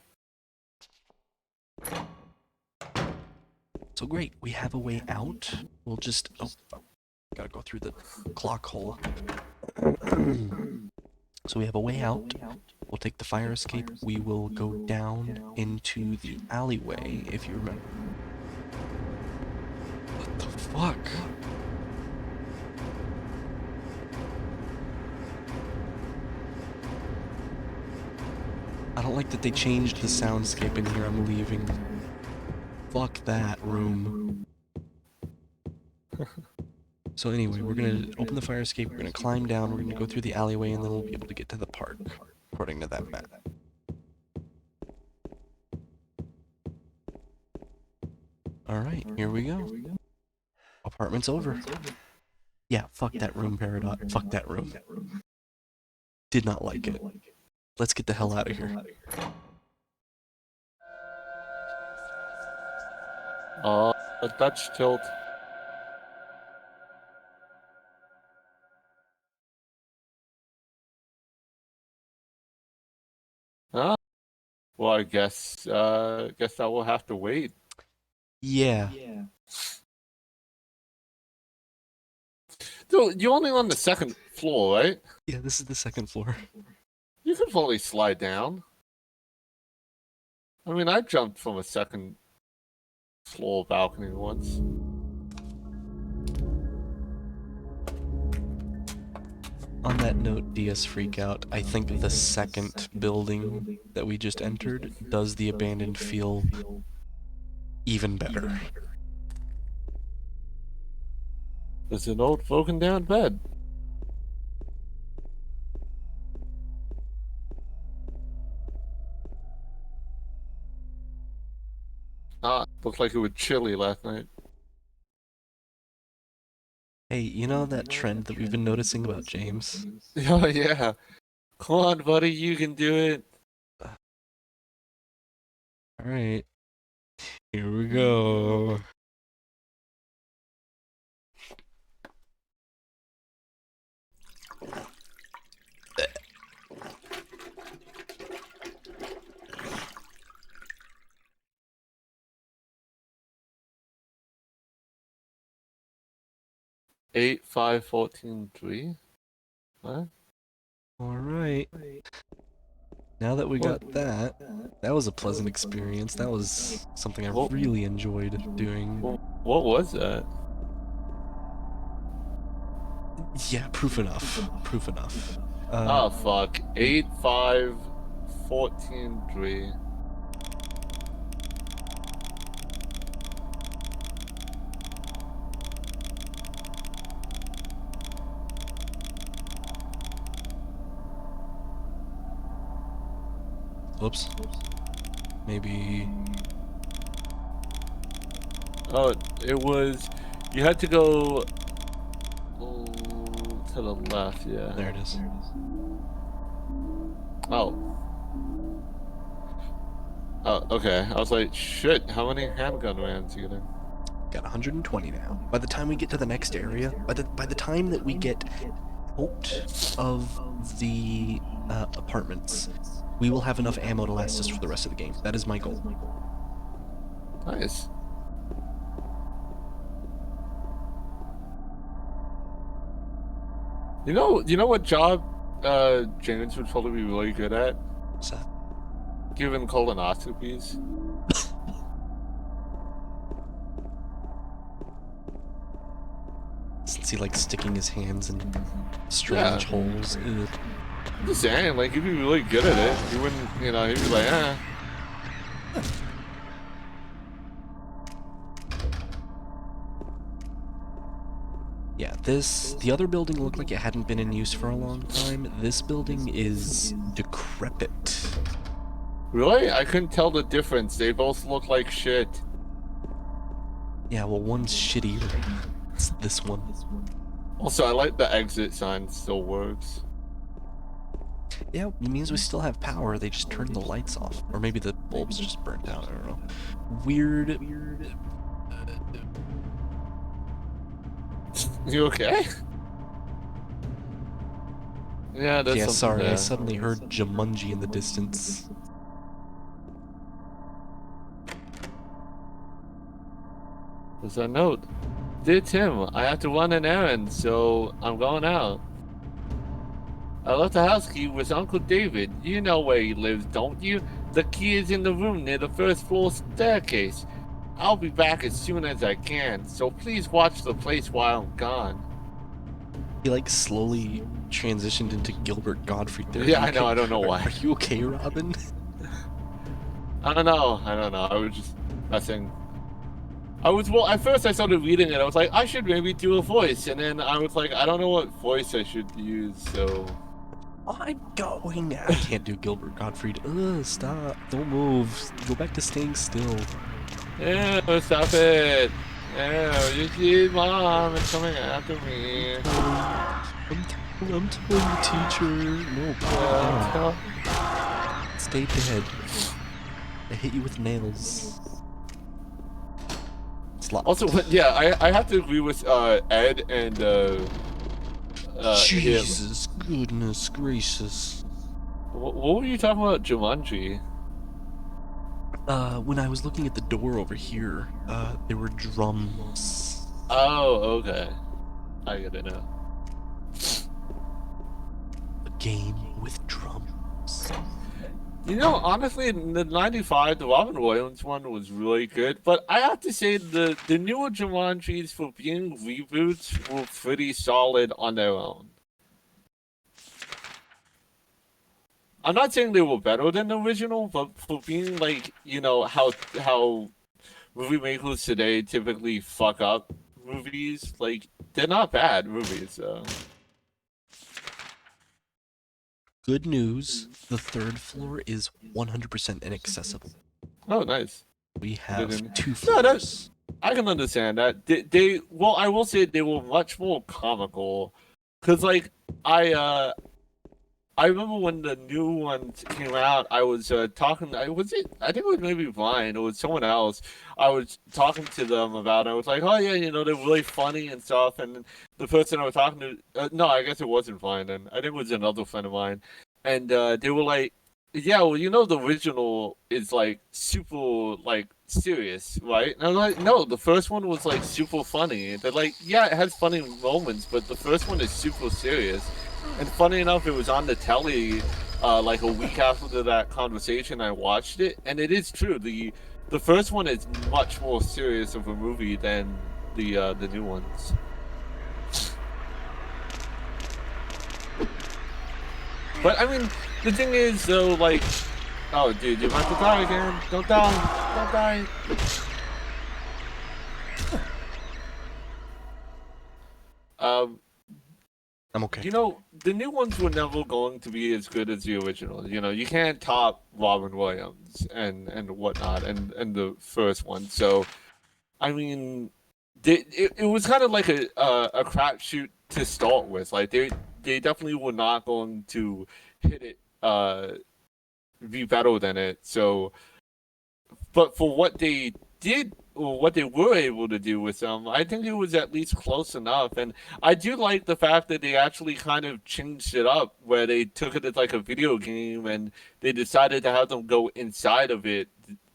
So great, we have a way out. We'll just... Oh, gotta go through the clock hole. So we have a way out. We'll take the fire escape. We will go down into the alleyway, if you remember. What the fuck? I don't like that they changed the soundscape in here. I'm leaving. Fuck that room. So anyway, we're gonna open the fire escape, we're gonna climb down, we're gonna go through the alleyway, and then we'll be able to get to the park, according to that map. Alright, here we go. Apartment's over. Yeah, fuck that room, Paradox. Fuck that room. Did not like it. Let's get the hell out of here. A Dutch tilt. Ah, well, I guess I will have to wait. Yeah. Dude, you're only on the second floor, right? Yeah, this is the second floor. You can fully slide down. I mean, I jumped from a second floor balcony once. On that note, DS Freakout, I think the second building that we just entered does the abandoned feel even better. There's an old broken down bed. Looked like it was chilly last night. Hey, you know that trend that we've been noticing about James? Oh yeah. Come on, buddy, you can do it. Alright. Here we go. Eight, 5, 14, 3. What? Alright. Now that we got that, that was a pleasant experience. That was something I really enjoyed doing. What was that? Yeah, proof enough. Proof enough. Oh fuck. 8, 5, 14, 3. Whoops. Maybe... Oh, it was... You had to go... to the left, yeah. There it is. Oh. Oh, okay. I was like, shit, how many handgun rounds you getting? Got 120 now. By the time we get to the next area, by the time that we get out of the apartments, we will have enough ammo to last us for the rest of the game. That is my goal. Nice. You know what job James would probably be really good at? What's that? Giving colonoscopies. Since he likes sticking his hands in strange holes. Ugh. I'm just saying, like, he'd be really good at it. He wouldn't, he'd be like, eh. Yeah, the other building looked like it hadn't been in use for a long time. This building is decrepit. Really? I couldn't tell the difference. They both look like shit. Yeah, well, one's shittier. It's this one. Also, I like the exit sign still works. Yeah, it means we still have power. They just turned the lights off. Or maybe the bulbs just burnt out. I don't know. Weird. You okay? Yeah, that's Yeah, something sorry. there. I suddenly heard Jumanji in the distance. There's a note. Dear Tim, I have to run an errand, so I'm going out. I left the house key with Uncle David. You know where he lives, don't you? The key is in the room near the first floor staircase. I'll be back as soon as I can, so please watch the place while I'm gone. He like slowly transitioned into Gilbert Gottfried there. Yeah, Are you I know, okay? I don't know why. Are you okay, Robin? I don't know. I was just messing. Well, at first I started reading it. I was like, I should maybe do a voice, and then I was like, I don't know what voice I should use. So I'm going. I can't do Gilbert Gottfried. Ugh, stop. Don't move. Go back to staying still. yeah, stop it. Yeah, you see, Mom, it's coming after me. I'm telling you, teacher. No, Yeah, no. Stay dead. I hit you with nails. Slop. also, yeah, I have to agree with Ed and him. Jesus, goodness gracious. What were you talking about, Jumanji? When I was looking at the door over here, there were drums. Oh, okay. I get it now. A game with drums. You know, honestly, in the 95, the Robin Williams one was really good, but I have to say the newer Jumanjis, for being reboots, were pretty solid on their own. I'm not saying they were better than the original, but for being like, you know, how movie makers today typically fuck up movies, like, they're not bad movies, so. Good news, the third floor is 100% inaccessible. Oh, nice. We have Didn't- 2 No, floors. that's... I can understand that. Well, I will say they were much more comical, cause like I remember when the new ones came out. I was talking. I think it was maybe Bryan or someone else. I was talking to them about it. I was like, oh yeah, you know, they're really funny and stuff. And the person I was talking to, no, I guess it wasn't Bryan. Then I think it was another friend of mine, and they were like, yeah, well, you know, the original is like super like serious, right? And I'm like, no, the first one was like super funny. They're like, yeah, it has funny moments, but the first one is super serious. And funny enough, it was on the telly like a week after that conversation. I watched it, and it is true. The first one is much more serious of a movie than the new ones. But I mean, the thing is, though, like, oh, dude, you're about to die again. Don't die. Don't die. I'm okay. You know, the new ones were never going to be as good as the original. You know, you can't top Robin Williams and whatnot and the first one. So, I mean, it was kind of like a crapshoot to start with. Like they definitely were not going to hit it be better than it. So, but for what they did or what they were able to do with them, I think it was at least close enough. And I do like the fact that they actually kind of changed it up, where they took it as like a video game and they decided to have them go inside of it,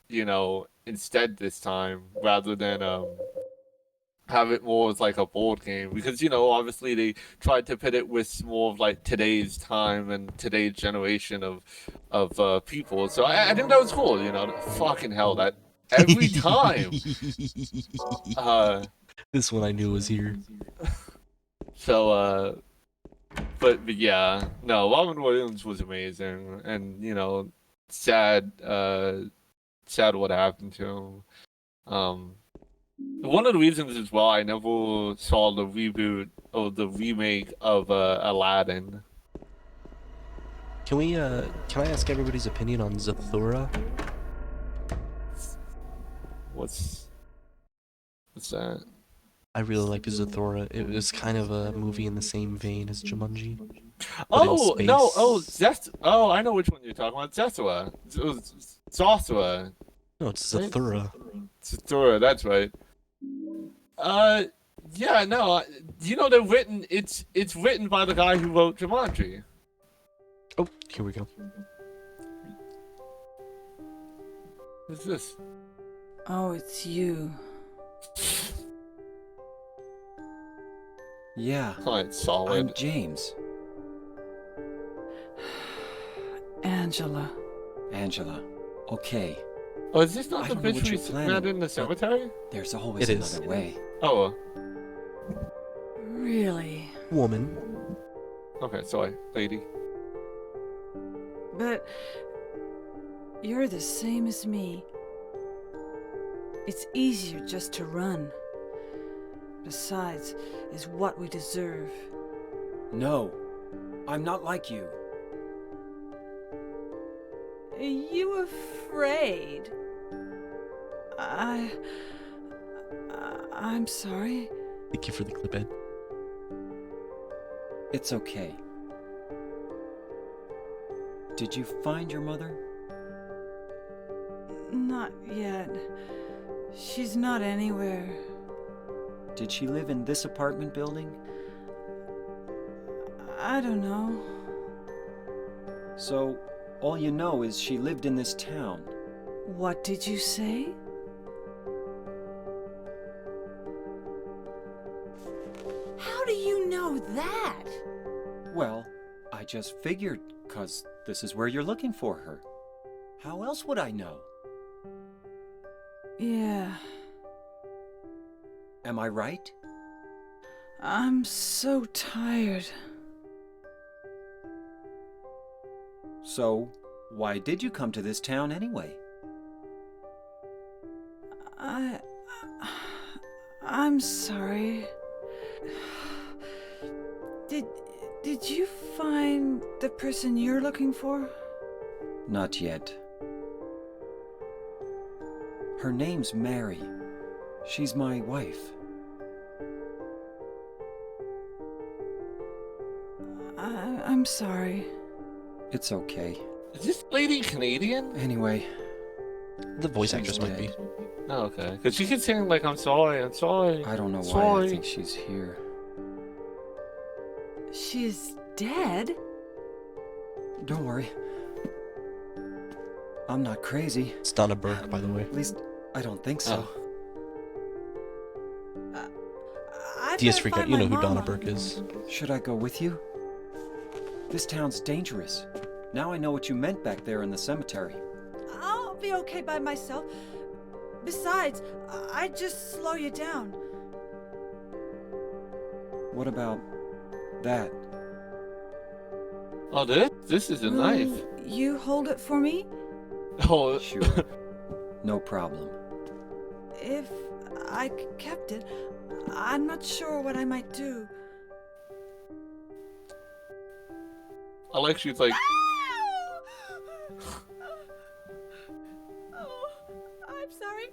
you know, instead this time, rather than have it more as like a board game. Because, you know, obviously they tried to put it with more of like today's time and today's generation of people. So I think that was cool, you know. Fucking hell, that every time. This one I knew was here. So but yeah, no, Robin Williams was amazing, and you know, sad what happened to him. One of the reasons as well I never saw the reboot or the remake of Aladdin. Can I ask everybody's opinion on Zathura? What's that? I really liked Zathura. It was kind of a movie in the same vein as Jumanji. Oh in no! space. Oh, I know which one you're talking about. Zathura. Zathura. No, it's Zathura. Zathura. That's right. Yeah, no. You know, it's written by the guy who wrote Jumanji. Oh, here we go. Who's this? Oh, it's you. Yeah, Oh, it's solid. I'm James. Angela. Angela. Okay, Oh, is this not I the don't know bitch what we you're planning, met in the but- cemetery? there's always It is. another way. Oh, Really? Woman. okay, sorry, lady. But You're the same as me. It's easier just to run. Besides, is what we deserve. No, I'm not like you. Are you afraid? I'm sorry. Thank you for the clip, Ed. It's okay. Did you find your mother? Not yet. She's not anywhere. Did she live in this apartment building? I don't know. So, all you know is she lived in this town. What did you say? How do you know that? Well, I just figured, 'cause this is where you're looking for her. How else would I know? Yeah. Am I right? I'm so tired. So, why did you come to this town anyway? I'm sorry. Did you find the person you're looking for? Not yet. Her name's Mary. She's my wife. I'm sorry. It's okay. Is this lady Canadian? Anyway, The voice she's actress might be. dead. Oh, okay. Because she keeps saying, like, I'm sorry, I'm sorry. I don't know why Sorry. I think she's here. She's dead? Don't worry. I'm not crazy. It's Donna Burke, by the way. At least, I don't think so. I DS better Freak Out, find you my know who Donna mama. Burke is. Should I go with you? This town's dangerous. Now I know what you meant back there in the cemetery. I'll be okay by myself. Besides, I'd just slow you down. What about that? Oh, this is a knife. Will you hold it for me? Oh, Sure. No problem. If I kept it, I'm not sure what I might do. I like she's like, Oh, I'm sorry.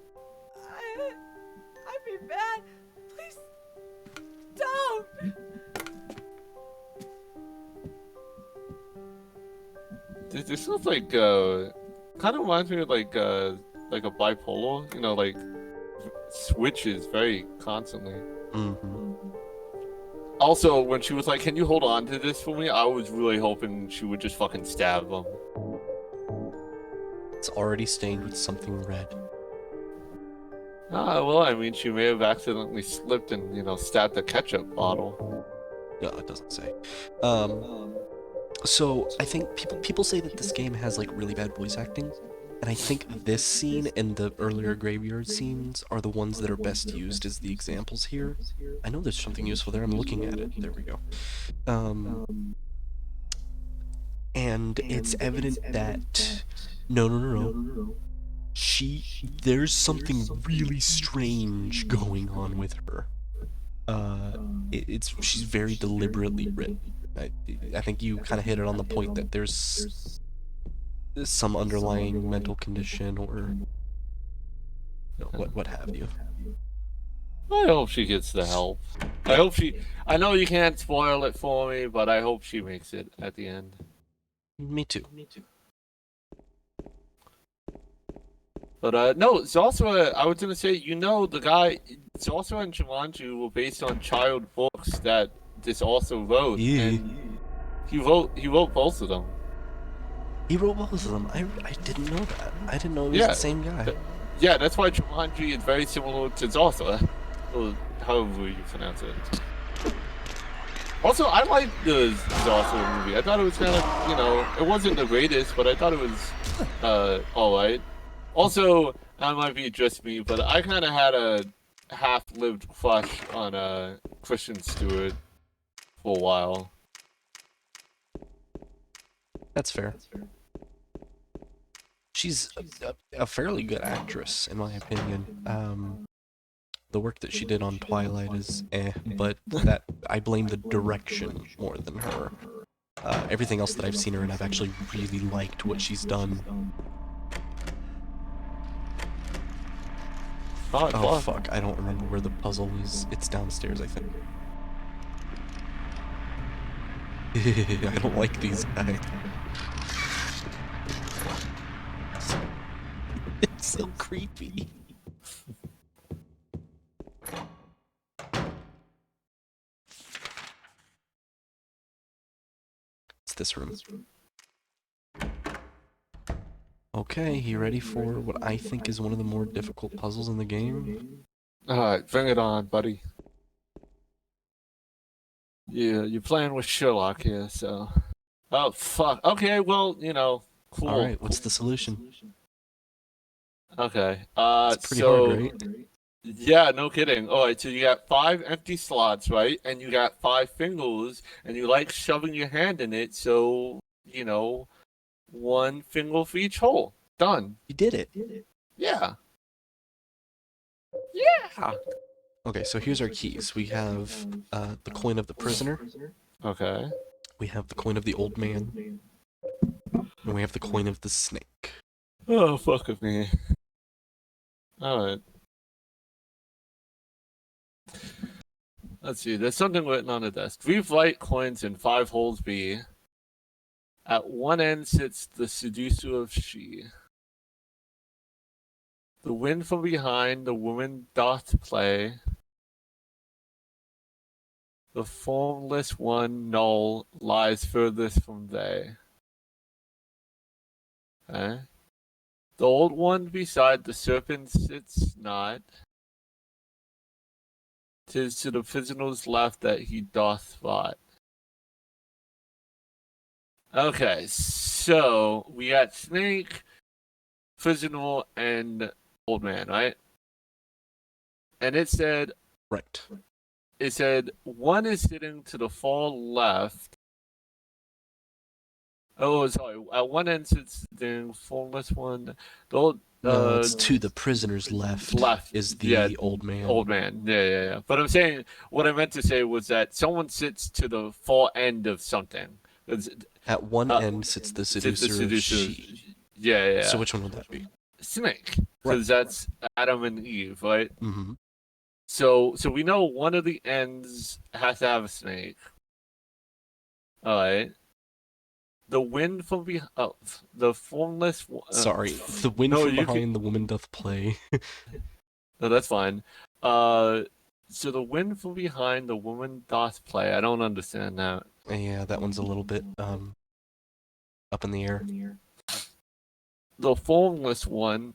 I've been bad. Please, don't. this sounds like, kind of reminds me of like a bipolar, you know, like switches very constantly. Mm-hmm. Also, when she was like, "Can you hold on to this for me?" I was really hoping she would just fucking stab him. It's already stained with something red. Ah, well, I mean, she may have accidentally slipped and, you know, stabbed the ketchup bottle. No, it doesn't say. So I think people say that this game has like really bad voice acting, and I think this scene and the earlier graveyard scenes are the ones that are best used as the examples here. I know there's something useful there. I'm looking at it. There we go. And it's evident that no. There's something really strange going on with her. She's very deliberately written. I think you kind of hit it on the point that there's some underlying mental condition or what have you. I hope she gets the help. I know you can't spoil it for me, but I hope she makes it at the end. Me too. But no, Zosuo, I was gonna say, you know, the guy Zosuo and Jumanji were based on child books that this also wrote, and he wrote both of them. He wrote both of them. I didn't know that. I didn't know he was the same guy. Yeah, that's why Jumanji is very similar to Zosuo, or however you pronounce it. Also, I liked the Zosuo movie. I thought it was kind of, you know, it wasn't the greatest, but I thought it was alright. Also, that might be just me, but I kind of had a half-lived crush on Christian Stewart for a while. That's fair. She's a fairly good actress, in my opinion. The work that she did on Twilight is but that I blame the direction more than her. Everything else that I've seen her in, I've actually really liked what she's done. Oh fuck, I don't remember where the puzzle is. It's downstairs, I think. I don't like these guys. It's so creepy. It's this room. Okay, you ready for what I think is one of the more difficult puzzles in the game? Alright, bring it on, buddy. Yeah, you're playing with Sherlock here, so... Oh, fuck. Okay, well, you know, cool. Alright, what's the solution? Okay, It's pretty hard, right? Yeah, no kidding. Alright, so you got 5 empty slots, right? And you got 5 fingers, and you like shoving your hand in it, so, you know, 1 finger for each hole. Done. You did it. Yeah. Yeah! Okay, so here's our keys. We have the coin of the prisoner, Okay. we have the coin of the old man, and we have the coin of the snake. Oh, fuck with me. Alright. Let's see, there's something written on the desk. 3 white coins in 5 holes B. At one end sits the seducer of she. The wind from behind the woman doth play. The formless one, null, lies furthest from they. Okay. The old one beside the serpent sits not. 'Tis to the prisoner's left that he doth rot. Okay, so we got Snake, prisoner, and old man, right? And it said Right. one is sitting to the far left. Oh, sorry. At one end sits the formless one. The old, No, it's to the prisoner's left. left Is the old man. Old man. Yeah. But I'm saying what I meant to say was that someone sits to the far end of something. At one end sits the seducer of she. Yeah. So which one would that be? Snake, because that's Adam and Eve, right? Mm-hmm. So we know one of the ends has to have a snake. All right. The wind from behind. Oh, the formless. Sorry, the wind from behind the woman doth play. No, that's fine. So the wind from behind the woman doth play. I don't understand that. Yeah, that one's a little bit up in the air. The formless one,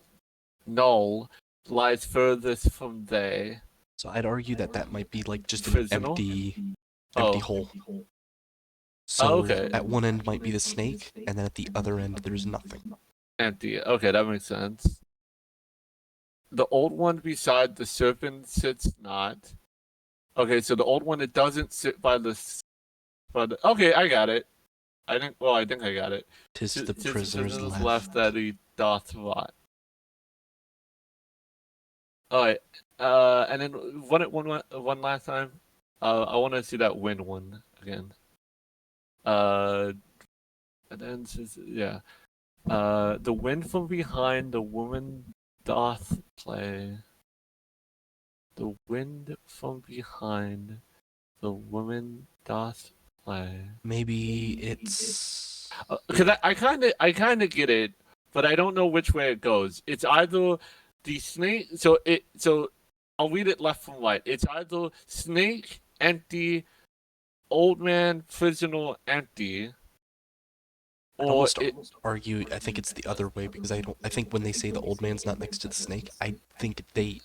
null, lies furthest from they. So I'd argue that might be like just an Prisoner? empty Oh. hole. So okay. At one end might be the snake, and then at the other end there's nothing. Empty. Okay, that makes sense. The old one beside the serpent sits not. Okay, so the old one, it doesn't sit by the. Okay, I got it. I think I got it. Tis the prisoner's left. left that he doth rot. Alright, and then one last time. I want to see that wind one again. And then yeah. The wind from behind the woman doth play. The wind from behind the woman doth play. Maybe it's Because I kind of get it, but I don't know which way it goes. It's either the snake. So I'll read it left from right. It's either snake empty, old man prisoner empty. I'd almost argue. I think it's the other way because I think when they say the old man's not next to the snake, I think they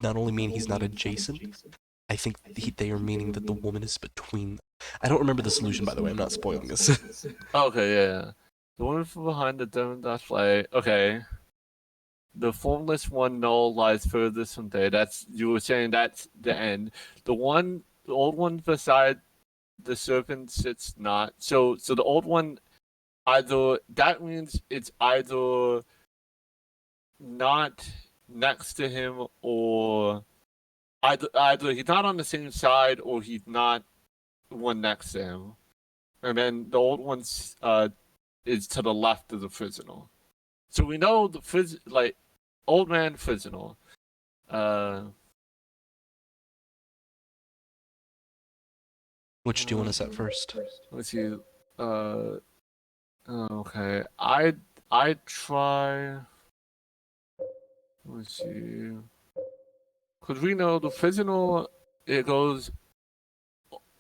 not only mean he's not adjacent. I think they are meaning that the woman is between. I don't remember the solution, by the way. I'm not spoiling this. Okay, yeah. The woman from behind the demon dash play. Okay. The formless one null lies furthest from there. You were saying that's the end. The old one beside the serpent sits not. So the old one, either that means it's either not next to him, or either he's not on the same side or he's not one next to him. And then the old one's is to the left of the prisoner. So we know the old man prisoner. Which do you want to set first? Let's see. Okay. I'd try. Let's see. Because we know the prisoner, it goes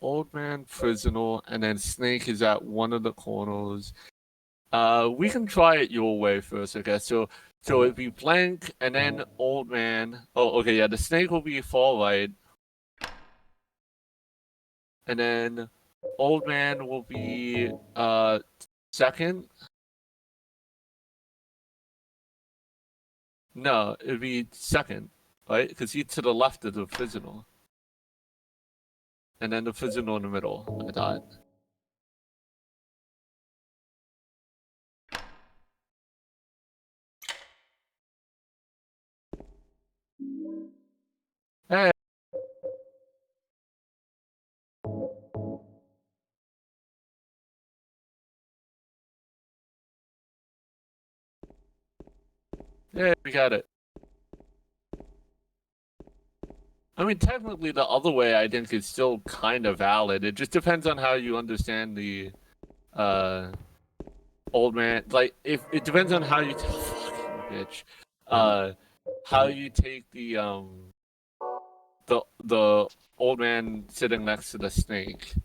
old man prisoner, and then Snake is at one of the corners. We can try it your way first, I guess. So it'd be blank, and then old man. Oh, okay, yeah. The Snake will be far right, and then old man will be second. No, it'd be second, right? Because he's to the left of the prisoner, and then the prisoner in the middle. I thought. Hey. Yeah, we got it. I mean, technically, the other way I think is still kind of valid. It just depends on how you understand the old man. Like, if it depends on how you fucking bitch, how you take the old man sitting next to the snake.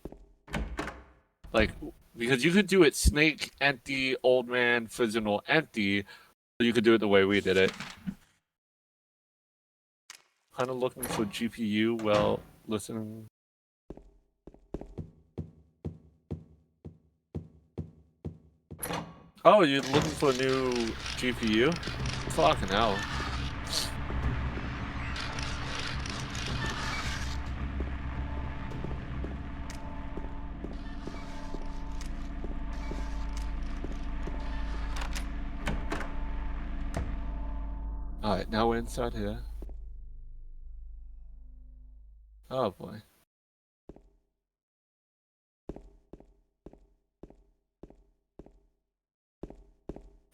Like, because you could do it snake empty, old man prisoner empty, or you could do it the way we did it. Kind of looking for GPU while listening. Oh, you're looking for a new GPU? Fucking hell. Alright, now we're inside here. Oh boy.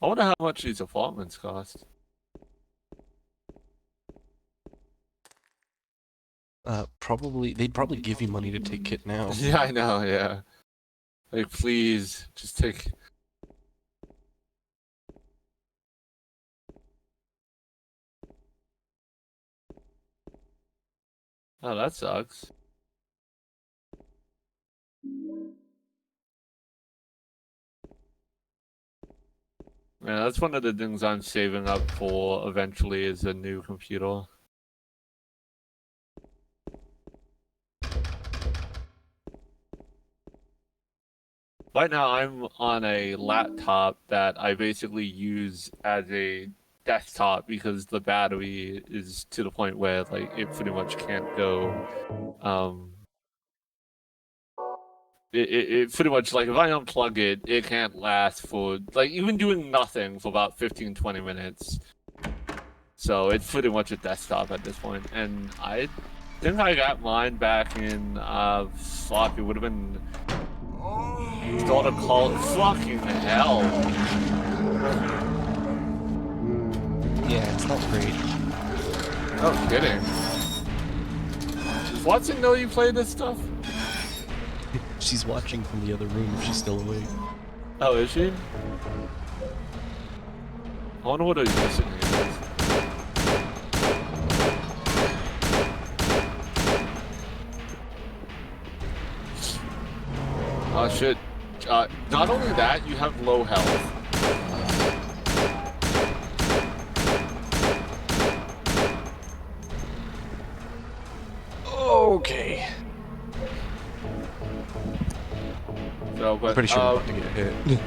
I wonder how much these apartments cost. They'd probably give you money to take Kit now. Yeah, I know, yeah. Like, please, just take... Oh, that sucks. Yeah, that's one of the things I'm saving up for eventually is a new computer. Right now, I'm on a laptop that I basically use as a desktop because the battery is to the point where like it pretty much can't go. It pretty much like if I unplug it, it can't last for like even doing nothing for about 15-20 minutes. So it's pretty much a desktop at this point, and I think I got mine back in fuck, it would have been start of call fucking hell. Yeah, it's not great. No kidding. Does Watson know you play this stuff? She's watching from the other room if she's still awake. Oh, is she? I wonder what her username is. Oh shit. Not only that, you have low health. Okay. So, but, I'm pretty sure I'm about to get hit.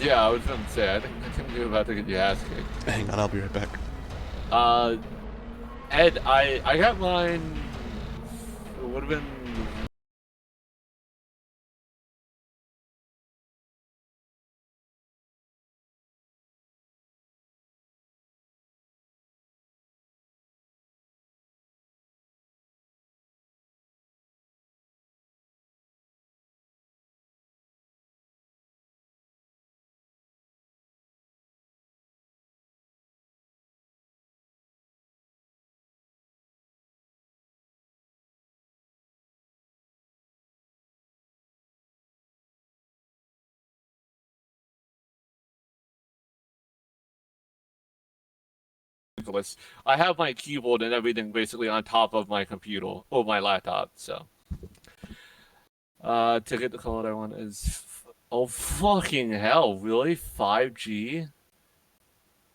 yeah, I was gonna say, I think you're about to get your ass kicked. Hang on, I'll be right back. Ed, I got mine, it would have been ridiculous. I have my keyboard and everything basically on top of my computer or my laptop. So, ticket the code I want is oh fucking hell, really 5G?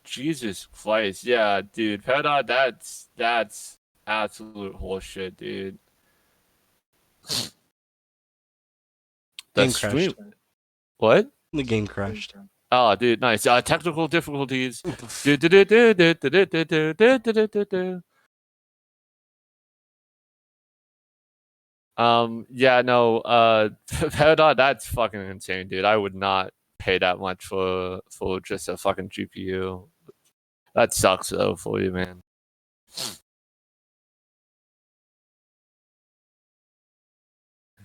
Jesus Christ, yeah, dude, Peridot, that's absolute horseshit, dude. Game That's crashed. stream. What? The game crashed. Oh, dude, nice. Technical difficulties. Do, do, do, do, do, do, do, do, do, do, do, do, do. Yeah, no, Peridot, that's fucking insane, dude. I would not pay that much for just a fucking GPU. That sucks though for you, man.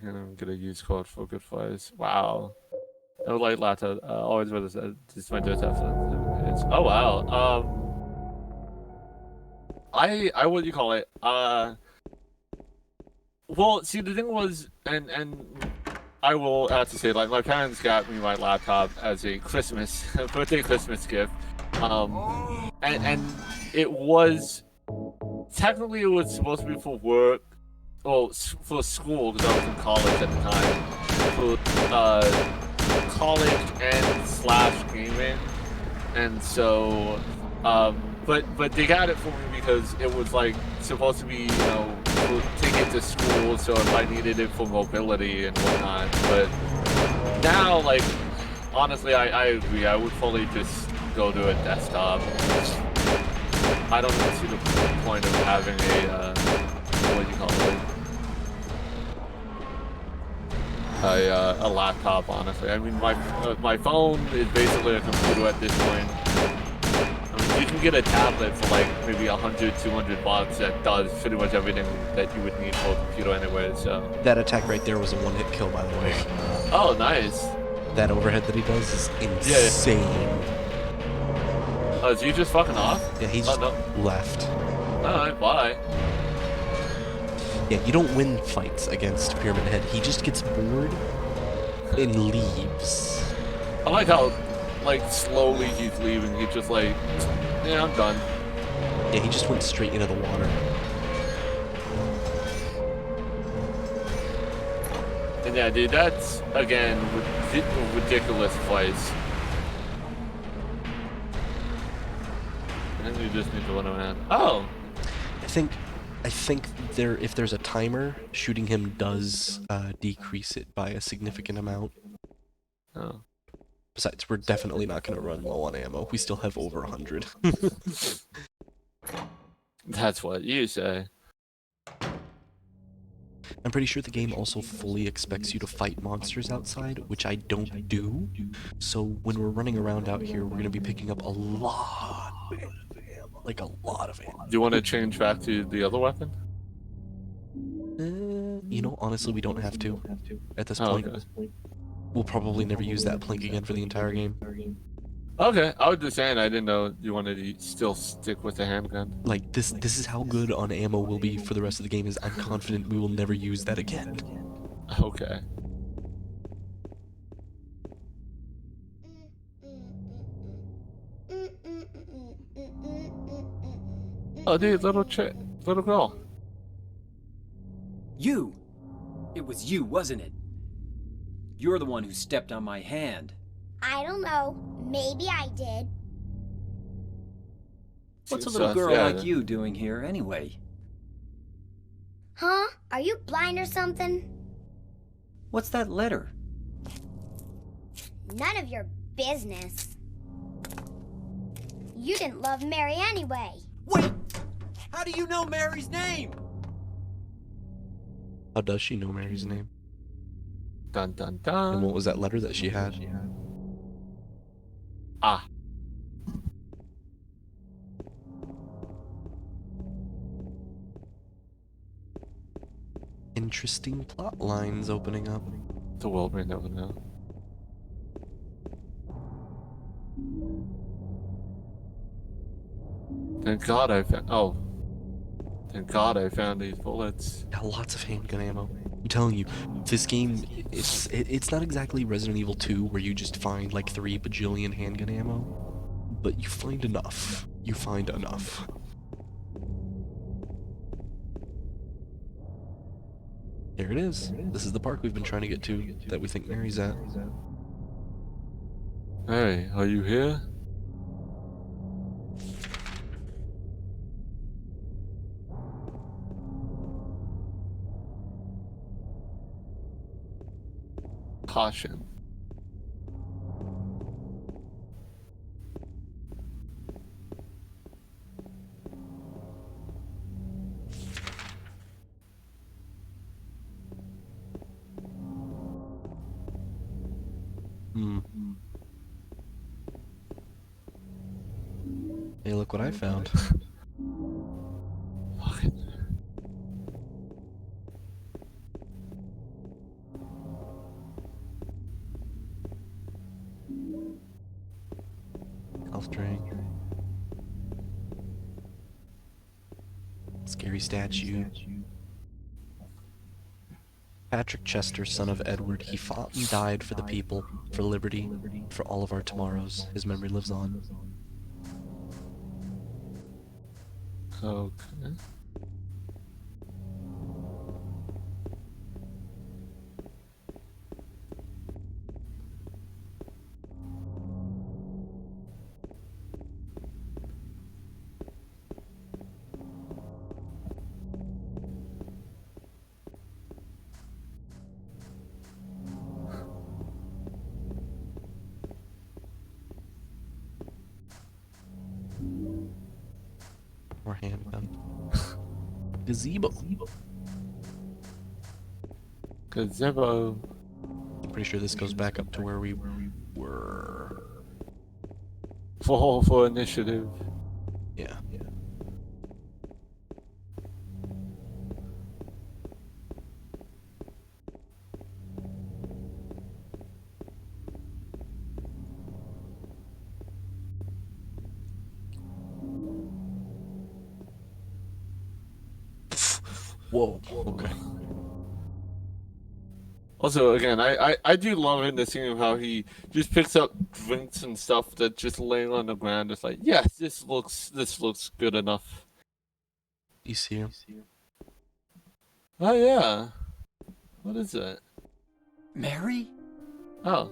I'm gonna use code for good flies. Wow. I would like Lata. Always with us. This my just after. Oh wow. I what do you call it? Well, see, the thing was, and I will have to say, like, my parents got me my laptop as a birthday Christmas gift, and it was technically it was supposed to be for work, well, for school because I was in college at the time, for college and / gaming, and so, but they got it for me because it was like supposed to be, you know, take it to school, so if I needed it for mobility and whatnot. But now, like, honestly, I agree. I would fully just go to a desktop. I don't even see the point of having a what do you call it? A laptop. Honestly, I mean, my phone is basically a computer at this point. You can get a tablet for like maybe $100-200 that does pretty much everything that you would need for a computer anyway. So That attack right there was a one-hit kill, by the way. oh, nice. That overhead that he does is insane. Is he just fucking off? Yeah, he just left. Alright, bye. Yeah, you don't win fights against Pyramid Head. He just gets bored and leaves. I like how, like, slowly he's leaving. He's just like, yeah, I'm done. Yeah, he just went straight into the water. And yeah, dude, that's, again, ridiculous fights. And then you just need to run around. Oh! I think if there's a timer, shooting him does decrease it by a significant amount. Oh. Besides, we're definitely not going to run low on ammo. We still have over 100. That's what you say. I'm pretty sure the game also fully expects you to fight monsters outside, which I don't do. So when we're running around out here, we're going to be picking up a lot of ammo. Like a lot of ammo. Do you want to change back to the other weapon? You know, honestly, we don't have to at this point. Okay. We'll probably never use that plink again for the entire game. Okay, I was just saying I didn't know you wanted to still stick with the handgun. Like, this is how good on ammo will be for the rest of the game, is I'm confident we will never use that again. Okay. Oh, dude, little girl. You! It was you, wasn't it? You're the one who stepped on my hand. I don't know. Maybe I did. What's a little girl like you doing here, anyway? Huh? Are you blind or something? What's that letter? None of your business. You didn't love Mary anyway. Wait! How do you know Mary's name? How does she know Mary's name? Dun dun dun. And what was that letter that she had? Ah. Interesting plot lines opening up. The world may never know. Thank God I found. Oh. Thank God I found these bullets. Yeah, lots of handgun ammo. I'm telling you, this game, it's not exactly Resident Evil 2 where you just find like 3 bajillion handgun ammo, but you find enough. you find enough. Here it is. This is the park we've been trying to get to that we think Mary's at. Hey, are you here? Caution. Hmm. Hey, look what I found. Fucking. Health drink. Scary statue. Patrick Chester, son of Edward, he fought and died for the people, for liberty, for all of our tomorrows. His memory lives on. Okay. Or handgun. Gazebo. Gazebo. I'm pretty sure this goes back up to where we were. Fall for initiative. Yeah. Whoa. Okay. Also, again, I do love in the scene of how he just picks up drinks and stuff that just laying on the ground. It's like, yes, this looks good enough. You see him? Oh yeah, what is that? Mary? Oh,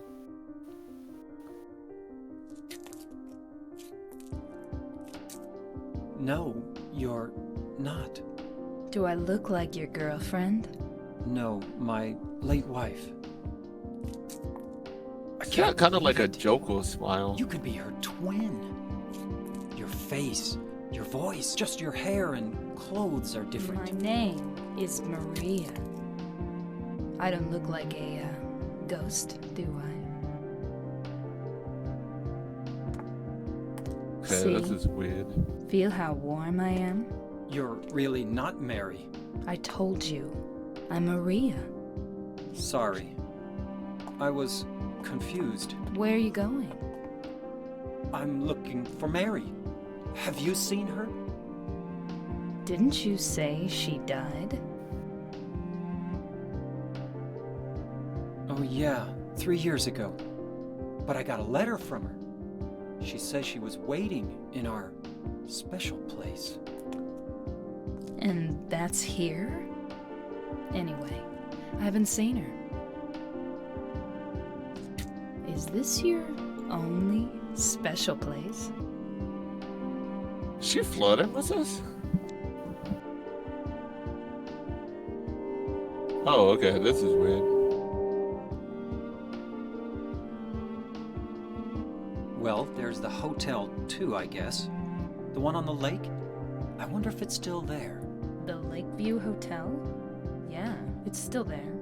No, you're not. Do I look like your girlfriend? No, my late wife. I yeah, can't kind of like believe a it. Joker smile. You could be her twin. Your face, your voice, just your hair and clothes are My different. name is Maria. I don't look like a ghost, do I? Okay, this See? is weird. Feel how warm I am? You're really not Mary. I told you, I'm Maria. Sorry. I was confused. Where are you going? I'm looking for Mary. Have you seen her? Didn't you say she died? Oh yeah, 3 years ago. But I got a letter from her. She says she was waiting in our special place. And that's here? Anyway, I haven't seen her. Is this your only special place? She flirting with us? Oh, okay, this is weird. Well, there's the hotel too, I guess. The one on the lake? I wonder if it's still there. The Lakeview Hotel? Yeah, it's still there.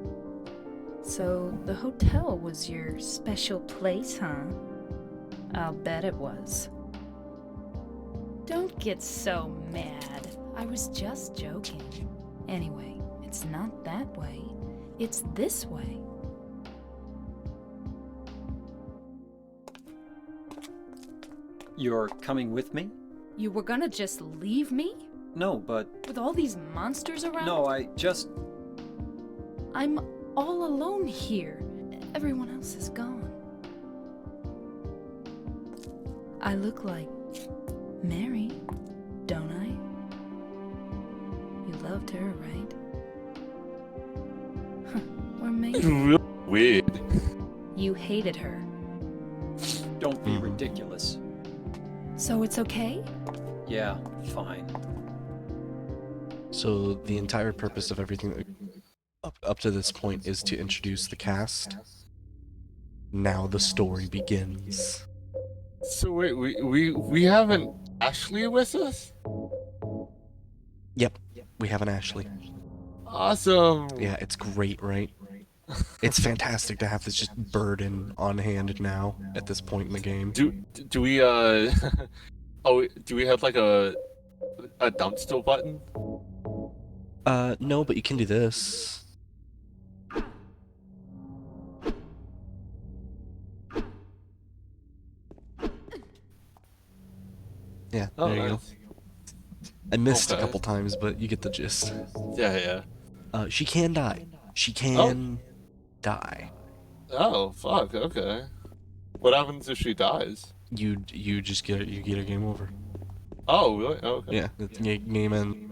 So, the hotel was your special place, huh? I'll bet it was. Don't get so mad. I was just joking. Anyway, it's not that way. It's this way. You're coming with me? You were gonna just leave me? No, but... With all these monsters around? No, I just... I'm all alone here. Everyone else is gone. I look like Mary, don't I? You loved her, right? Or maybe Real weird. you hated her. Don't be ridiculous. So it's okay? Yeah, fine. So the entire purpose of everything up to this point is to introduce the cast. Now the story begins. So wait, we haven't Ashley with us? Yep, we have an Ashley. Awesome. Yeah, it's great, right? It's fantastic to have this just burden on hand now at this point in the game. Do we oh, do we have like a dumpster button? No, but you can do this. Yeah, Oh, there you go. nice. I missed a Okay. couple times, but you get the gist. Yeah. She can die. She can die. Oh, fuck. Okay. What happens if she dies? You just get it. You get a game over. Oh, really? Oh, okay. Yeah, the game end.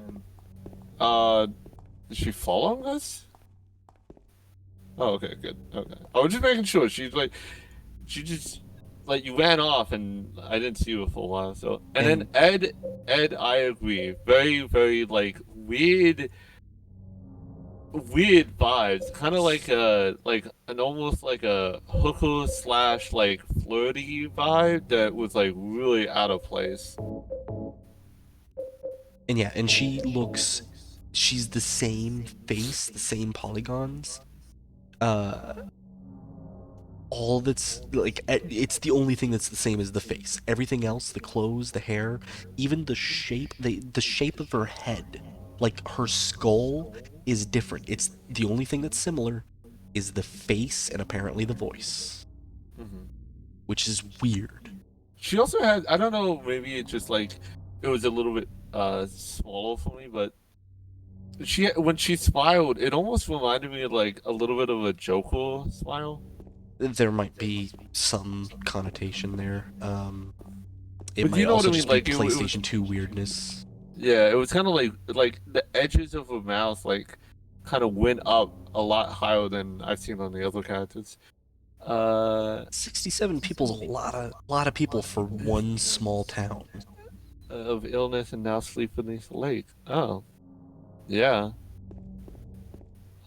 Is she following us? Oh, okay, good. Okay. I was just making sure. She just, like, you ran off and I didn't see you for a while, so. And then Ed, I agree. Very, very, like, weird vibes. Kind of like an almost like a hooker slash, like, flirty vibe that was, like, really out of place. And yeah, and she's the same face, the same polygons. All that's like, it's the only thing that's the same as the face. Everything else, the clothes, the hair, even the shape, the shape of her head, like her skull is different. It's the only thing that's similar is the face and apparently the voice, which is weird. She also had, I don't know, maybe it just like, it was a little bit smaller for me, but when she smiled, it almost reminded me of like a little bit of a Joker smile. There might be some connotation there. It But might you know also what I just mean, be like, it was- PlayStation 2 weirdness. Yeah, it was kind of like the edges of her mouth like kind of went up a lot higher than I've seen on the other characters. 67 people's a lot of people for one small town. Of illness and now sleep beneath the lake. Oh, yeah.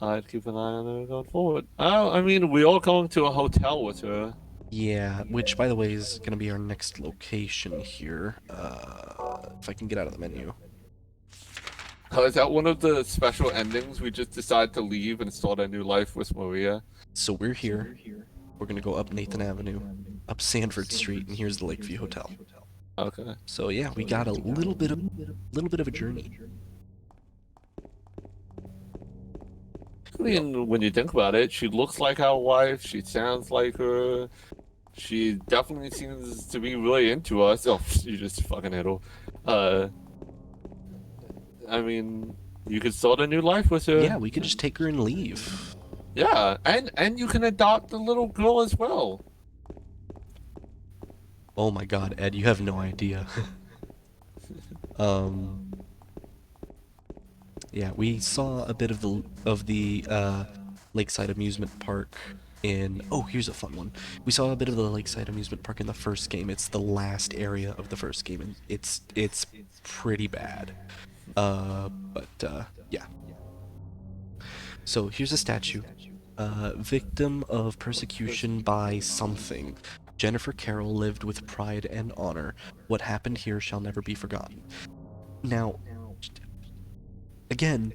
I'd keep an eye on her going forward. Oh, I mean, we all going to a hotel with her. Yeah, which by the way is gonna be our next location here. If I can get out of the menu. Oh, is that one of the special endings? We just decide to leave and start a new life with Maria. So we're here. We're gonna go up Nathan Avenue, up Sanford Street, and here's the Lakeview Hotel. Okay. So yeah, we got a little bit of a journey. I mean, when you think about it, she looks like our wife. She sounds like her. She definitely seems to be really into us. Oh, you just fucking hit her. I mean, you could start a new life with her. Yeah, we could just take her and leave. Yeah, and you can adopt the little girl as well. Oh my god, Ed, you have no idea. Yeah, we saw a bit of the Lakeside Amusement Park in... Oh, here's a fun one. We saw a bit of the Lakeside Amusement Park in the first game. It's the last area of the first game, and it's pretty bad. Yeah. So here's a statue. Victim of persecution by something. Jennifer Carroll lived with pride and honor. What happened here shall never be forgotten. Now, again,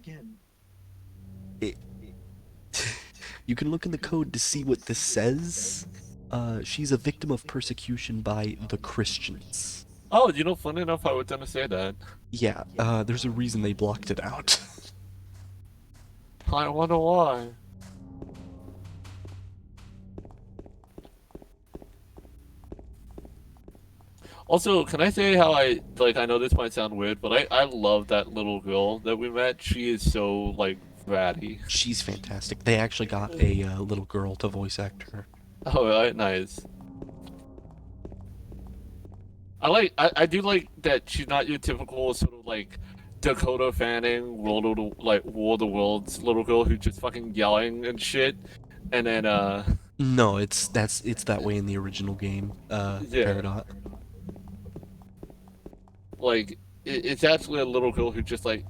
you can look in the code to see what this says. She's a victim of persecution by the Christians. Oh, you know, funny enough, I was gonna say that. Yeah, there's a reason they blocked it out. I wonder why. Also, can I say how I know this might sound weird, but I love that little girl that we met. She is so, like, bratty. She's fantastic. They actually got a little girl to voice act her. Oh, right, nice. I do like that she's not your typical sort of like Dakota Fanning War of the Worlds little girl who's just fucking yelling and shit, and then No, it's that way in the original game, yeah, Peridot. like it's actually a little girl who just like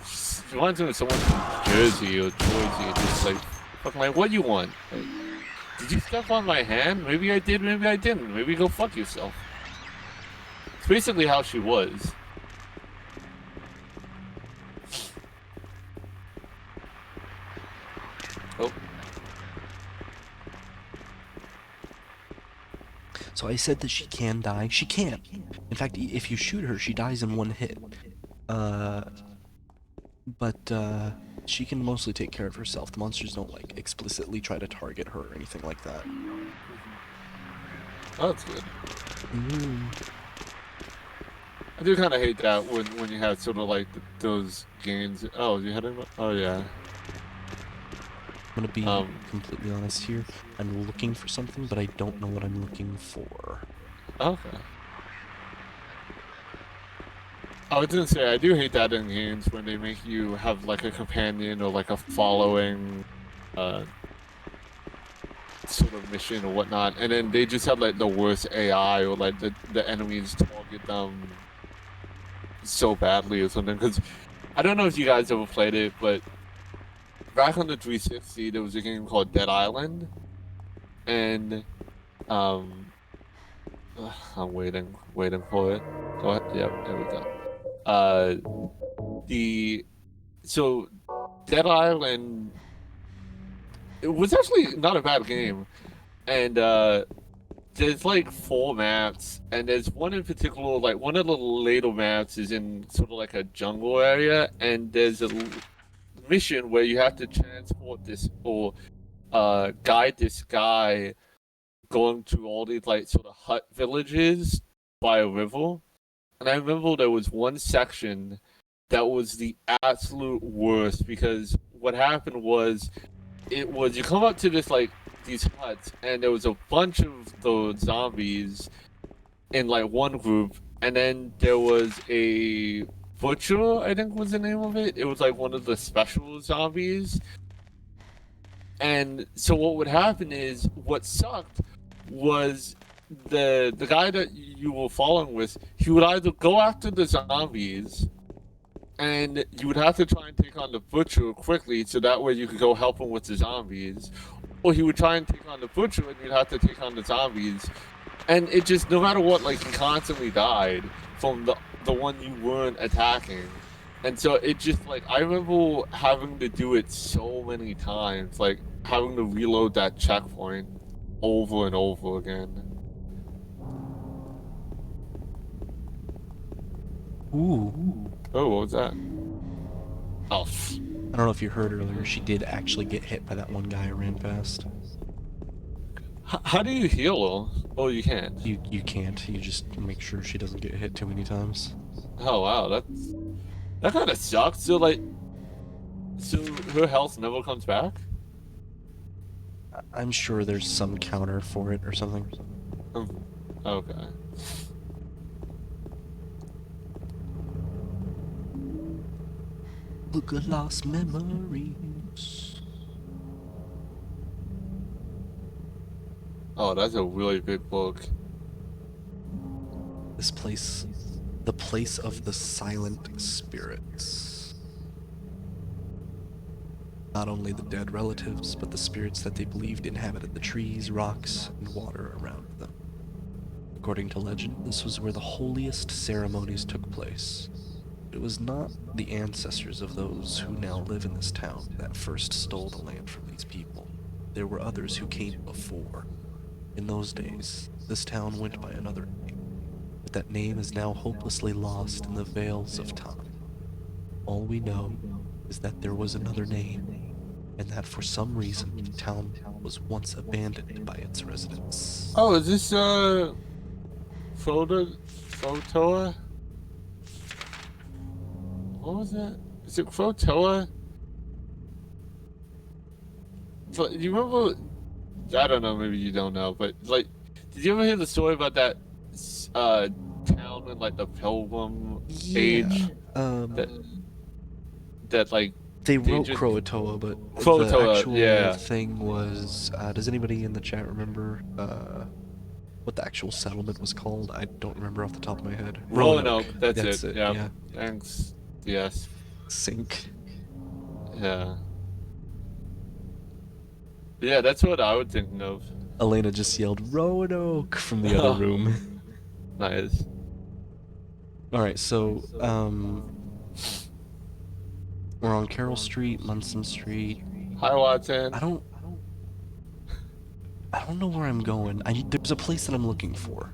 she reminds me of someone from Jersey or Jersey, just like fucking like what you want. Like, did you step on my hand? Maybe I did, maybe I didn't. Maybe go fuck yourself. It's basically how she was. Oh. So I said that she can die. She can. In fact, if you shoot her, she dies in one hit. But she can mostly take care of herself. The monsters don't like explicitly try to target her or anything like that. Oh, that's good. Mm. I do kind of hate that when you have sort of like those games. Oh, you had it? Oh yeah. I'm gonna be completely honest here. I'm looking for something, but I don't know what I'm looking for. Okay. I was gonna say I do hate that in games when they make you have like a companion or like a following, sort of mission or whatnot, and then they just have like the worst AI or like the enemies target them so badly or something. Because I don't know if you guys ever played it, but back on the 360 there was a game called Dead Island, and I'm waiting for it. Go ahead. Yep, there we go. So Dead Island, it was actually not a bad game, and there's like 4 maps, and there's one in particular, like one of the later maps is in sort of like a jungle area, and there's a mission where you have to transport this or guide this guy going to all these like sort of hut villages by a river. And I remember there was one section that was the absolute worst, because what happened was you come up to this like these huts, and there was a bunch of those zombies in like one group, and then there was a butcher, I think was the name of it. It was like one of the special zombies. And so what would happen is, what sucked was the guy that you were following with, he would either go after the zombies, and you would have to try and take on the butcher quickly, so that way you could go help him with the zombies, or he would try and take on the butcher, and you'd have to take on the zombies, and it just, no matter what, like, he constantly died from the one you weren't attacking. And so it just, like, I remember having to do it so many times, like having to reload that checkpoint over and over again. Ooh. Oh, what was that? Oh. I don't know if you heard earlier, she did actually get hit by that one guy who ran past. How do you heal her? Oh, you can't. You can't. You just make sure she doesn't get hit too many times. Oh wow, that kind of sucks. So like, so her health never comes back? I'm sure there's some counter for it or something. Okay. Look at lost memories. Oh, that's a really big book. This place, the place of the silent spirits. Not only the dead relatives, but the spirits that they believed inhabited the trees, rocks, and water around them. According to legend, this was where the holiest ceremonies took place. It was not the ancestors of those who now live in this town that first stole the land from these people. There were others who came before. In those days, this town went by another name, but that name is now hopelessly lost in the veils of time. All we know is that there was another name, and that for some reason the town was once abandoned by its residents. Oh, is this Photoa? What was that? Is it Photoa? So, you remember? I don't know. Maybe you don't know, but like, did you ever hear the story about that town in like the Pilgrim age that like they they wrote just- Croatoa, but the Croatoa, actual yeah. thing was. Does anybody in the chat remember what the actual settlement was called? I don't remember off the top of my head. Roanoke, that's it. Yeah. Yeah. Thanks. Yes. Sink. Yeah. Yeah, that's what I would think of. Elena just yelled Roanoke from the other room. Nice. All right, so we're on Carroll Street, Munson Street. Hi, Watson. I don't know where I'm going. There's a place that I'm looking for.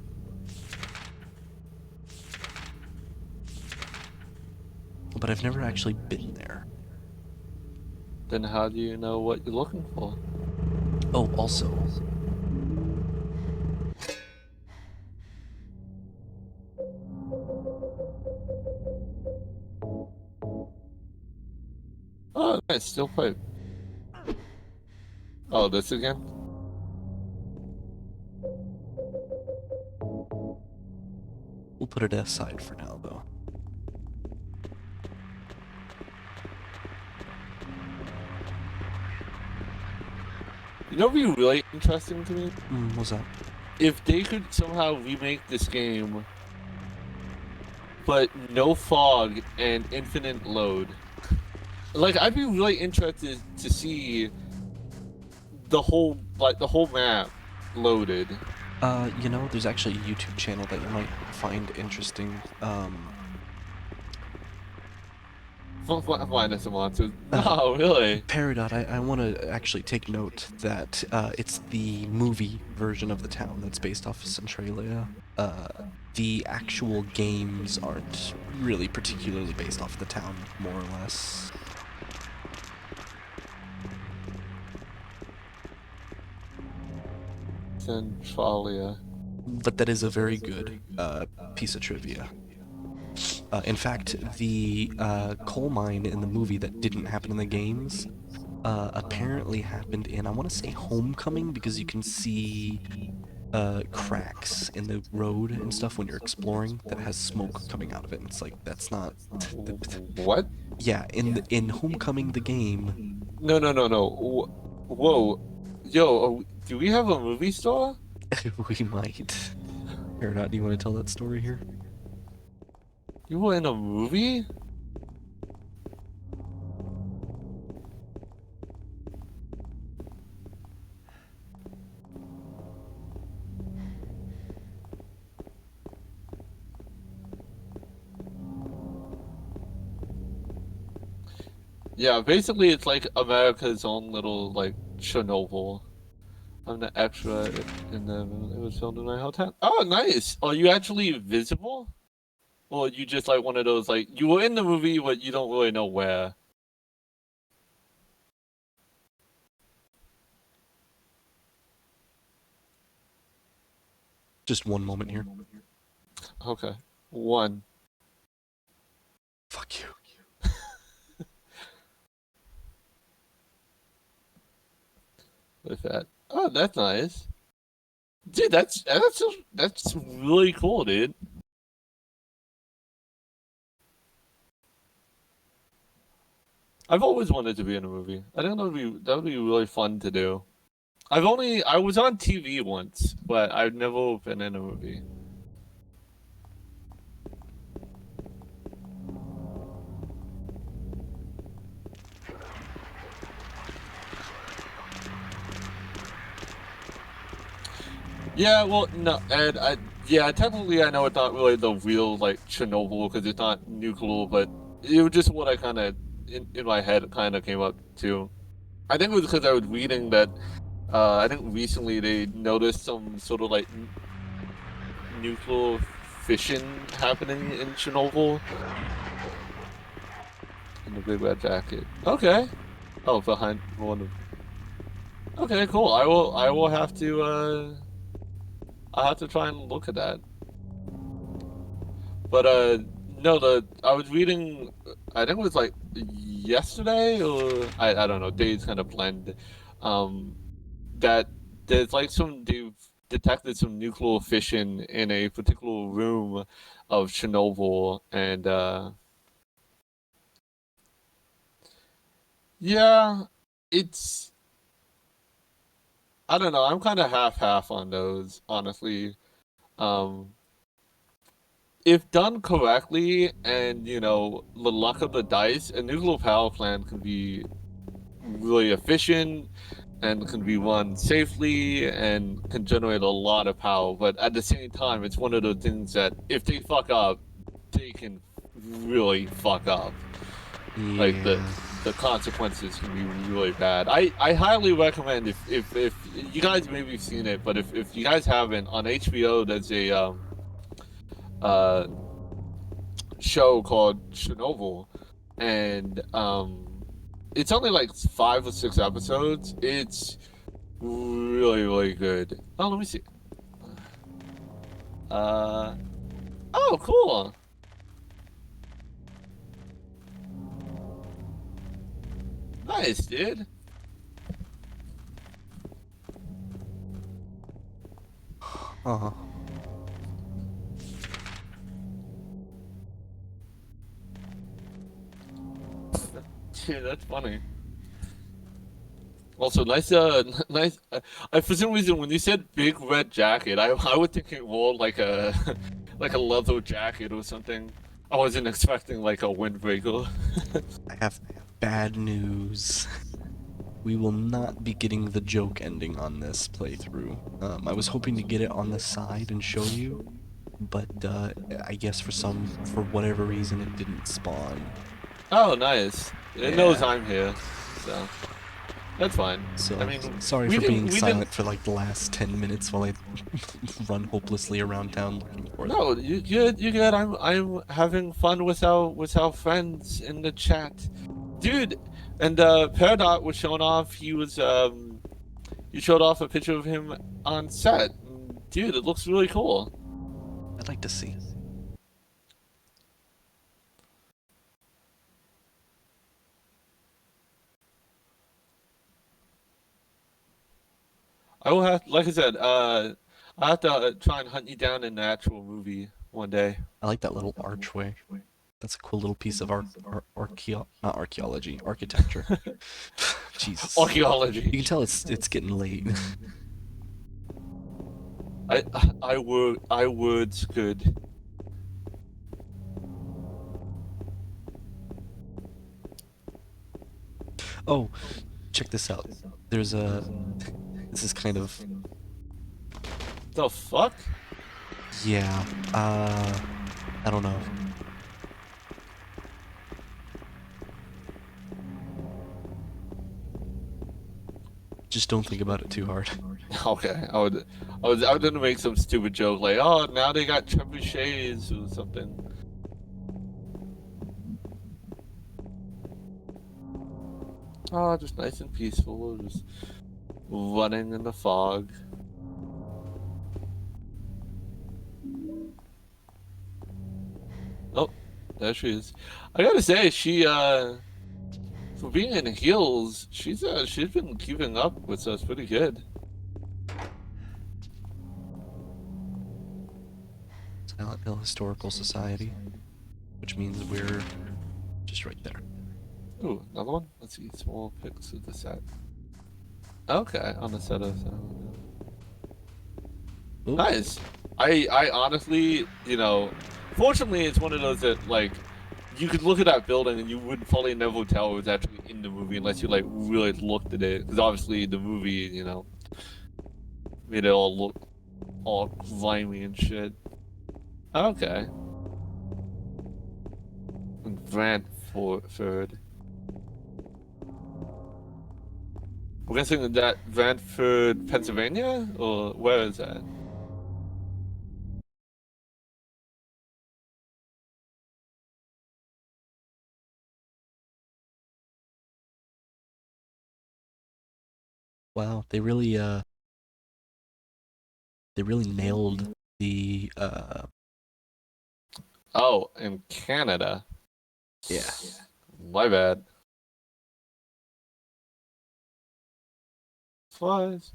But I've never actually been there. Then how do you know what you're looking for? Oh, also. Oh, nice. Still pipe. Oh, this again? We'll put it aside for now, though. You know what would be really interesting to me? What's that? If they could somehow remake this game, but no fog and infinite load. Like, I'd be really interested to see the whole map loaded. You know, there's actually a YouTube channel that you might find interesting. Find us some monsters. No, really. Peridot, I want to actually take note that it's the movie version of the town that's based off of Centralia. The actual games aren't really particularly based off of the town, more or less. Centralia. But that is a very good piece of trivia. In fact, the coal mine in the movie that didn't happen in the games apparently happened in, I want to say, Homecoming, because you can see cracks in the road and stuff when you're exploring that has smoke coming out of it. And it's like, that's not... What? Yeah, in Homecoming, the game... No. Whoa. Yo, do we have a movie star? We might. Peridot, do you want to tell that story here? You were in a movie? Yeah, basically it's like America's own little, like, Chernobyl. I'm the extra in the... It was filmed in my hotel. Oh, nice! Are you actually visible? Or you just like one of those, like, you were in the movie, but you don't really know where? Just one moment here. Okay. One. Fuck you. With that. Oh, that's nice. Dude, that's really cool, dude. I've always wanted to be in a movie. I think that would be really fun to do. I was on TV once, but I've never been in a movie. Yeah, well, no, and technically I know it's not really the real, like, Chernobyl, because it's not nuclear, but it was just what I kind of, in my head, kind of came up to. I think it was because I was reading that, I think recently they noticed some sort of, like, nuclear fission happening in Chernobyl. In the big red jacket. Okay. Oh, behind one of... Okay, cool. I will have to, I'll have to try and look at that. But no, I was reading, I think it was like yesterday, or I don't know, days kind of blend. That there's like detected some nuclear fission in a particular room of Chernobyl, and yeah, it's I don't know. I'm kind of half on those, honestly. Um, if done correctly, and the luck of the dice, a nuclear power plant can be really efficient and can be run safely and can generate a lot of power. But at the same time, it's one of those things that if they fuck up, they can really fuck up. Like Yeah. the consequences can be really bad. I highly recommend if you guys maybe have seen it, but if you guys haven't, on HBO there's a uh show called Chernobyl, and it's only like 5 or 6 episodes. It's really good. Oh, let me see. Uh oh, cool. Nice, dude. Uh-huh. Dude, that's funny. Also, nice, nice. For some reason, when you said big red jacket, I would think it more like a, like a leather jacket or something. I wasn't expecting like a windbreaker. I have bad news. We will not be getting the joke ending on this playthrough. I was hoping to get it on the side and show you, but I guess for whatever reason, it didn't spawn. Oh, nice. It knows I'm here, so that's fine. So I mean, sorry we for didn't. being We silent didn't. for like the last 10 minutes while I run hopelessly around town looking for them. No, you good. You good. I'm having fun with our friends in the chat, dude. And Peridot was showing off. He was You showed off a picture of him on set. Dude, it looks really cool. I'd like to see. I will have, like I said, I have to try and hunt you down in the actual movie one day. I like that little archway. That's a cool little piece of not archaeology, architecture. Jesus. Archaeology. You can tell it's getting late. I would good. Oh, check this out. There's a. This is kind of. The fuck? Yeah. I don't know. Just don't think about it too hard. Okay, I was gonna make some stupid joke like, oh, now they got trebuchets or something. Oh, just nice and peaceful, just running in the fog. Oh, there she is. I gotta say, for being in heels, she's been keeping up with us pretty good. Silent Hill Historical Society, which means we're just right there. Ooh, another one? Let's see, small pics of the set. Okay, on the set of Ooh. nice. I honestly, fortunately it's one of those that like you could look at that building and you would probably never tell it was actually in the movie unless you like really looked at it, because obviously the movie, made it all look all grimy and shit. Okay. And Brantford. We're guessing that Brantford, Pennsylvania, or where is that? Wow, they really nailed the Oh, in Canada. yeah. My bad. Flies.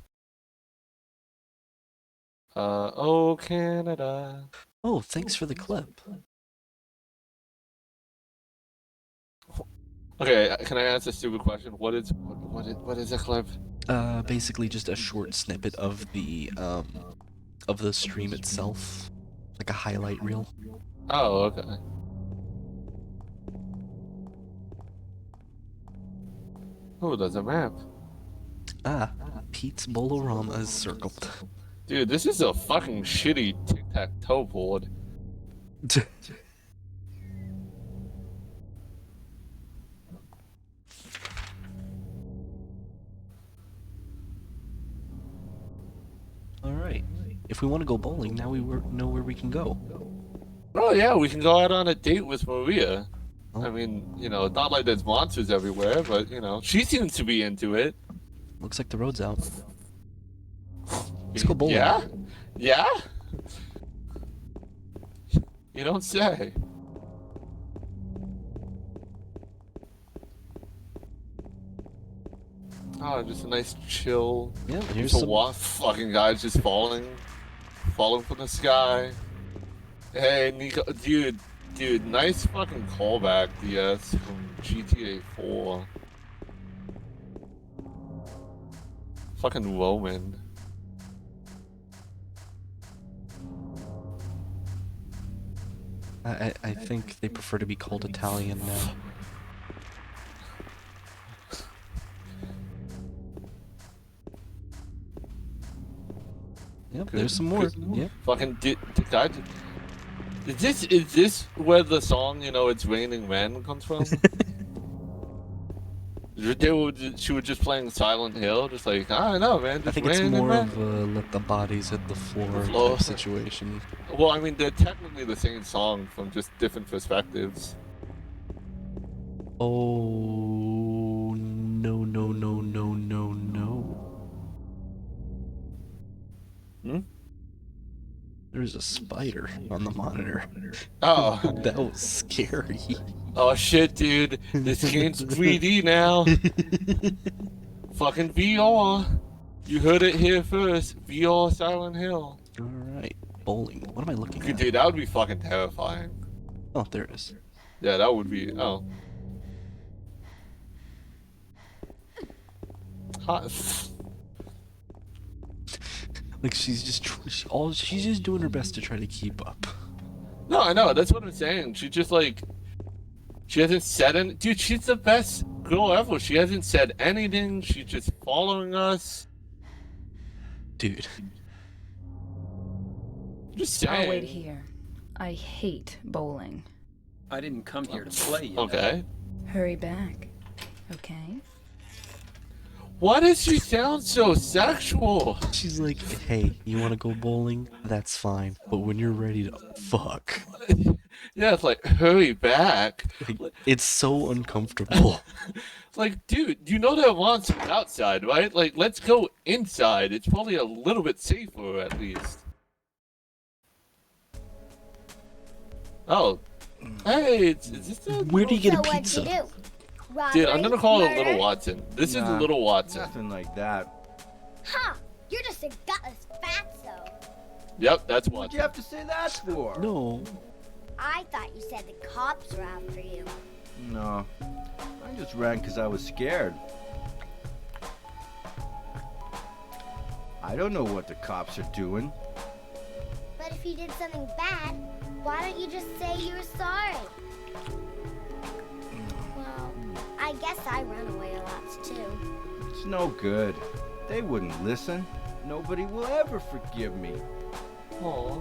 Oh Canada. Oh, thanks for the clip. Okay, can I ask a stupid question? What is a clip? Basically just a short snippet of the stream itself, like a highlight reel. Oh, okay. Oh, there's a map. Ah, Pete's Bolorama is circled. Dude, this is a fucking shitty tic-tac-toe board. All right. If we want to go bowling, now we know where we can go. Oh yeah, we can go out on a date with Maria. Oh. I mean, you know, not like there's monsters everywhere, but you know, she seems to be into it. Looks like the road's out. Let's go bowling. Yeah? Yeah? You don't say. Oh, just a nice chill. Yeah, here's Just a some. fucking guys just falling from the sky. Hey, Nico, dude, nice fucking callback, DS from GTA 4. Fucking Roman. I think they prefer to be called Italian now. Yep, Good, there's some more. good. Yep. Fucking guy. Is this where the song, you know, It's Raining Men comes from? She was just playing Silent Hill, just like, I don't know, man. I Just think it's raining more men. of a let the bodies hit the floor floor. type situation. Well, I mean, they're technically the same song from just different perspectives. Oh no no no no no no. Hmm? There's a spider on the monitor. Oh. That was scary. Oh shit, dude. This game's 3D now. Fucking VR. You heard it here first. VR Silent Hill. Alright, bowling. What am I looking at? Dude, that would be fucking terrifying. Oh, there it is. Yeah, that would be. Oh. Hot. Like she's just she's just doing her best to try to keep up. No, I know. That's what I'm saying. She just like. She hasn't said any. Dude, she's the best girl ever. She hasn't said anything. She's just following us. Dude. Just saying. I'll wait here. I hate bowling. I didn't come here to play, you know. Okay. Hurry back. Okay? Why does she sound so sexual? She's like, hey, you wanna go bowling? That's fine. But when you're ready to fuck. Yeah, it's like, hurry back. Like, it's so uncomfortable. Like, dude, you know there are monsters outside, right? Like, let's go inside. It's probably a little bit safer, at least. Oh. Hey, is this the... Where do you get So a what'd pizza? you do? Dude, I'm Robbery? gonna call it Murder? Little Watson. This is Nah, Little Watson. Nothing like that. Huh? You're just a gutless fatso. Yep, that's What'd you Watson. have to say that for? No. I thought you said the cops were after you. No. I just ran because I was scared. I don't know what the cops are doing. But if you did something bad, why don't you just say you're sorry? Well, I guess I run away a lot too. It's no good. They wouldn't listen. Nobody will ever forgive me. Aw.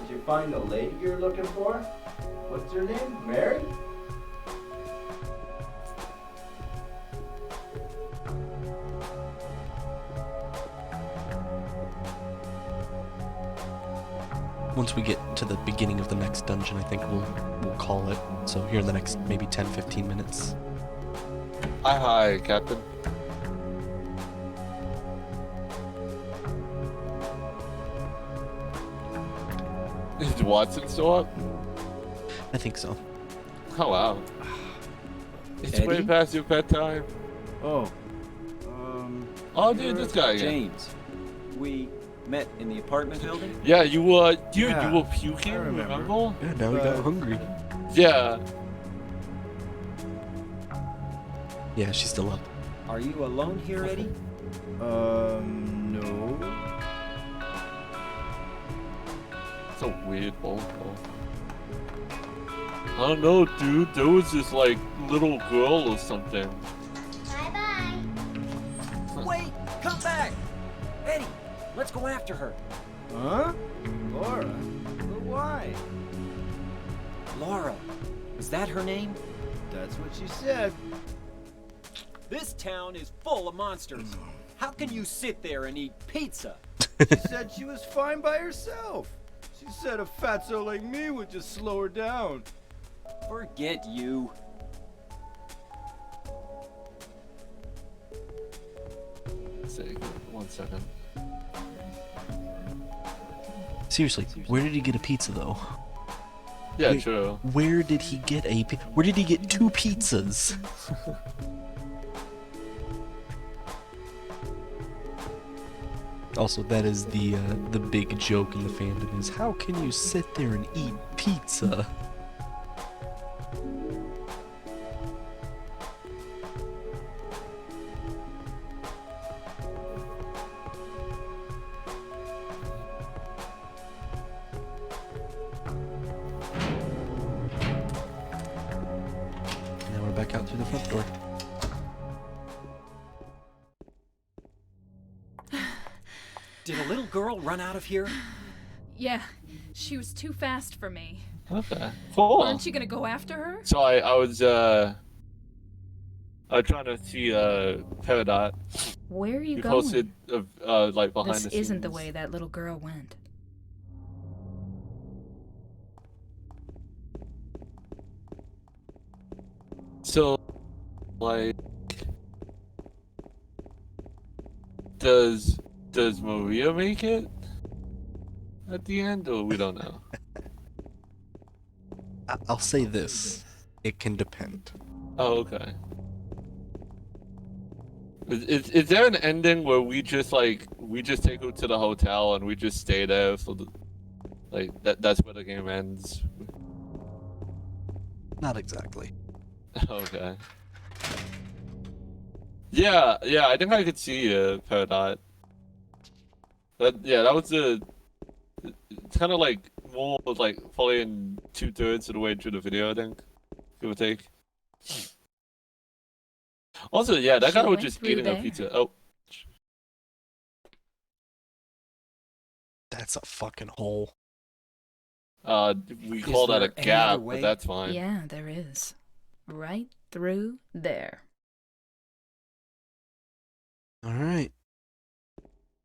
Did you find the lady you're looking for? What's her name? Mary? Once we get to the beginning of the next dungeon, I think we'll call it. So here in the next maybe 10-15 minutes. Hi, Captain. Is Watson still up? I think so. Oh, wow. It's way Eddie? past your bedtime. Oh. Oh, dude, this guy again. James, we met in the apartment building? Yeah, dude, Yeah, you were puking, I remember. remember? Yeah, now we got But- hungry. Yeah. Yeah, she's still up. Are you alone here, Eddie? No. It's a weird phone call. I don't know, dude. There was this, like, little girl or something. Bye-bye. Wait! Come back! Eddie, let's go after her. Huh? Laura? But why? Laura. Is that her name? That's what she said. This town is full of monsters. How can you sit there and eat pizza? She said she was fine by herself. She said a fatso like me would just slow her down. Forget you. Say, 1 second. Seriously, where did he get a pizza though? Yeah, Wait. true. Where did he get where did he get 2 pizzas? Also, that is the big joke in the fandom is how can you sit there and eat pizza? Now we're back out through the front door. Did a little girl run out of here? Yeah, she was too fast for me. Okay. Cool. Aren't you gonna go after her? So I was trying to see Peridot. Where are you You going? posted like behind This the scenes. isn't the way that little girl went. So, like, does Maria make it at the end, or we don't know? I'll say this. It can depend. Oh, okay. Is there an ending where we just take her to the hotel and we just stay there for the that's where the game ends? Not exactly. Okay. Yeah, I think I could see Peridot. That was it's kind of like more like probably in 2/3 of the way through the video, I think, give or take. Also, yeah, that She guy was went just through eating a there. pizza. Oh, That's a fucking hole. we call that a there any gap, other but way? that's fine. Yeah, there is. Right through there. All right.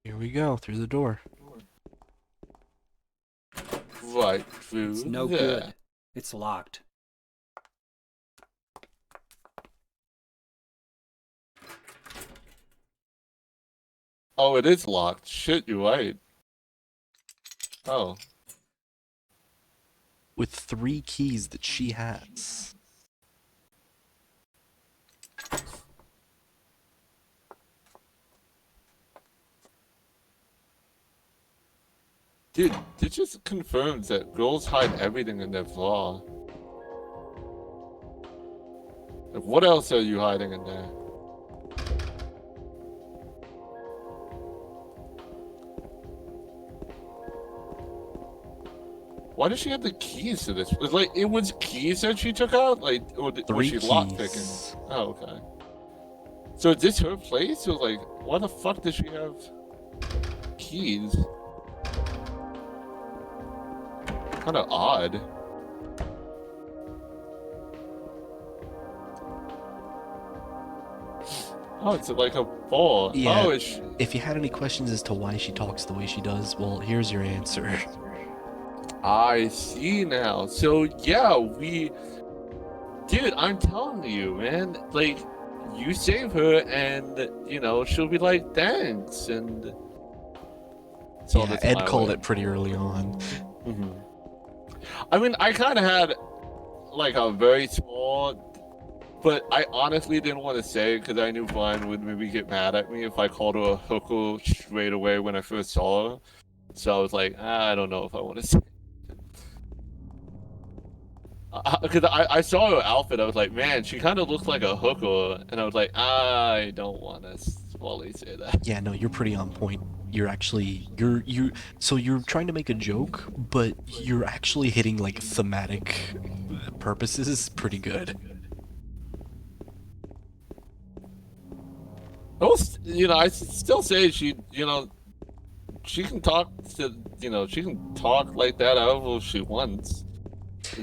Here we go through the door. Right through It's no there. good. It's locked. Oh, it is locked. Shit, you're right. Oh. With 3 keys that she has. Dude, this just confirms that girls hide everything in their bra. Like, what else are you hiding in there? Why does she have the keys to this? It was keys that she took out? Like, or was 3 she keys. lockpicking? Oh, okay. So is this her place? Or like, why the fuck does she have keys? Kind of odd. Oh, it's like a ball. Yeah. Oh, it's... If you had any questions as to why she talks the way she does, well, here's your answer. I see now. So, yeah, Dude, I'm telling you, man. Like, you save her and, you know, she'll be like, thanks. And... So Yeah, Ed called it pretty early on. I mean, I kind of had, like, a very small But I honestly didn't want to say it because I knew Bryan would maybe get mad at me if I called her a hooker straight away when I first saw her. So I was like, I don't know if I want to say. Because I saw her outfit, I was like, man, she kind of looks like a hooker, and I was like, I don't want to fully say that. Yeah, no, you're pretty on point. You're actually so you're trying to make a joke, but you're actually hitting like thematic purposes pretty good. I still say she can talk she can talk like that however she wants.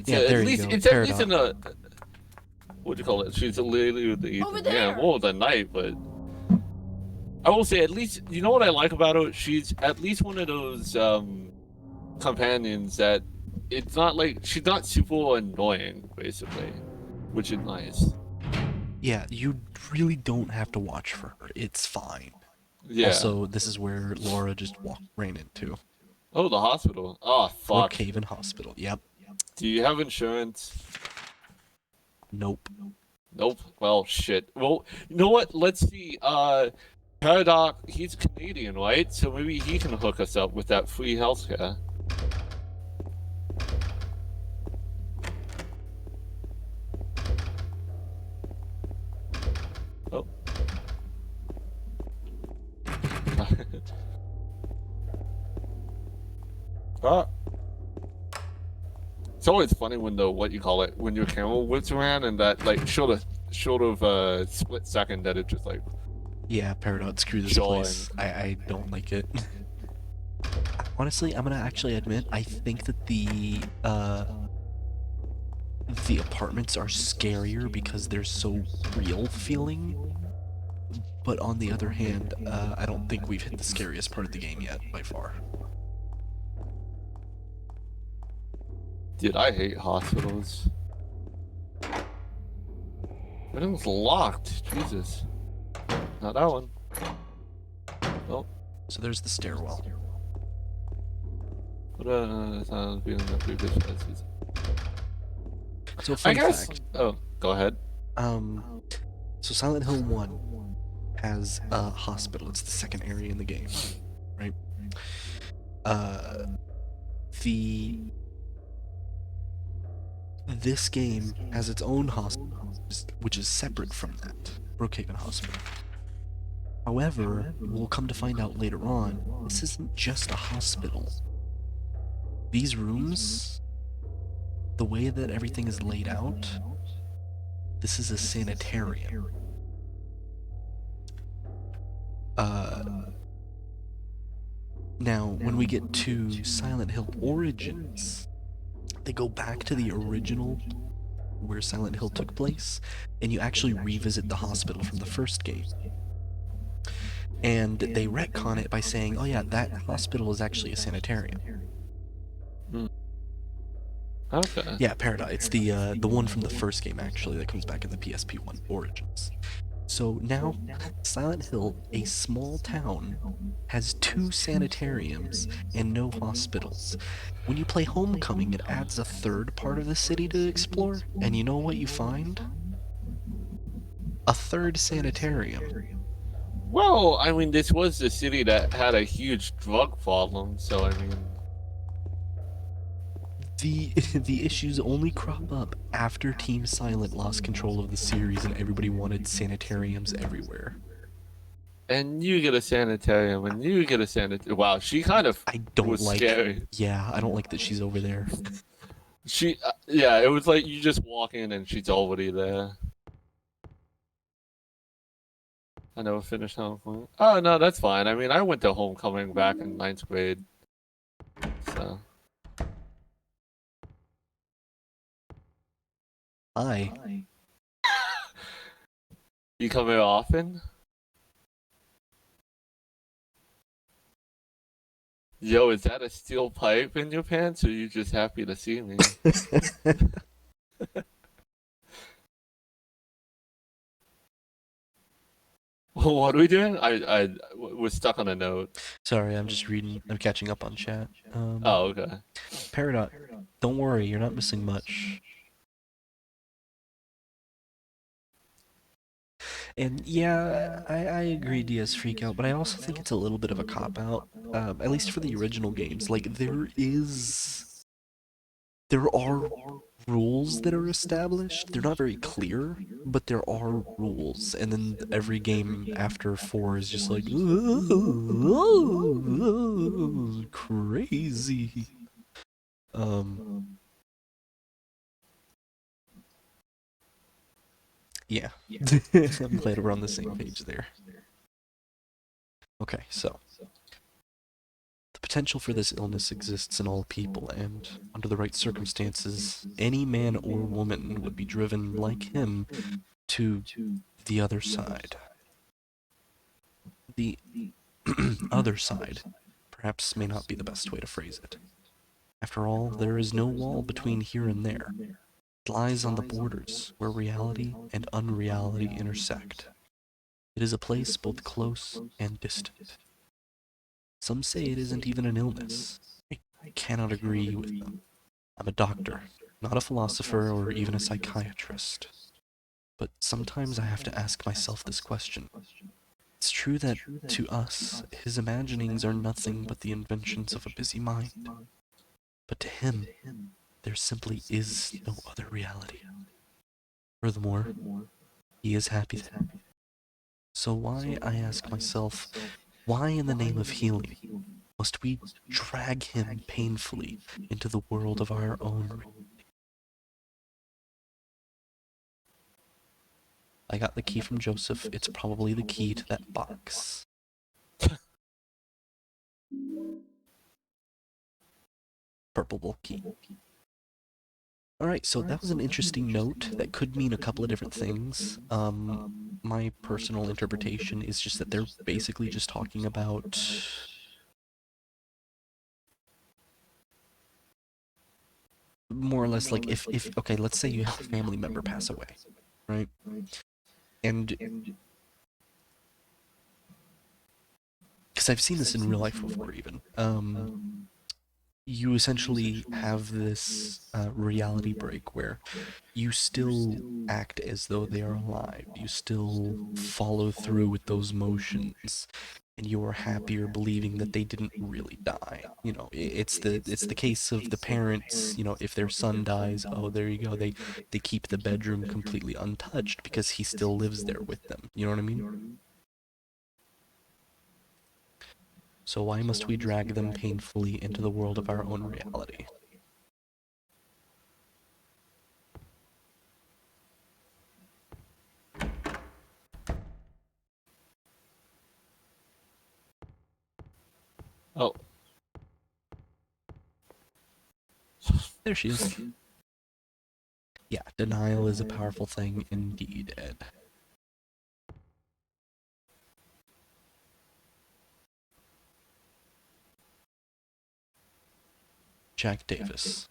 Yeah, there you go. It's at least in a what do you call it? She's a lady with the Over there! more than night, but I will say at least you know what I like about her. She's at least one of those companions that it's not like she's not super annoying, basically, which is nice. Yeah, you really don't have to watch for her. It's fine. Yeah. Also, this is where Laura just ran into. Oh, the hospital. Oh, fuck. Brookhaven Hospital. Yep. Do you have insurance? Nope. Nope. Well, shit. Well, you know what? Let's see. Paradox, he's Canadian, right? So maybe he can hook us up with that free healthcare. Oh. Ah. It's always funny when when your camera whips around and that like short of split second that it just like Yeah, Paradox, screw this Join. place. I don't like it. Honestly, I'm gonna actually admit, I think that the apartments are scarier because they're so real feeling. But on the other hand, I don't think we've hit the scariest part of the game yet, by far. Dude, I hate hospitals. Everything's locked. Jesus. Not that one. Oh. So there's the stairwell. What sounds being in the previous places. So I fun guess. fact. Oh, go ahead. So Silent Hill 1 has a hospital. It's the second area in the game, right? This game has its own hospital, which is separate from that, Brookhaven Hospital. However, we'll come to find out later on, this isn't just a hospital. These rooms, the way that everything is laid out, this is a sanitarium. Now, when we get to Silent Hill Origins, they go back to the original where Silent Hill took place, and you actually revisit the hospital from the first game. And they retcon it by saying, oh yeah, that hospital is actually a sanitarium. Okay. Yeah, Paradise. It's the one from the first game, actually, that comes back in the PSP1 Origins. So now, Silent Hill, a small town, has 2 sanitariums and no hospitals. When you play Homecoming, it adds a 3rd part of the city to explore, and you know what you find? A 3rd sanitarium. Well, I mean, this was the city that had a huge drug problem, so I mean... The issues only crop up after Team Silent lost control of the series and everybody wanted sanitariums everywhere. And you get a sanitarium, and you get a sanitarium. Wow, she kind of I don't was like. scary. Yeah, I don't like that she's over there. Yeah, it was like you just walk in and she's already there. I never finished Homecoming. Oh, no, that's fine. I mean, I went to Homecoming back in 9th grade. So. Hi. You come here often? Yo, is that a steel pipe in your pants, or are you just happy to see me? Well, what are we doing? We're stuck on a note. Sorry, I'm just reading. I'm catching up on chat. Oh, okay. Paradox, don't worry, you're not missing much. And yeah, I agree Diaz freak out, but I also think it's a little bit of a cop out. At least for the original games. Like there are rules that are established. They're not very clear, but there are rules. And then every game after 4 is just like crazy. Yeah. I'm glad we're on the same page there. Okay, so the potential for this illness exists in all people, and under the right circumstances, any man or woman would be driven, like him, to the other side. The other side perhaps may not be the best way to phrase it. After all, there is no wall between here and there. It lies on the borders where reality and unreality intersect. It is a place both close and distant. Some say it isn't even an illness. I cannot agree with them. I'm a doctor, not a philosopher or even a psychiatrist. But sometimes I have to ask myself this question. It's true that, to us, his imaginings are nothing but the inventions of a busy mind. But to him, there simply is no other reality. Furthermore, he is happy then. So why, I ask myself, why in the name of healing must we drag him painfully into the world of our own? I got the key from Joseph. It's probably the key to that box. Purple key. Alright, so that was an interesting note that could mean a couple of different things. My personal interpretation is just that they're basically just talking about more or less like if okay, let's say you have a family member pass away, right? And because I've seen this in real life before even, you essentially have this reality break where you still act as though they are alive. You still follow through with those motions, and you are happier believing that they didn't really die. You know, it's the case of the parents. You know, if their son dies, oh, there you go. They keep the bedroom completely untouched because he still lives there with them. You know what I mean? So why must we drag them painfully into the world of our own reality? Oh. There she is. Yeah, denial is a powerful thing indeed, Ed. Jack Davis.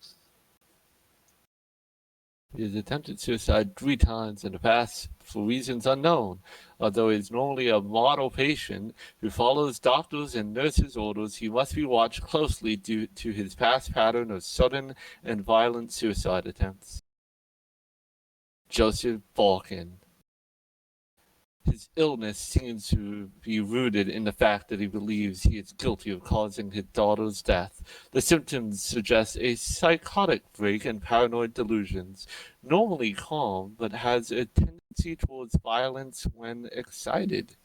He has attempted suicide 3 times in the past for reasons unknown. Although he is normally a model patient who follows doctors' and nurses' orders, he must be watched closely due to his past pattern of sudden and violent suicide attempts. Joseph Balkan. His illness seems to be rooted in the fact that he believes he is guilty of causing his daughter's death. The symptoms suggest a psychotic break and paranoid delusions, normally calm, but has a tendency towards violence when excited.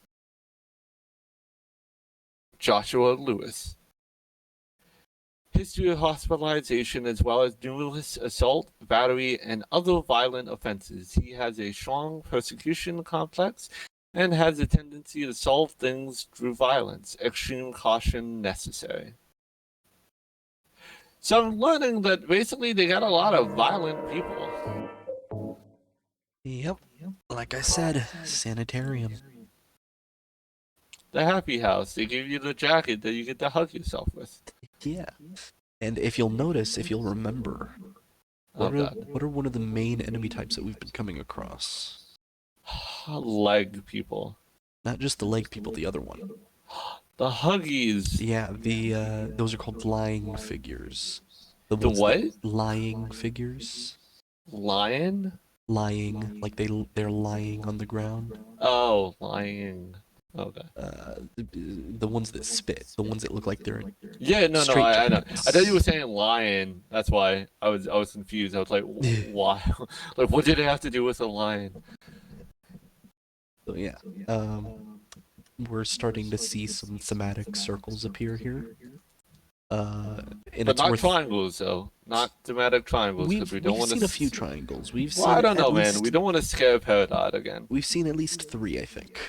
Joshua Lewis. History of hospitalization as well as numerous assault, battery, and other violent offenses. He has a strong persecution complex and has a tendency to solve things through violence. Extreme caution necessary. So I'm learning that basically they got a lot of violent people. Yep. Like I said, sanitarium. The happy house. They give you the jacket that you get to hug yourself with. Yeah. And if you'll notice, if you'll remember, what are one of the main enemy types that we've been coming across? Leg people. Not just the leg people, the other one. The huggies. Yeah, those are called lying figures. The what? Lying figures. Lion? lying, like they're lying on the ground. Oh, lying. Okay. The ones that spit, the ones that look like they're in Yeah, no, I know. straitjackets. I thought you were saying lion. That's why I was confused. I was like, why? Like, what did it have to do with a lion? So yeah, we're starting to see some thematic circles appear here. And But it's not worth. triangles, though. Not thematic triangles, because we don't We've want seen to. a few triangles. We've Well, seen I don't at know, man. least We don't want to scare Peridot again. we've seen at least 3, I think.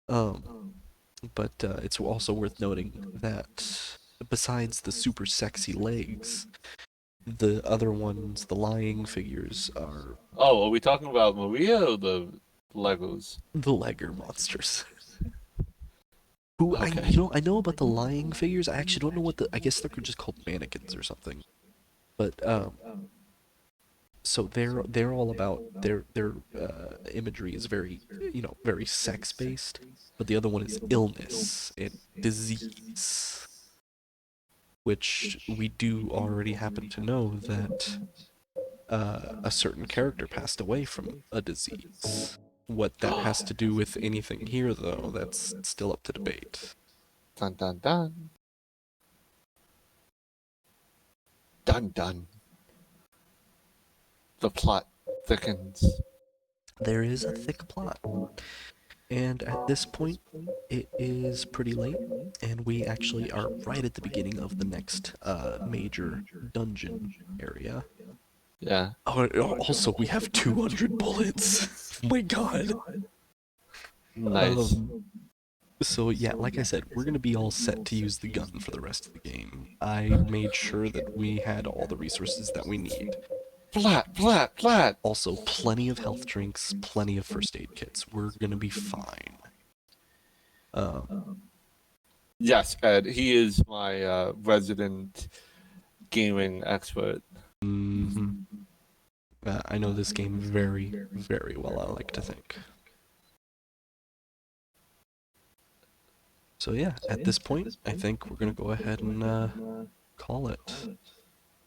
But it's also worth noting that besides the super sexy legs, the other ones, the lying figures, are Oh, are we talking about Maria or the Legos? the legger monsters. Who Okay. I know about the lying figures. I actually don't know what I guess they're just called mannequins or something. But so they're all about their imagery is very very sex based, but the other one is illness and disease, which we do already happen to know that a certain character passed away from a disease. What that has to do with anything here, though, that's still up to debate. Dun dun dun. Dun dun. The plot thickens. There is a thick plot. And at this point, it is pretty late, and we actually are right at the beginning of the next major dungeon area. Yeah. Oh, also, we have 200 bullets. Oh my god. Nice. So yeah, like I said, we're gonna be all set to use the gun for the rest of the game. I made sure that we had all the resources that we need. Plat. Also, plenty of health drinks, plenty of first aid kits. We're gonna be fine. Yes, Ed. He is my resident gaming expert. I know this game very, very well, I like to think. So yeah, at this point, I think we're gonna go ahead and call it.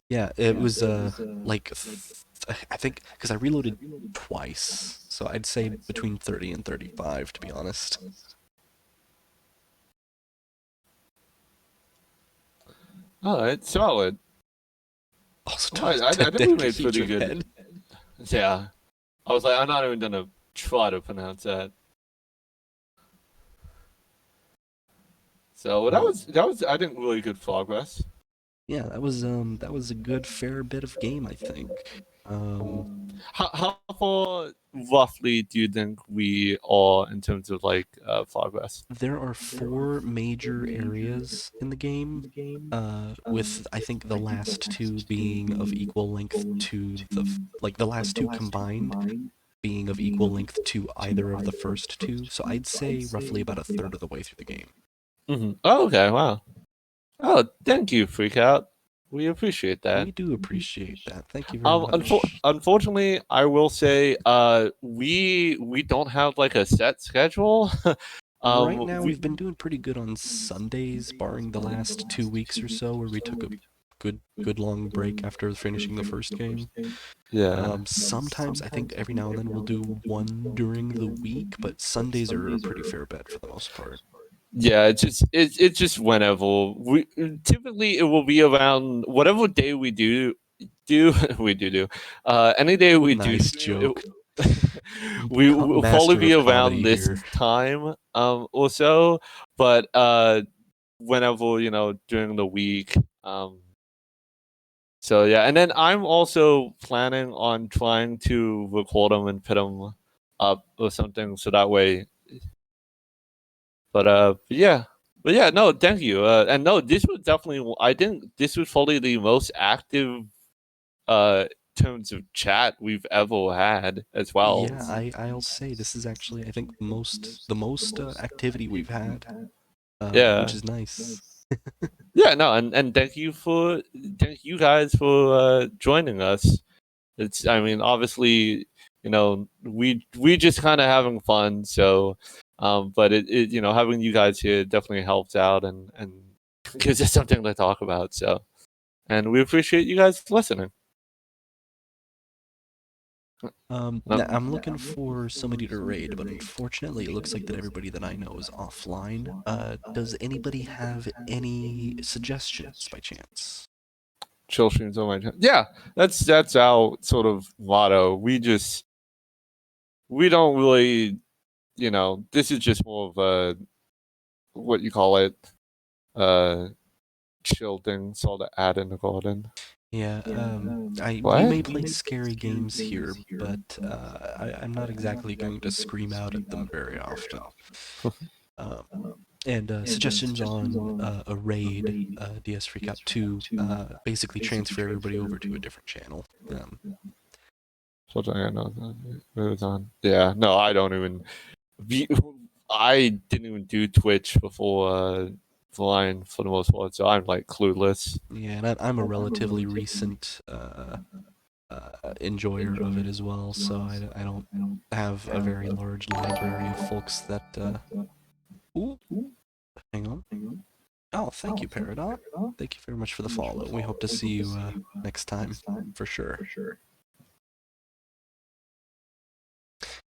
Yeah, it was like I think because I reloaded twice, so I'd say between 30 and 35 to be honest. All right, solid. Also, I think we made pretty good. head. Yeah, I was like, I'm not even gonna try to pronounce that. So that was I think really good progress. Yeah, that was a good fair bit of game, I think. How far roughly do you think we are in terms of like progress? There are 4 major areas in the game, with I think the last 2 being of equal length to the last 2 combined being of equal length to either of the first 2. So I'd say roughly about a third of the way through the game. Mm-hmm. Oh, okay, wow. Oh, thank you, Freak Out. We appreciate that. We do appreciate that. Thank you very much. Unfortunately, I will say, we don't have like a set schedule. Right now, we've been doing pretty good on Sundays, barring the last 2 weeks or so, where we took a good long break after finishing the first game. Yeah. Sometimes I think every now and then we'll do one during the week, but Sundays are a pretty fair bet for the most part. Yeah, it's just whenever we typically it will be around whatever day we do any day we Nice do joke. we will probably be around this here. time or so, but whenever during the week so yeah, and then I'm also planning on trying to record them and put them up or something so that way. But yeah, no, thank you. And no, this was definitely. I think this was probably the most active terms of chat we've ever had as well. Yeah, I'll say this is actually I think the most activity we've had. Yeah, which is nice. Yeah, no, and thank you guys for joining us. I mean, obviously, we just kind of having fun. So, but it having you guys here definitely helps out and gives us something to talk about. So, and we appreciate you guys listening. I'm looking for somebody to raid, but unfortunately, it looks like that everybody that I know is offline. Does anybody have any suggestions by chance? Chill streams on my channel. Yeah, that's our sort of motto. We don't really, this is just more of a, what you call it, chill thing, sort of add in the garden. Yeah, we What? may play scary games here, but I'm not exactly going to scream out at them very often. And suggestions on a raid, DS Recap 2, basically transfer everybody over to a different channel. Something I know it was on. Yeah, no, I don't even. I didn't even do Twitch before Vine for the most part, so I'm like clueless. Yeah, and I'm a relatively recent enjoyer of it as well, so I don't have a very large library of folks that. Ooh, hang on. Oh, thank you, Peridot. Thank you very much for the follow. We hope to see you next time, for sure.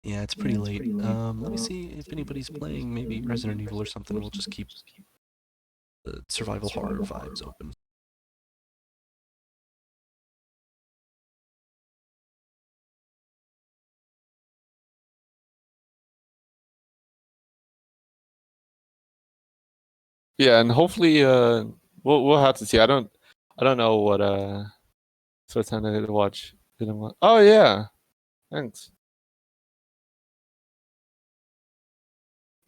Yeah, it's pretty late. Let me see if anybody's playing maybe Resident Evil or something. We'll just keep the survival horror vibes open. Yeah, and hopefully, we'll have to see. I don't know what sort of time I need to watch. Oh yeah, thanks.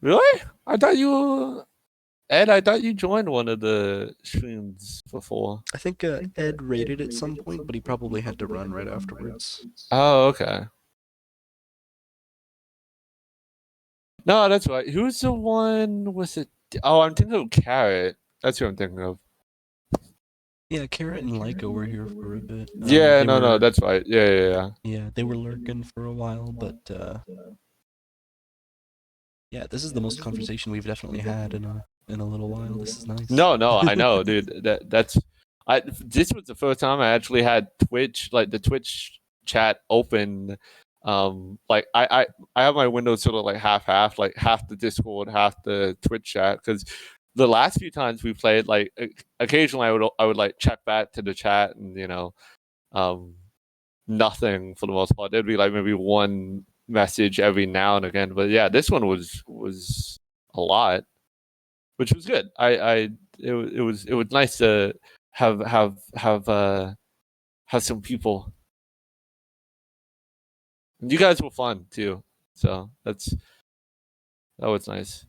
Really? I thought you joined one of the streams before. I think Ed raided at some point, but he probably had to run right afterwards. Oh, okay. No, that's right. Who's the one? Was it? Oh, I'm thinking of Carrot. That's who I'm thinking of. Yeah, Carrot and Lyco were here for a bit. Yeah, no, that's right. Yeah. Yeah, they were lurking for a while, but yeah, this is the most conversation we've definitely had in a little while. This is nice. No, I know, dude. This was the first time I actually had Twitch, like the Twitch chat open. Like I have my windows sort of like half, like half the Discord, half the Twitch chat, because the last few times we played, like occasionally I would like check back to the chat, and nothing for the most part. There'd be like maybe one message every now and again, but yeah, this one was a lot, which was good. It was nice to have some people. And you guys were fun too, so that was nice.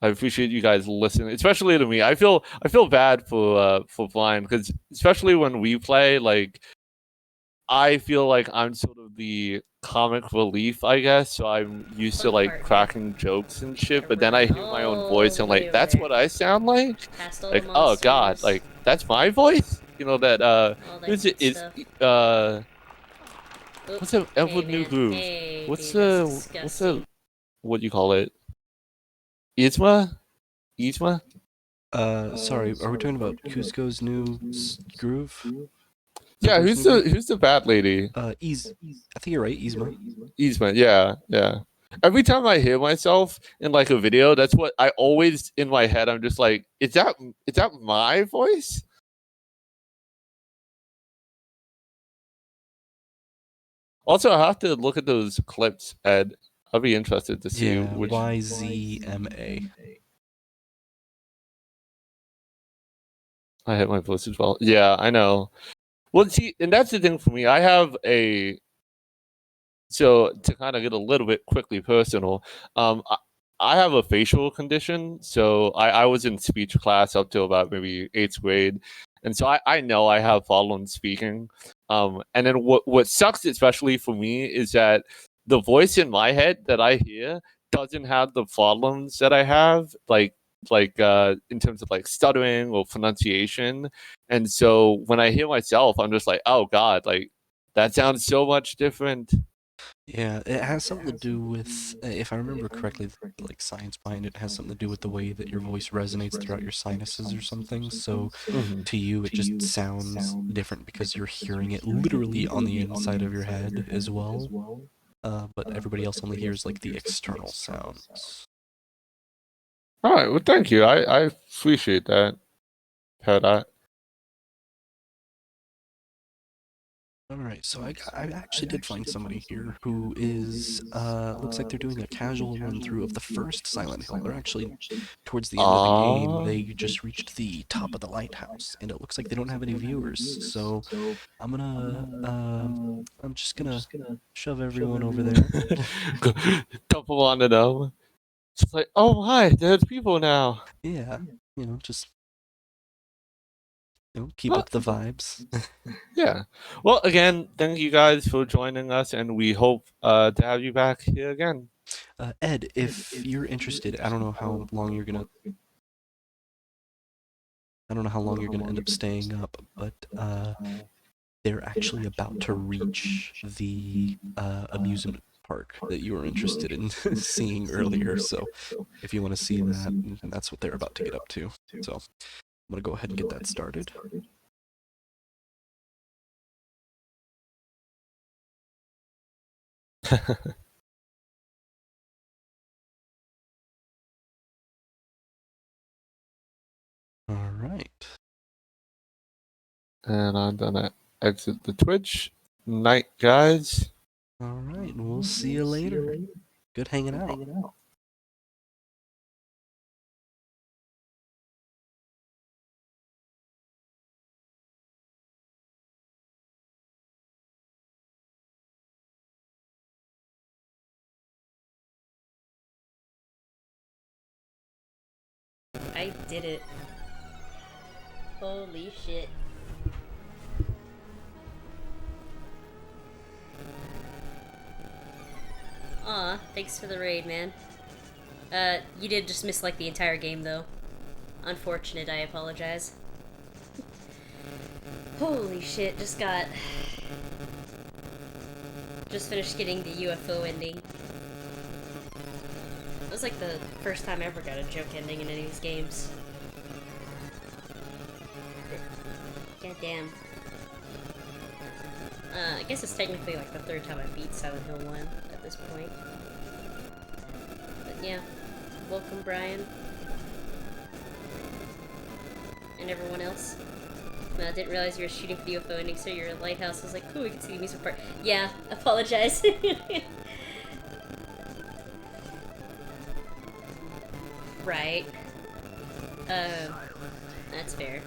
I appreciate you guys listening, especially to me. I feel bad for Bryan, because especially when we play, like I feel like I'm sort of the comic relief, I guess. So I'm used to like cracking jokes and shit, but then I hear my own voice and I'm like, that's what I sound like? Like, oh god, like that's my voice? You know that who's it is what's the Everwood New Groove? What's the what do you call it? Isma? Sorry, are we talking about Cusco's new groove? Yeah, who's the bad lady? I think you're right, Yzma. Yzma, yeah. Every time I hear myself in like a video, that's what I always in my head. I'm just like, is that my voice? Also, I have to look at those clips, Ed. I'll be interested to see which YZMA. I hit my voice as well. Yeah, I know. Well, see, and that's the thing for me. I have so to kind of get a little bit quickly personal, I have a facial condition. So I was in speech class up to about maybe 8th grade. And so I know I have problem speaking. And then what sucks, especially for me, is that the voice in my head that I hear doesn't have the problems that I have, like in terms of like stuttering or pronunciation. And so when I hear myself, I'm just like, oh god, like that sounds so much different. Yeah, it has something to do with, if I remember correctly, like science behind it has something to do with the way that your voice resonates throughout your sinuses or something. So Mhm. to you, it just sounds different because you're hearing it literally on the inside of your head as well. But everybody else only hears like the external sounds. All right. Well, thank you. I appreciate that, Pat. All right, so I actually did find somebody here who is looks like they're doing a casual run through of the first Silent Hill. They're actually towards the end of the game. Ah. They just reached the top of the lighthouse, and it looks like they don't have any viewers. So I'm just gonna shove everyone over there. Couple on to them. It's like, oh hi, there's people now. Yeah, just keep Well, up the vibes. yeah. Well, again, thank you guys for joining us, and we hope to have you back here again. Ed, if you're interested, I don't know how long you're gonna end up staying up, but they're actually about to reach the amusement park that you were interested in seeing earlier. So if you want to see that, that's what they're about to get up to. So I'm gonna go ahead and get that started. All right. And I'm gonna exit the Twitch. Night, guys. All right, and we'll see you later. Good hanging out. I did it. Holy shit. Aw, thanks for the raid, man. You did just miss like the entire game though. Unfortunate, I apologize. Holy shit, just finished getting the UFO ending. It was like the first time I ever got a joke ending in any of these games. God damn. I guess it's technically like the third time I beat Silent Hill 1 at this point. But yeah, welcome Bryan. And everyone else. I didn't realize you were shooting for the UFO ending, so you're a lighthouse. I was like, cool, we can see the amusement park. Yeah, apologize. Right. That's fair.